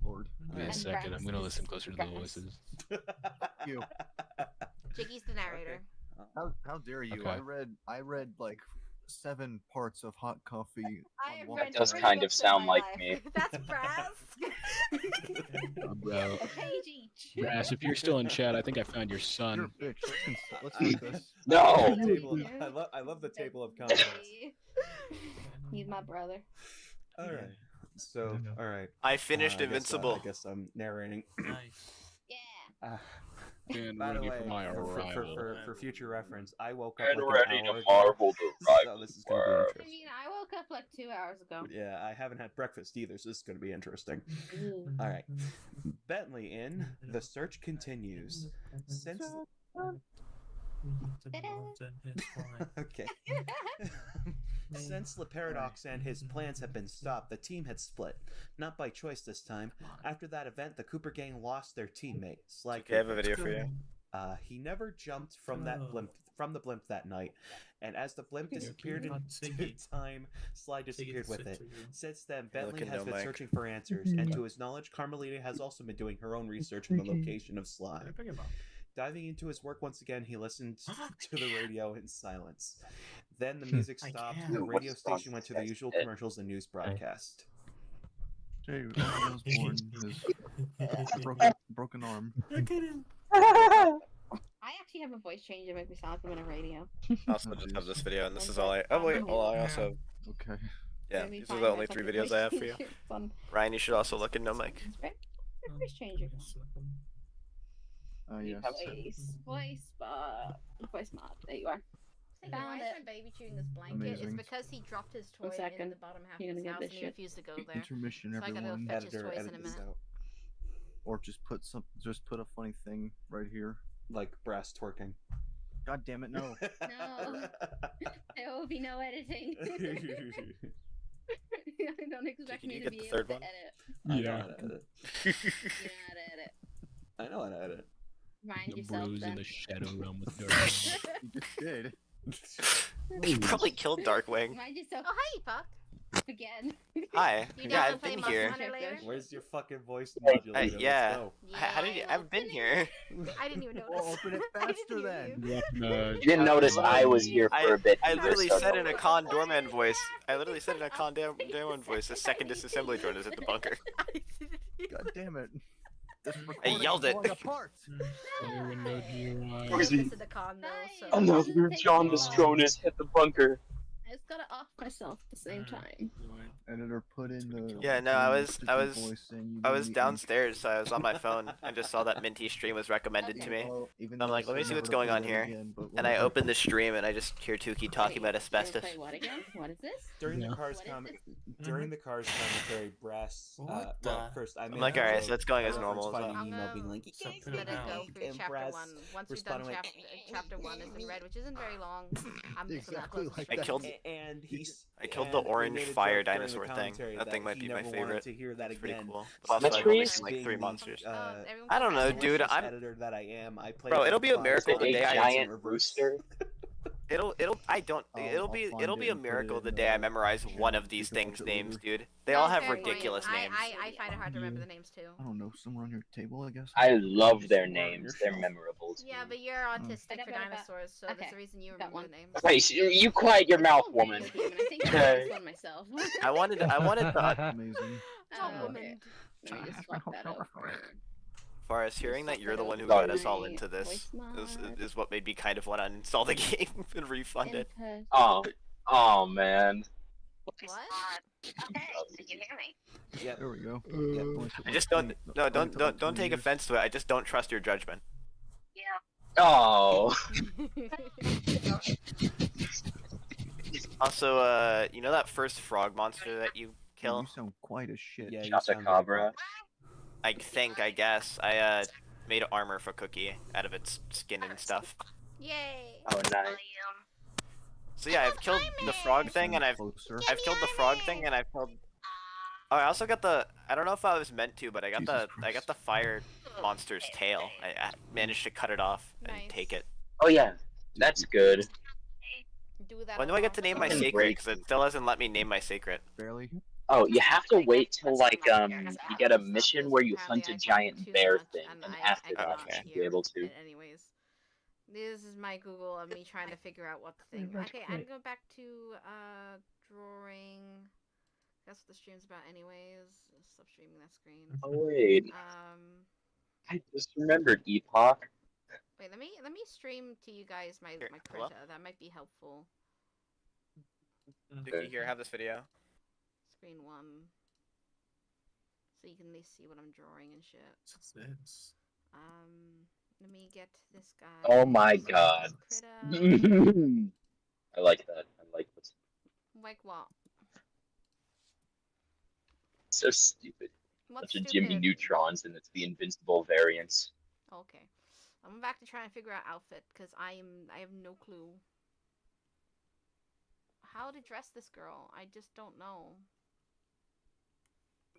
Lord. Give me a second, I'm gonna listen closer to the voices. You. Jiggy's the narrator. How dare you? Okay. I read like 7 parts of hot coffee. I on one read That does three kind of books in sound my like life. me. That's Brass. Bro. A page each. Brass, if you're still in chat, I think I found your son. You're a bitch. Let's do this. No! I love the table of contents. He's my brother. Alright. So, alright. I finished Invincible. I guess I'm narrating. Yeah. Stand By the ready way, for my arrival. for future reference, I woke up And like ready an to hour ago, marvel the so this is gonna be I interesting. mean, I woke up like 2 hours ago. Yeah, I haven't had breakfast either, so this is gonna be interesting. Ooh. Alright. Bentley in The Search Continues. Since okay. Since Le Paradox and his plans had been stopped, the team had split. Not by choice this time. After that event, the Cooper gang lost their teammate, Sly. Okay, I have a video for you. He never jumped from the blimp that night, and as the blimp disappeared into time, Sly disappeared with it. Since then, Bentley has been searching for answers, and to his knowledge, Carmelita has also been doing her own research on the location of Sly. Diving into his work once again, he listened to the radio in silence. Then the music stopped, and the radio station went to the usual commercials and news broadcast. Jay Osborne has broken arm. I actually have a voice change that makes me sound like I'm in a radio. I also just have this video, and this is all I. Oh wait, well I also. Okay. Yeah, these are the only 3 videos I have for you. Ryan, you should also look in No Mic. Voice changer. Yes. Voice mod. There you are. Why is my baby chewing this blanket? It's Amazing. because he dropped his toy in second. the bottom half You're of his gonna house get and this he shit. refused to go there. Intermission, So I gotta go everyone. fetch his toys in a minute. Or just put a funny thing right here. Like brass twerking. God damn it, no. No. There will be no editing. I don't expect Can me you to get be the able third to one? edit. Yeah. You know how to edit. I know how to edit. Mind The yourself bruise in then. the shadow realm with Dark. You just did. He probably killed Darkwing. Mind yourself Oh, hi, Puck. again. Hi. You Yeah, down I've to play been Monster here. Hunter later? Where's your fucking voice modulator? Yeah. Let's go. How did you? I've been here. I didn't even notice. Well, open it I didn't faster hear then. you. You didn't notice I was here for a bit. I either, literally so said don't in a worry. Con Doorman voice. I literally said in a Con Doorman voice, the second disassembly drone is at the bunker. God damn it. This I yelled it. falling apart. Everyone knows you, I listened to the con though, so. Another John Mastronas hit the bunker. I just gotta off myself at the same time. Editor, put in the. Yeah, no, I was meet me. downstairs, so I was on my phone and just saw that Minty stream was recommended to me. Well, even I'm though like, I let me said see what's never to going play on that here. again, but And I whatever. opened the stream and I just hear Tuki talking about asbestos. Play what again? What is this? During Yeah. the cars What is comment, this? during the cars commentary, Brass. What Well, the- first I made I'm like, a alright, joke so it's going as referenced normal as finding well. an email being like, you Something can't Let it go speak, through and chapter Brass 1. Once you've done responded like, chapter 1 is in red, which isn't very long. I'm just gonna Exactly close the like stream. I killed. and he's. I killed the and we orange made a fire joke during the dinosaur thing. commentary That thing might he be my never favorite. wanted to hear that It's pretty again. cool. But also, I love Symmetries? mixing like Being 3 the, monsters. Everyone I don't know, got dude. malicious I'm. editor that I am. I played Bro, with it'll be a five miracle times the day in giant reverse. rooster. It'll I don't it'll I'll be find it'll it be a and put miracle it the in day I the memorize one channel of these so you can things' watch it names, later. dude. They all have fair point. ridiculous names. I find it hard to remember the names too. I don't know, somewhere on your table, I guess. I love their Somewhere on your names. They're shelf. memorable to Yeah, me. but you're autistic got for one about- dinosaurs, so that's okay, the reason you got remember one. the names. Wait, you quiet your mouth, It's a woman. video game, and I think I made this one myself. I wanted the Amazing. Oh, okay. Let me just fuck that up. Forrest, hearing that you're the one who Sorry. got us all into this is what made me kind of want to uninstall the game and refund it. Oh man. What? Okay, so you hear me? Yeah. There we go. I just don't take offense to it. I just don't trust your judgment. Yeah. Oh. Also, you know that first frog monster that you kill? You sound quite a shit. Yeah, you Chupacabra. I guess. I made armor for Cookie out of its skin and stuff. Yay! Oh nice. So yeah, I've killed the frog thing, and I've killed the frog thing, and I've killed. Oh, I also got the. I don't know if I was meant to, but I got the fire monster's tail. I managed to cut it off and take it. Oh yeah, that's good. Do that. When do I get to name my Fucking sacred? great. Because it still hasn't let me name my sacred. Barely. Oh, you have to wait till like you get a mission where you hunt a giant bear thing, and after that you should be able to. Anyways, this is my Google of me trying to figure out what the thing. Okay, I'm going back to drawing. That's what the stream's about, anyways. Stop streaming that screen. Oh wait. I just remembered Epoch. Wait, let me stream to you guys my hello? critter. That might be helpful. Dookie, here, have this video. Screen 1. So you can at least see what I'm drawing and shit. What's this? Let me get this guy. Oh my god. Critter. I like that. I like what's Like what? so stupid. What's Bunch of Jimmy Neutrons and it's the invincible variants. Okay. I'm back to trying to figure out outfit because I have no clue how to dress this girl. I just don't know.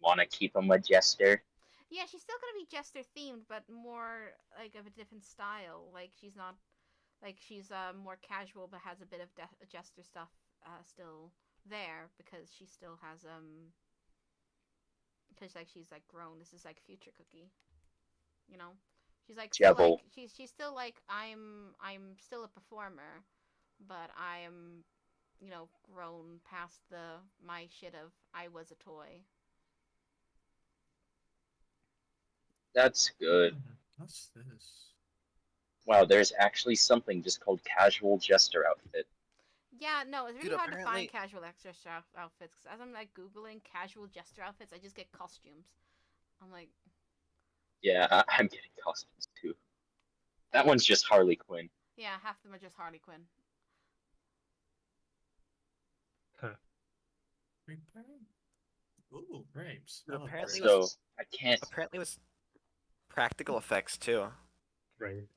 Wanna keep him a jester? Yeah, she's still gonna be jester themed, but more like of a different style. Like she's not, like she's more casual, but has a bit of jester stuff still there because she still has because like she's like grown. This is like future Cookie, you know. She's like, still like she's still like I'm still a performer, but I am, you know, grown past my shit of I was a toy. That's good. What's this? Wow, there's actually something just called casual jester outfit. Yeah, no, it's really Dude, hard to apparently- find casual jester outfits because as I'm like googling casual jester outfits, I just get costumes. I'm like, Yeah, I'm getting costumes too. That one's just Harley Quinn. yeah, half of them are just Harley Quinn. Ooh, grapes. But Oh, apparently grapes. So was- I can't. Apparently, it was practical effects too. Right.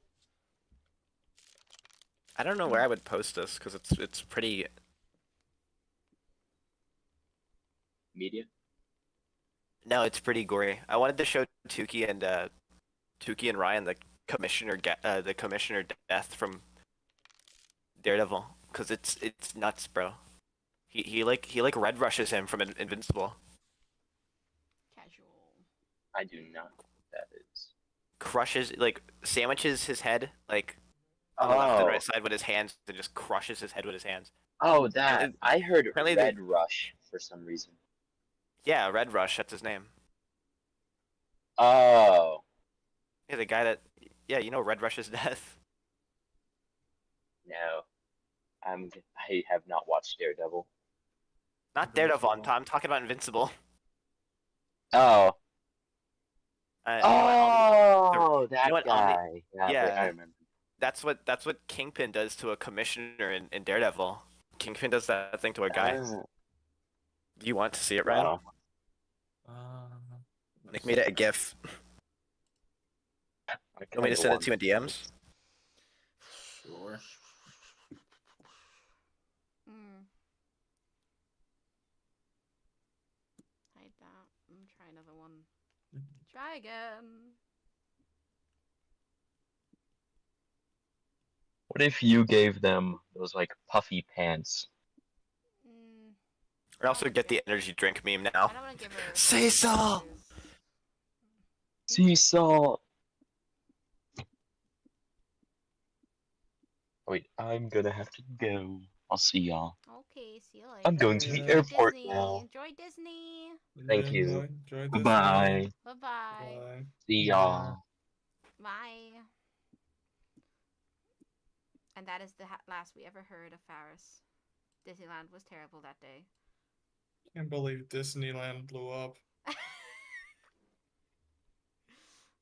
I don't know where I would post this because it's pretty. Media. No, it's pretty gory. I wanted to show Tuki and Ryan the commissioner death from Daredevil because it's nuts, bro. He like red rushes him from Invincible. Casual. I do not know what that is. Crushes, like sandwiches his head like on the left and right side with his hands and just crushes his head with his hands. Oh, that. And I heard apparently Red Rush for some reason. Yeah, Red Rush, that's his name. Oh. Yeah, the guy that, yeah, you know Red Rush's death. No. I have not watched Daredevil. Not Daredevil. I'm talking about Invincible. Oh. You know what, That guy. Yeah, I remember. that's what Kingpin does to a commissioner in Daredevil. Kingpin does that thing to a guy. Do you want to see it, Ryan? Nick made it a GIF. You want me to send it to you in DMs? Sure. Hide that. Try another one. Try again. What if you gave them those like puffy pants? I also get the energy drink meme now. I don't want to give her. Seesaw. Seesaw. Wait, I'm gonna have to go. I'll see y'all. Okay, see you later. I'm going to the airport Disney. now. Enjoy Disney. Thank you. Enjoy Bye. Bye-bye. See y'all. Bye. And that is the last we ever heard of Faris. Disneyland was terrible that day. Can't believe Disneyland blew up.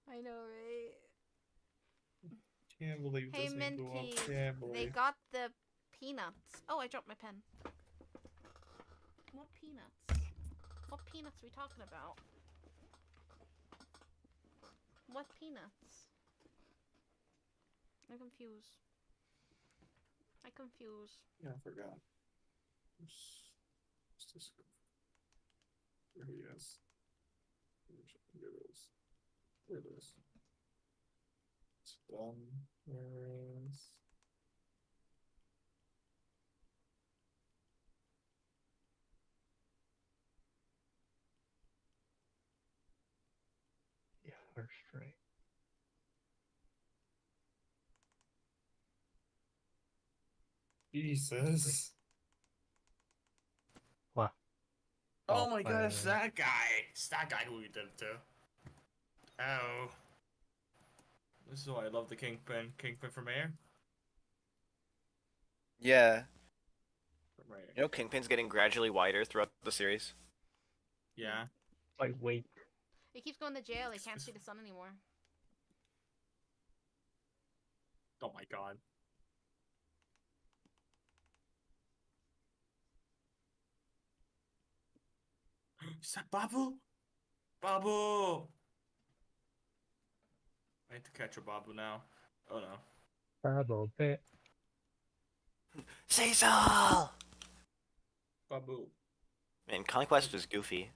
I know, right? Can't believe Hey, Disney Minty, blew up. Can't believe. they got the peanuts. Oh, I dropped my pen. What peanuts? What peanuts are we talking about? What peanuts? I'm confused. Yeah, I forgot. Where's this? Where he is? Here it is. Where it is? It's done. Where is? Yeah, first right. Jesus. What? Oh my god, it's that guy. It's that guy who we did it to. Oh. This is why I love the Kingpin. Kingpin for mayor? Yeah. For mayor. You know, Kingpin's getting gradually wider throughout the series. Yeah. Like, wait. He keeps going to jail. He can't see the sun anymore. Oh my god. Is that Babu? Babu! I need to catch a Babu now. Oh no. Bubble bit. Cecil! Babu. Man, Conquest was goofy.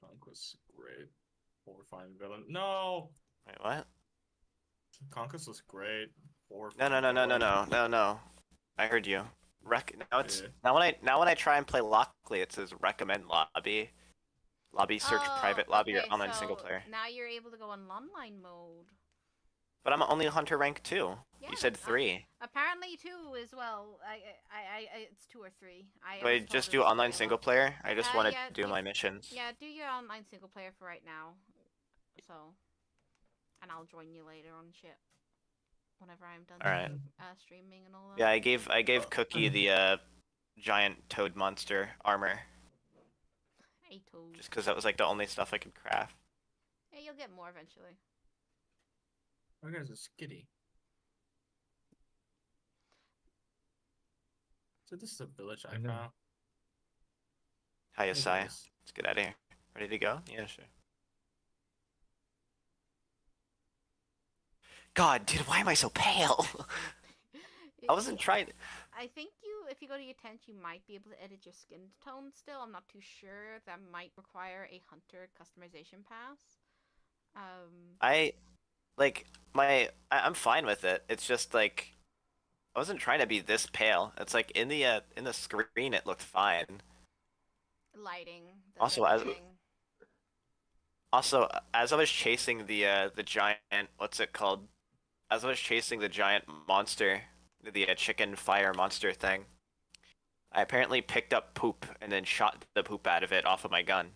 Conquest great. Horrifying villain. No! Wait, what? Conquest was great. No. I heard you. Now when I try and play Lockley, it says recommend lobby. Lobby search private lobby or online single player. Now you're able to go on online mode. But I'm only Hunter rank 2. Yeah, You said 3. Apparently 2 as well. It's 2 or 3. Wait, just do online single player? I just want to do my missions. Yeah, do your online single player for right now. So, and I'll join you later on shit. Whenever I'm done streaming and all that. Yeah, I gave Cookie the giant toad monster armor. A toad. Just because that was like the only stuff I could craft. Yeah, you'll get more eventually. That guy's a skitty. So this is a village I found. Hiya, Sai. Let's get out of here. Ready to go? Yeah, sure. God, dude, why am I so pale? I wasn't trying. I think if you go to your tent, you might be able to edit your skin tone still. I'm not too sure. That might require a hunter customization pass. I'm fine with it. It's just like, I wasn't trying to be this pale. It's like in the screen it looked fine. Lighting. Also, as I was chasing the giant, what's it called? As I was chasing the giant monster, the chicken fire monster thing, I apparently picked up poop and then shot the poop out of it off of my gun.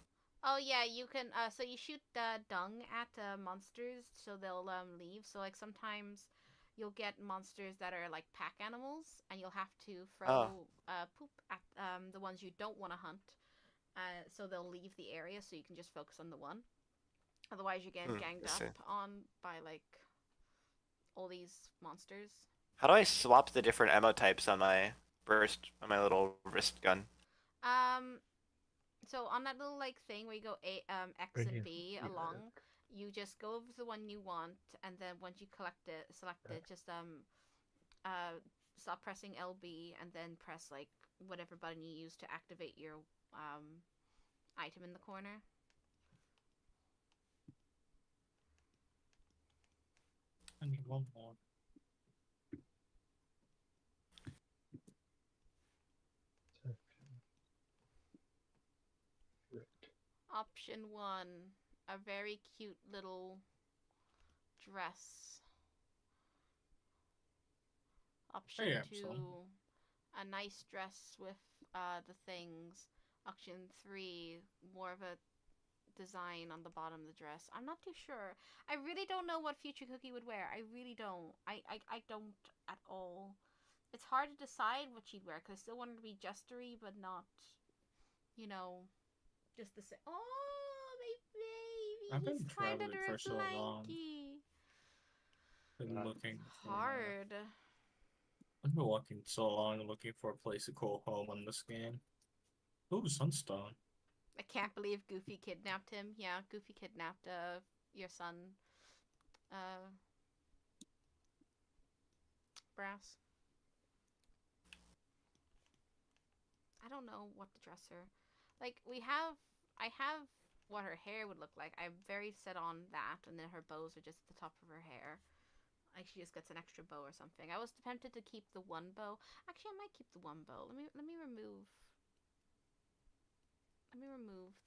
Oh yeah, you can. So you shoot dung at monsters, so they'll leave. So like sometimes you'll get monsters that are like pack animals, and you'll have to throw poop at the ones you don't want to hunt. So they'll leave the area, so you can just focus on the one. Otherwise, you're getting ganged up on by like all these monsters. How do I swap the different ammo types on my little wrist gun? So on that little like thing where you go X and B along, you just go over to the one you want, and then once you select it, just stop pressing LB, and then press like whatever button you use to activate your item in the corner. I need one more. Option 1, a very cute little dress. Option 2, a nice dress with the things. Option 3, more of a design on the bottom of the dress. I'm not too sure. I really don't know what Future Cookie would wear. I really don't. I don't at all. It's hard to decide what she'd wear, because I still want her to be jestery, but not, you know, just the same. Oh, my baby! I've been traveling for so long. Been looking. Hard. I've been walking so long, looking for a place to call home on this game. Ooh, Sunstone. I can't believe Goofy kidnapped him. Yeah, Goofy kidnapped your son. Brass. I don't know what to dress her. Like, I have what her hair would look like. I'm very set on that, and then her bows are just at the top of her hair. Like, she just gets an extra bow or something. I was tempted to keep the one bow. Actually, I might keep the one bow. Let me remove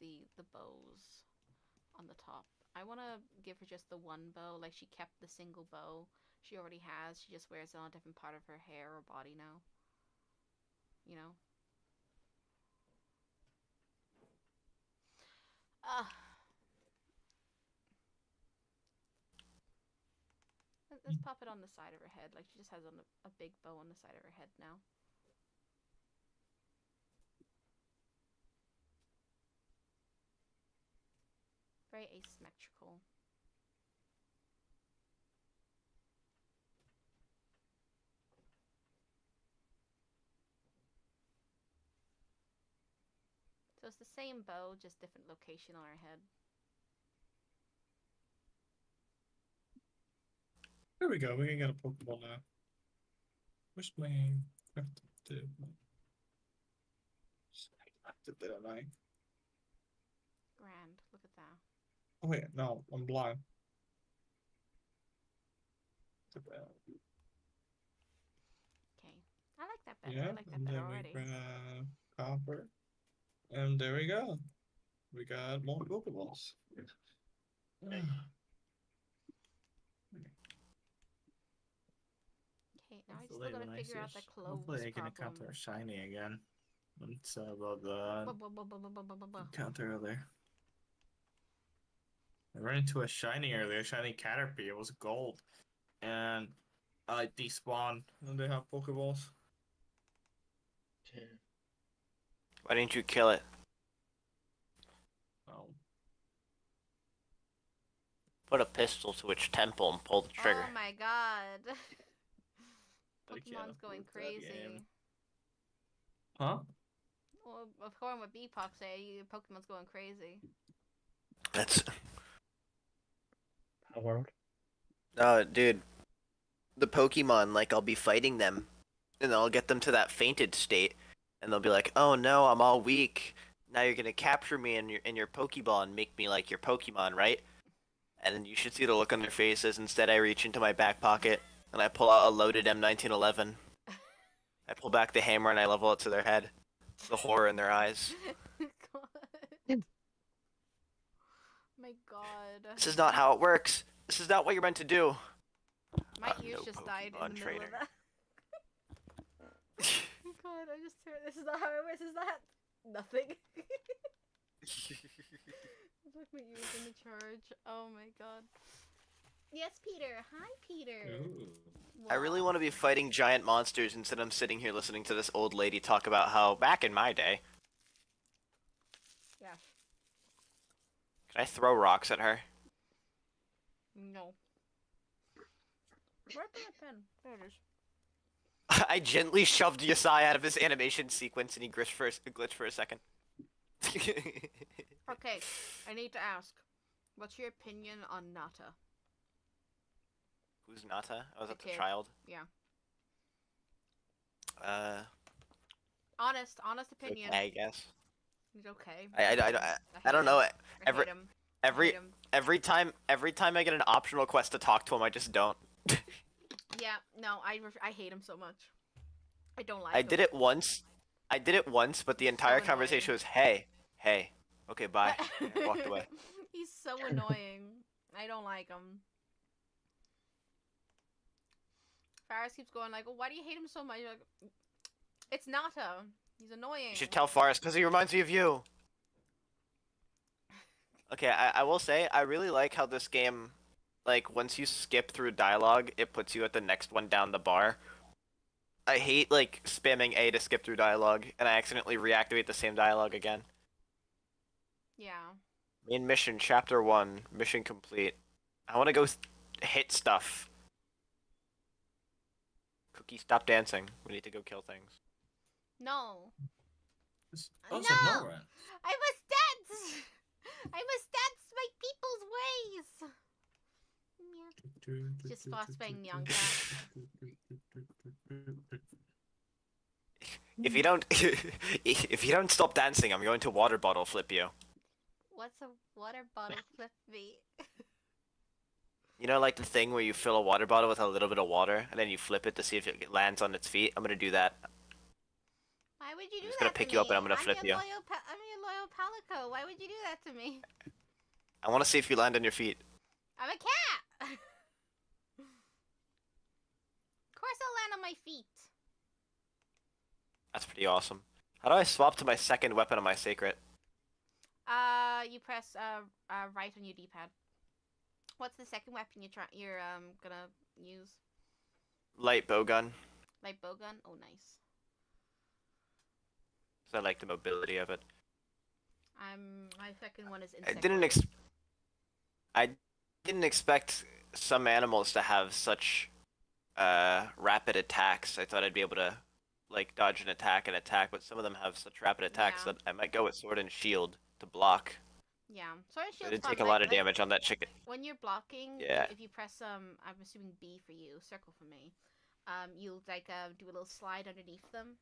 the bows on the top. I want to give her just the one bow. Like, she kept the single bow she already has. She just wears it on a different part of her hair or body now. You know? Let's pop it on the side of her head. Like, she just has a big bow on the side of her head now. Very asymmetrical. So it's the same bow, just different location on her head. There we go. We can get a Pokeball now. Where's my active? Active, don't I? Grand. Look at that. Oh wait, no, I'm blind. Okay. I like that better. Yeah, I like that and better then already. we grab copper. And there we go. We got more Pokeballs. Okay, now I still gotta figure out the clothes Hopefully I can problem. encounter a shiny again. It's about the encounter earlier. I ran into a shiny earlier, a shiny Caterpie. It was gold. And I despawned when they have Pokeballs. Why didn't you kill it? Oh. Put a pistol to its temple and pull the trigger. Oh my god. Pokemon's going crazy. Huh? Well, according to what Bebop say, Pokemon's going crazy. That's... World. Dude. The Pokemon, like, I'll be fighting them, and I'll get them to that fainted state, and they'll be like, oh no, I'm all weak. Now you're gonna capture me in your Pokeball and make me like your Pokemon, right? And then you should see the look on their faces. Instead, I reach into my back pocket, and I pull out a loaded M1911. I pull back the hammer, and I level it to their head. The horror in their eyes. God. My god. This is not how it works. This is not what you're meant to do. My ears just died in the middle of that. God, I just heard this is not how it works. This is not nothing. It's like my ears in the charge. Oh my god. Yes, Peter. Hi, Peter. I really want to be fighting giant monsters instead I'm sitting here listening to this old lady talk about how back in my day. Yes. Can I throw rocks at her? No. Where's my pen? There it is. I gently shoved Yasai out of his animation sequence and he glitched for a second. Okay, I need to ask. What's your opinion on Nata? Who's Nata? Oh, was that the kid. child? Yeah. Honest opinion. Okay, I guess. He's okay. I don't know. Every time I get an optional quest to talk to him, I just don't. Yeah, no, I hate him so much. I don't like I him. did it once, but the entire conversation was, hey, okay, bye. And I walked away. He's so annoying. I don't like him. Faris keeps going like, oh, why do you hate him so much? Like, it's Nata. He's annoying. You should tell Forrest, because he reminds me of you. Okay, I will say, I really like how this game, like, once you skip through dialogue, it puts you at the next one down the bar. I hate, like, spamming A to skip through dialogue, and I accidentally reactivate the same dialogue again. Yeah. Main mission, chapter 1, mission complete. I want to go hit stuff. Cookie, stop dancing. We need to go kill things. No. No! I must dance! I must dance my people's ways! Just crossbang Nyanka. If you don't stop dancing, I'm going to water bottle flip you. What's a water bottle flip me? You know, like the thing where you fill a water bottle with a little bit of water, and then you flip it to see if it lands on its feet? I'm gonna do that. Why would you do that? I'm just gonna pick you up and I'm gonna flip you. I'm your loyal palico. Why would you do that to me? I want to see if you land on your feet. I'm a cat! Of course I'll land on my feet. That's pretty awesome. How do I swap to my second weapon on my sacred? You press right on your D-pad. What's the second weapon you're gonna use? Light bowgun. Light bowgun? Oh, nice. So I like the mobility of it. My second one is I insect. didn't expect some animals to have such rapid attacks. I thought I'd be able to like dodge an attack and attack, but some of them have such rapid attacks that I might go with sword and shield to block. Yeah, sword and shield. I did take a lot of damage on that chicken. When you're blocking, yeah. If you press I'm assuming B for you, circle for me. You'll like do a little slide underneath them.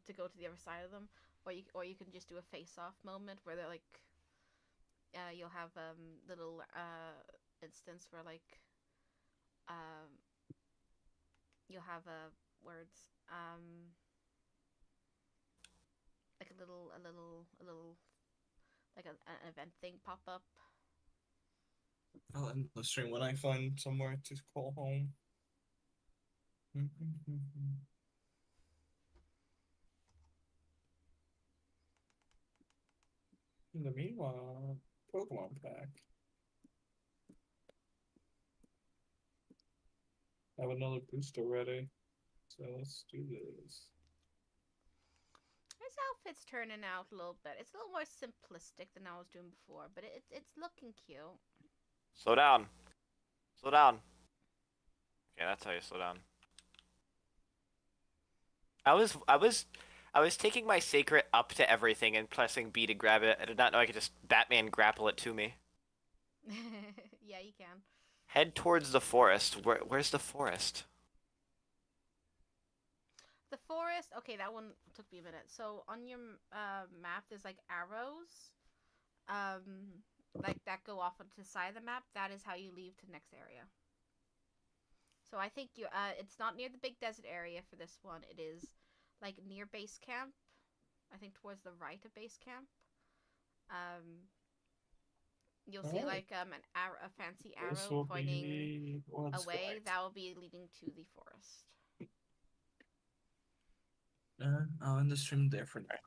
To go to the other side of them, or you can just do a face-off moment where they're like, you'll have little instance where like you'll have words like a little like an event thing pop up. I'll end the stream when I find somewhere to call home. In the meanwhile, Pokemon pack. I have another booster ready, so let's do this. This outfit's turning out a little bit. It's a little more simplistic than I was doing before, but it's looking cute. Slow down. Slow down. Okay, that's how you slow down. I was taking my sacred up to everything and pressing B to grab it. I did not know I could just Batman grapple it to me. Yeah, you can. Head towards the forest. Where's the forest? The forest. Okay, that one took me a minute. So on your map, there's like arrows, like that go off onto the side of the map. That is how you leave to the next area. So I think it's not near the big desert area for this one. It is like near base camp. I think towards the right of base camp. You'll see like a fancy arrow pointing away. That will be leading to the forest. I'll end the stream there for now.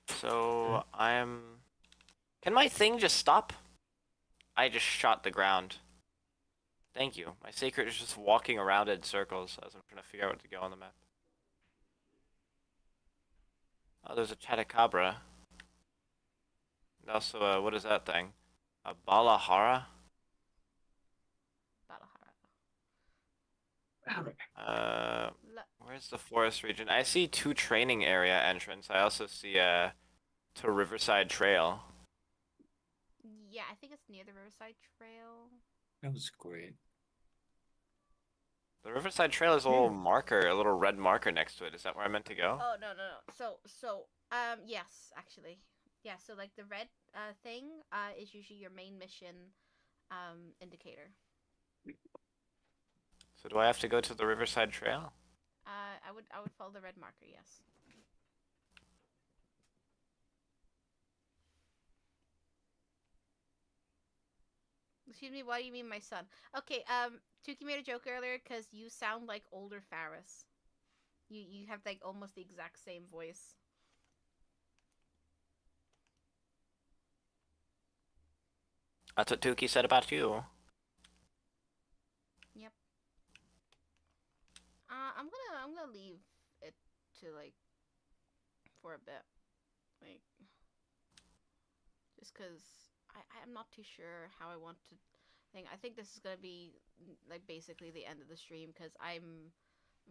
So Can my thing just stop? I just shot the ground. Thank you. My secret is just walking around in circles as I'm trying to figure out what to go on the map. Oh, there's a Chatacabra. And also, what is that thing? A Balahara? Where's the forest region? I see 2 training area entrance. I also see to Riverside Trail. Yeah, I think it's near the Riverside Trail. That was great. The Riverside Trail is a little marker, a little red marker next to it. Is that where I meant to go? Oh, no. Yes, actually. Yeah, so like the red thing is usually your main mission indicator. So do I have to go to the Riverside Trail? I would follow the red marker, yes. Excuse me, what do you mean my son? Okay, Tuki made a joke earlier because you sound like older Faris. You have like almost the exact same voice. That's what Tuki said about you. Yep. I'm gonna leave it to like for a bit, like just cause I'm not too sure how I want to think. I think this is gonna be like basically the end of the stream because I'm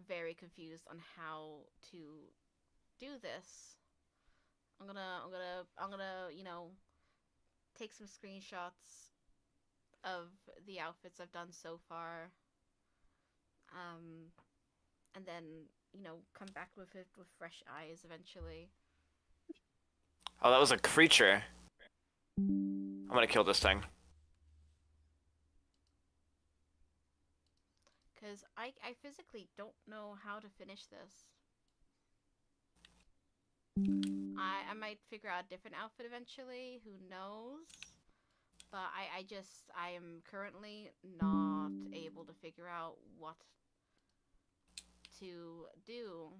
very confused on how to do this. I'm gonna you know take some screenshots of the outfits I've done so far. And then, you know, come back with it with fresh eyes eventually. Oh, that was a creature. I'm gonna kill this thing. Because I physically don't know how to finish this. I might figure out a different outfit eventually, who knows? But I am currently not able to figure out what to do.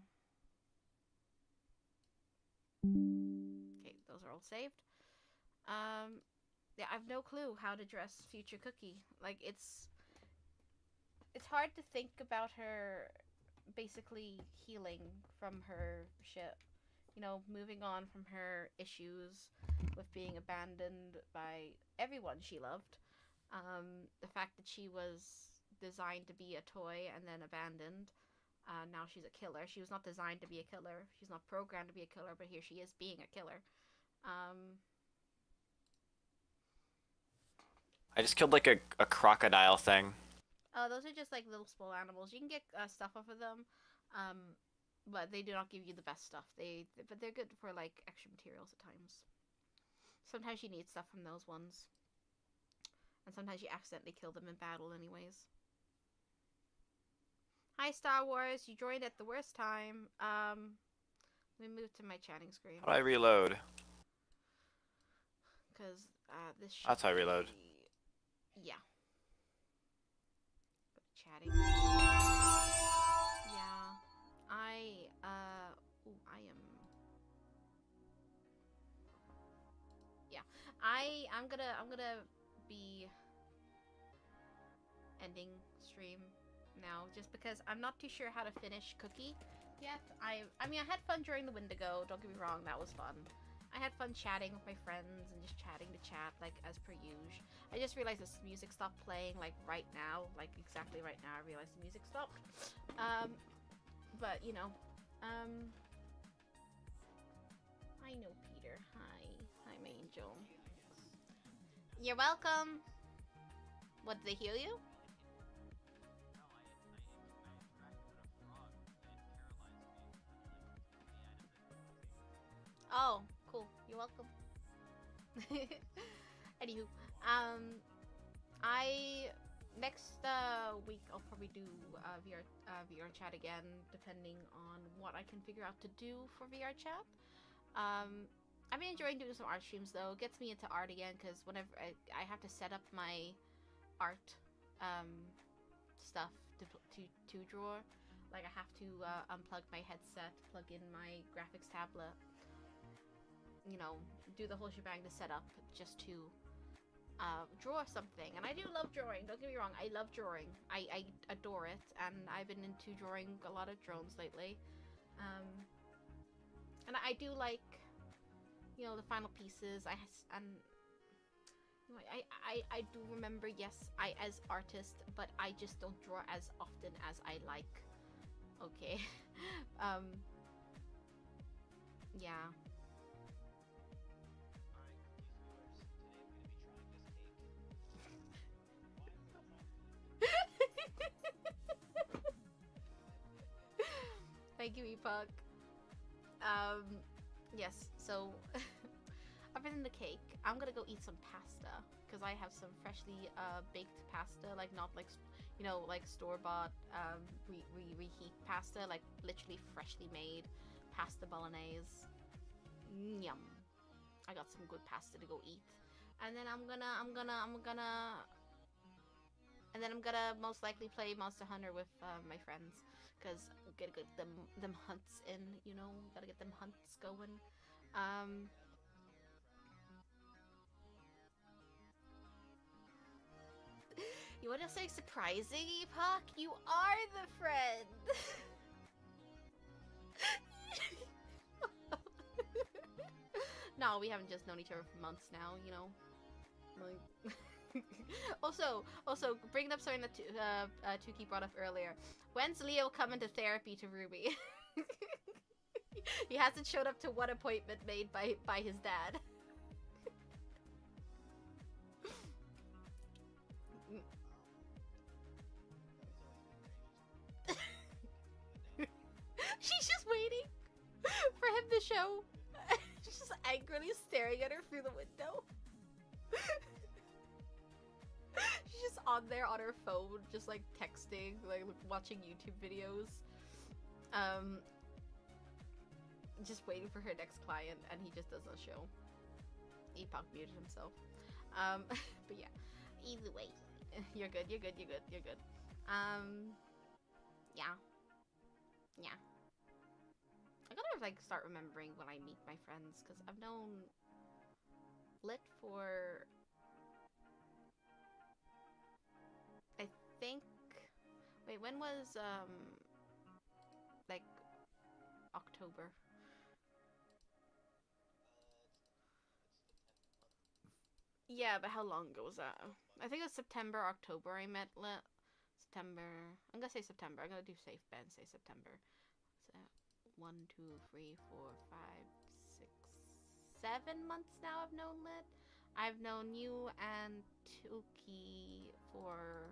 Okay, those are all saved. Yeah, I have no clue how to dress future Cookie. Like, it's hard to think about her basically healing from her shit. You know, moving on from her issues with being abandoned by everyone she loved. The fact that she was designed to be a toy and then abandoned. Now she's a killer. She was not designed to be a killer. She's not programmed to be a killer, but here she is being a killer. I just killed like a crocodile thing. Those are just like little small animals. You can get stuff off of them, but they do not give you the best stuff. But they're good for like extra materials at times. Sometimes you need stuff from those ones, and sometimes you accidentally kill them in battle anyways. Hi Star Wars, you joined at the worst time. Let me move to my chatting screen. How do I reload? Because this should That's how I reload. Yeah. Go to chatting. Yeah. I am. Yeah. I'm gonna be ending stream now just because I'm not too sure how to finish Cookie yet. I mean I had fun during the Wendigo, don't get me wrong, that was fun. I had fun chatting with my friends and just chatting to chat like as per usual. I just realized this music stopped playing like right now, like exactly right now I realized the music stopped. But you know, I know Peter. Hi, I'm Angel. You're welcome. What, did they heal you? Oh, cool. You're welcome. Anywho, next week I'll probably do VR chat again, depending on what I can figure out to do for VR chat. I've been enjoying doing some art streams though. It gets me into art again because whenever I have to set up my art stuff to draw. Like I have to unplug my headset, plug in my graphics tablet, you know, do the whole shebang to set up just to draw something. And I do love drawing, don't get me wrong, I love drawing. I adore it, and I've been into drawing a lot of drones lately. And I do like, you know, the final pieces. I do remember, yes, I as artist, but I just don't draw as often as I like. Okay. Yeah. Thank you, Epoch. Yes, so other than the cake, I'm gonna go eat some pasta because I have some freshly baked pasta, like not like, you know, like store-bought reheat pasta, like literally freshly made pasta bolognese. Yum. I got some good pasta to go eat. And then I'm gonna most likely play Monster Hunter with my friends, because gotta get them hunts in, you know, gotta get them hunts going. You wanna say surprising, Epoch? You are the friend! No, we haven't just known each other for months now, you know. Like, also, bringing up something that Tuki brought up earlier. When's Leo coming to therapy to Ruby? He hasn't showed up to one appointment made by his dad. She's just waiting for him to show. She's just angrily staring at her through the window. She's just on there on her phone, just like texting, like watching YouTube videos. Just waiting for her next client, and he just doesn't show. Epoch muted himself. But yeah, either way, you're good. Yeah. I gotta like start remembering when I meet my friends, because I've known Lit for, I think, wait, when was like October? Yeah, but how long ago was that? I think it was September, October I met Lit. September. I'm gonna say September. I'm gonna do safe bet and say September. So 1, 2, 3, 4, 5, 6, 7 months now I've known Lit. I've known you and Tuki for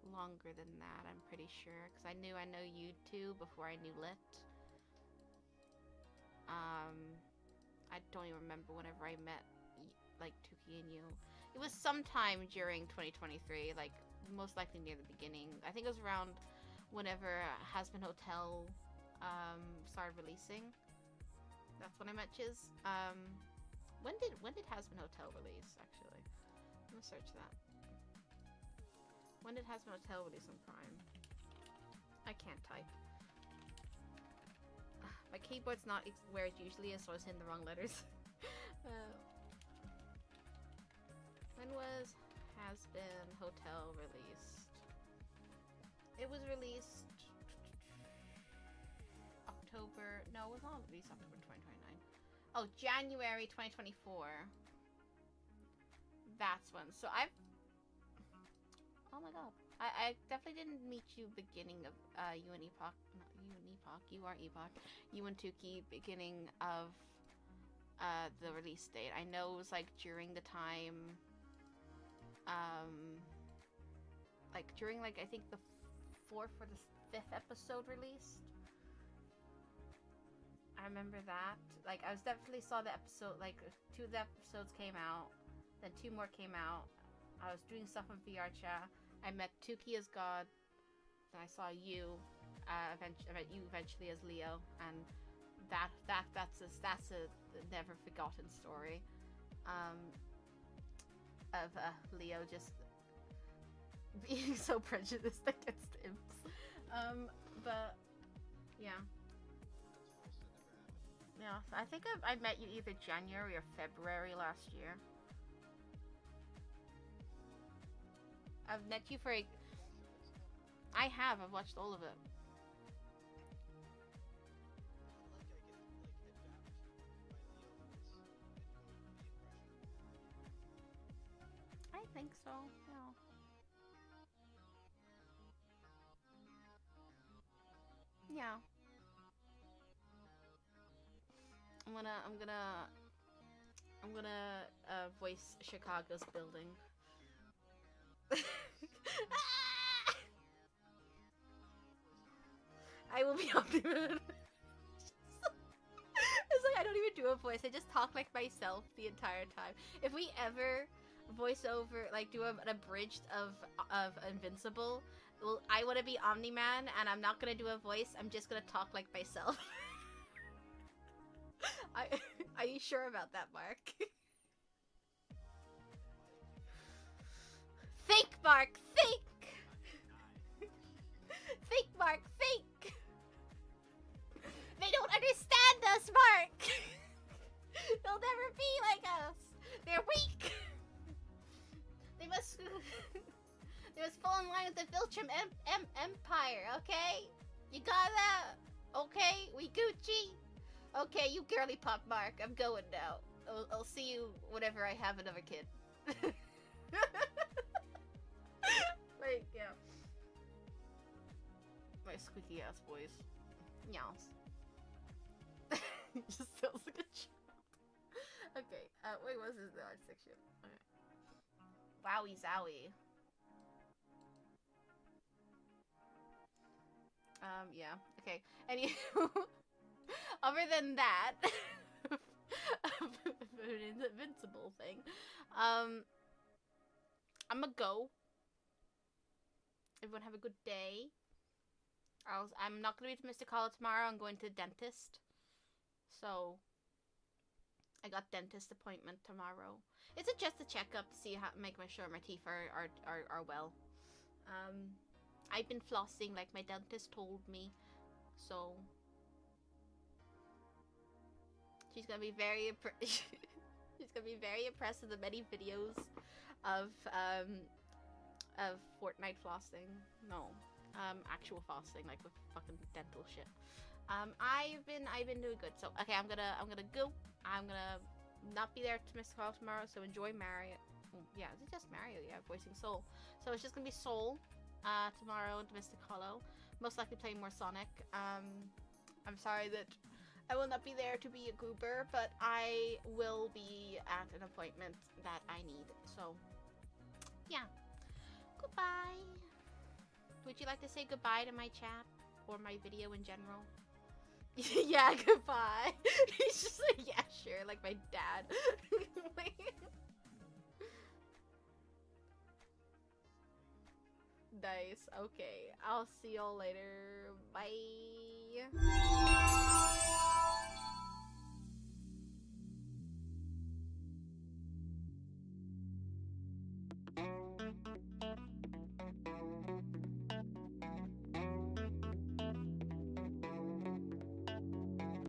longer than that, I'm pretty sure, because I know you two before I knew Lit. I don't even remember whenever I met like Tuki and you. It was sometime during 2023, like most likely near the beginning. I think it was around whenever Has Been Hotel started releasing. That's when I met Chiz. When did Has Been Hotel release, actually? I'm gonna search that. When did Has Been Hotel release on Prime? I can't type. My keyboard's not where it usually is, so I was hitting the wrong letters. When was Has Been Hotel released? It was released October. No, it was not released October 2029. Oh, January 2024. That's when. So I've. Oh my god. I definitely didn't meet you beginning of you and Epoch. Not you and Epoch. You are Epoch. You and Tuki beginning of the release date. I know it was like during the time. Like during like I think the 4th or the 5th episode released. I remember that. Like I was definitely saw the episode. Like 2 of the episodes came out, then 2 more came out. I was doing stuff on VR chat. I met Tuki as God. Then I saw you. I met you eventually as Leo, and that's a never forgotten story. Of Leo just being so prejudiced against imps. But yeah. Yeah, I think I met you either January or February last year. I've met you for I have. I've watched all of it. I think so. Yeah. I'm gonna voice Chicago's building. I will be Optimus. It's like I don't even do a voice. I just talk like myself the entire time. If we ever voice over, like do an abridged of Invincible, well, I want to be Omni-Man, and I'm not gonna do a voice. I'm just gonna talk like myself. Are you sure about that, Mark? Think, Mark, think! Think, Mark, think! They don't understand us, Mark! They'll never be like us! They're weak! They must fall in line with the Viltrum Empire, okay? You got that? Okay, we Gucci? Okay, you girly pop, Mark. I'm going now. I'll see you whenever I have another kid. Like, yeah. My squeaky ass voice. Yes. Just sounds like a child. Okay, wait, what is the art section? Okay. Wowie zowie. Yeah, okay. Anywho, other than that, an invincible thing, I'm gonna go. Everyone have a good day. I'm not gonna be to Mystic Hollow tomorrow. I'm going to the dentist. So, I got dentist appointment tomorrow. It's just a checkup to see how make sure my teeth are well. I've been flossing like my dentist told me. So, she's gonna be very she's gonna be very impressed with the many videos of Fortnite flossing. No, actual flossing, like with fucking dental shit. I've been doing good. So okay, I'm gonna go. I'm gonna not be there to Mr. Call tomorrow. So enjoy Mario. Yeah, is it just Mario? Yeah, voicing Soul. So it's just gonna be Soul tomorrow to Mystic Hollow. Most likely playing more Sonic. I'm sorry that I will not be there to be a goober, but I will be at an appointment that I need. So yeah. Goodbye. Would you like to say goodbye to my chat or my video in general? Yeah, goodbye. He's just like, yeah, sure, like my dad. Nice. Okay, I'll see y'all later. Bye.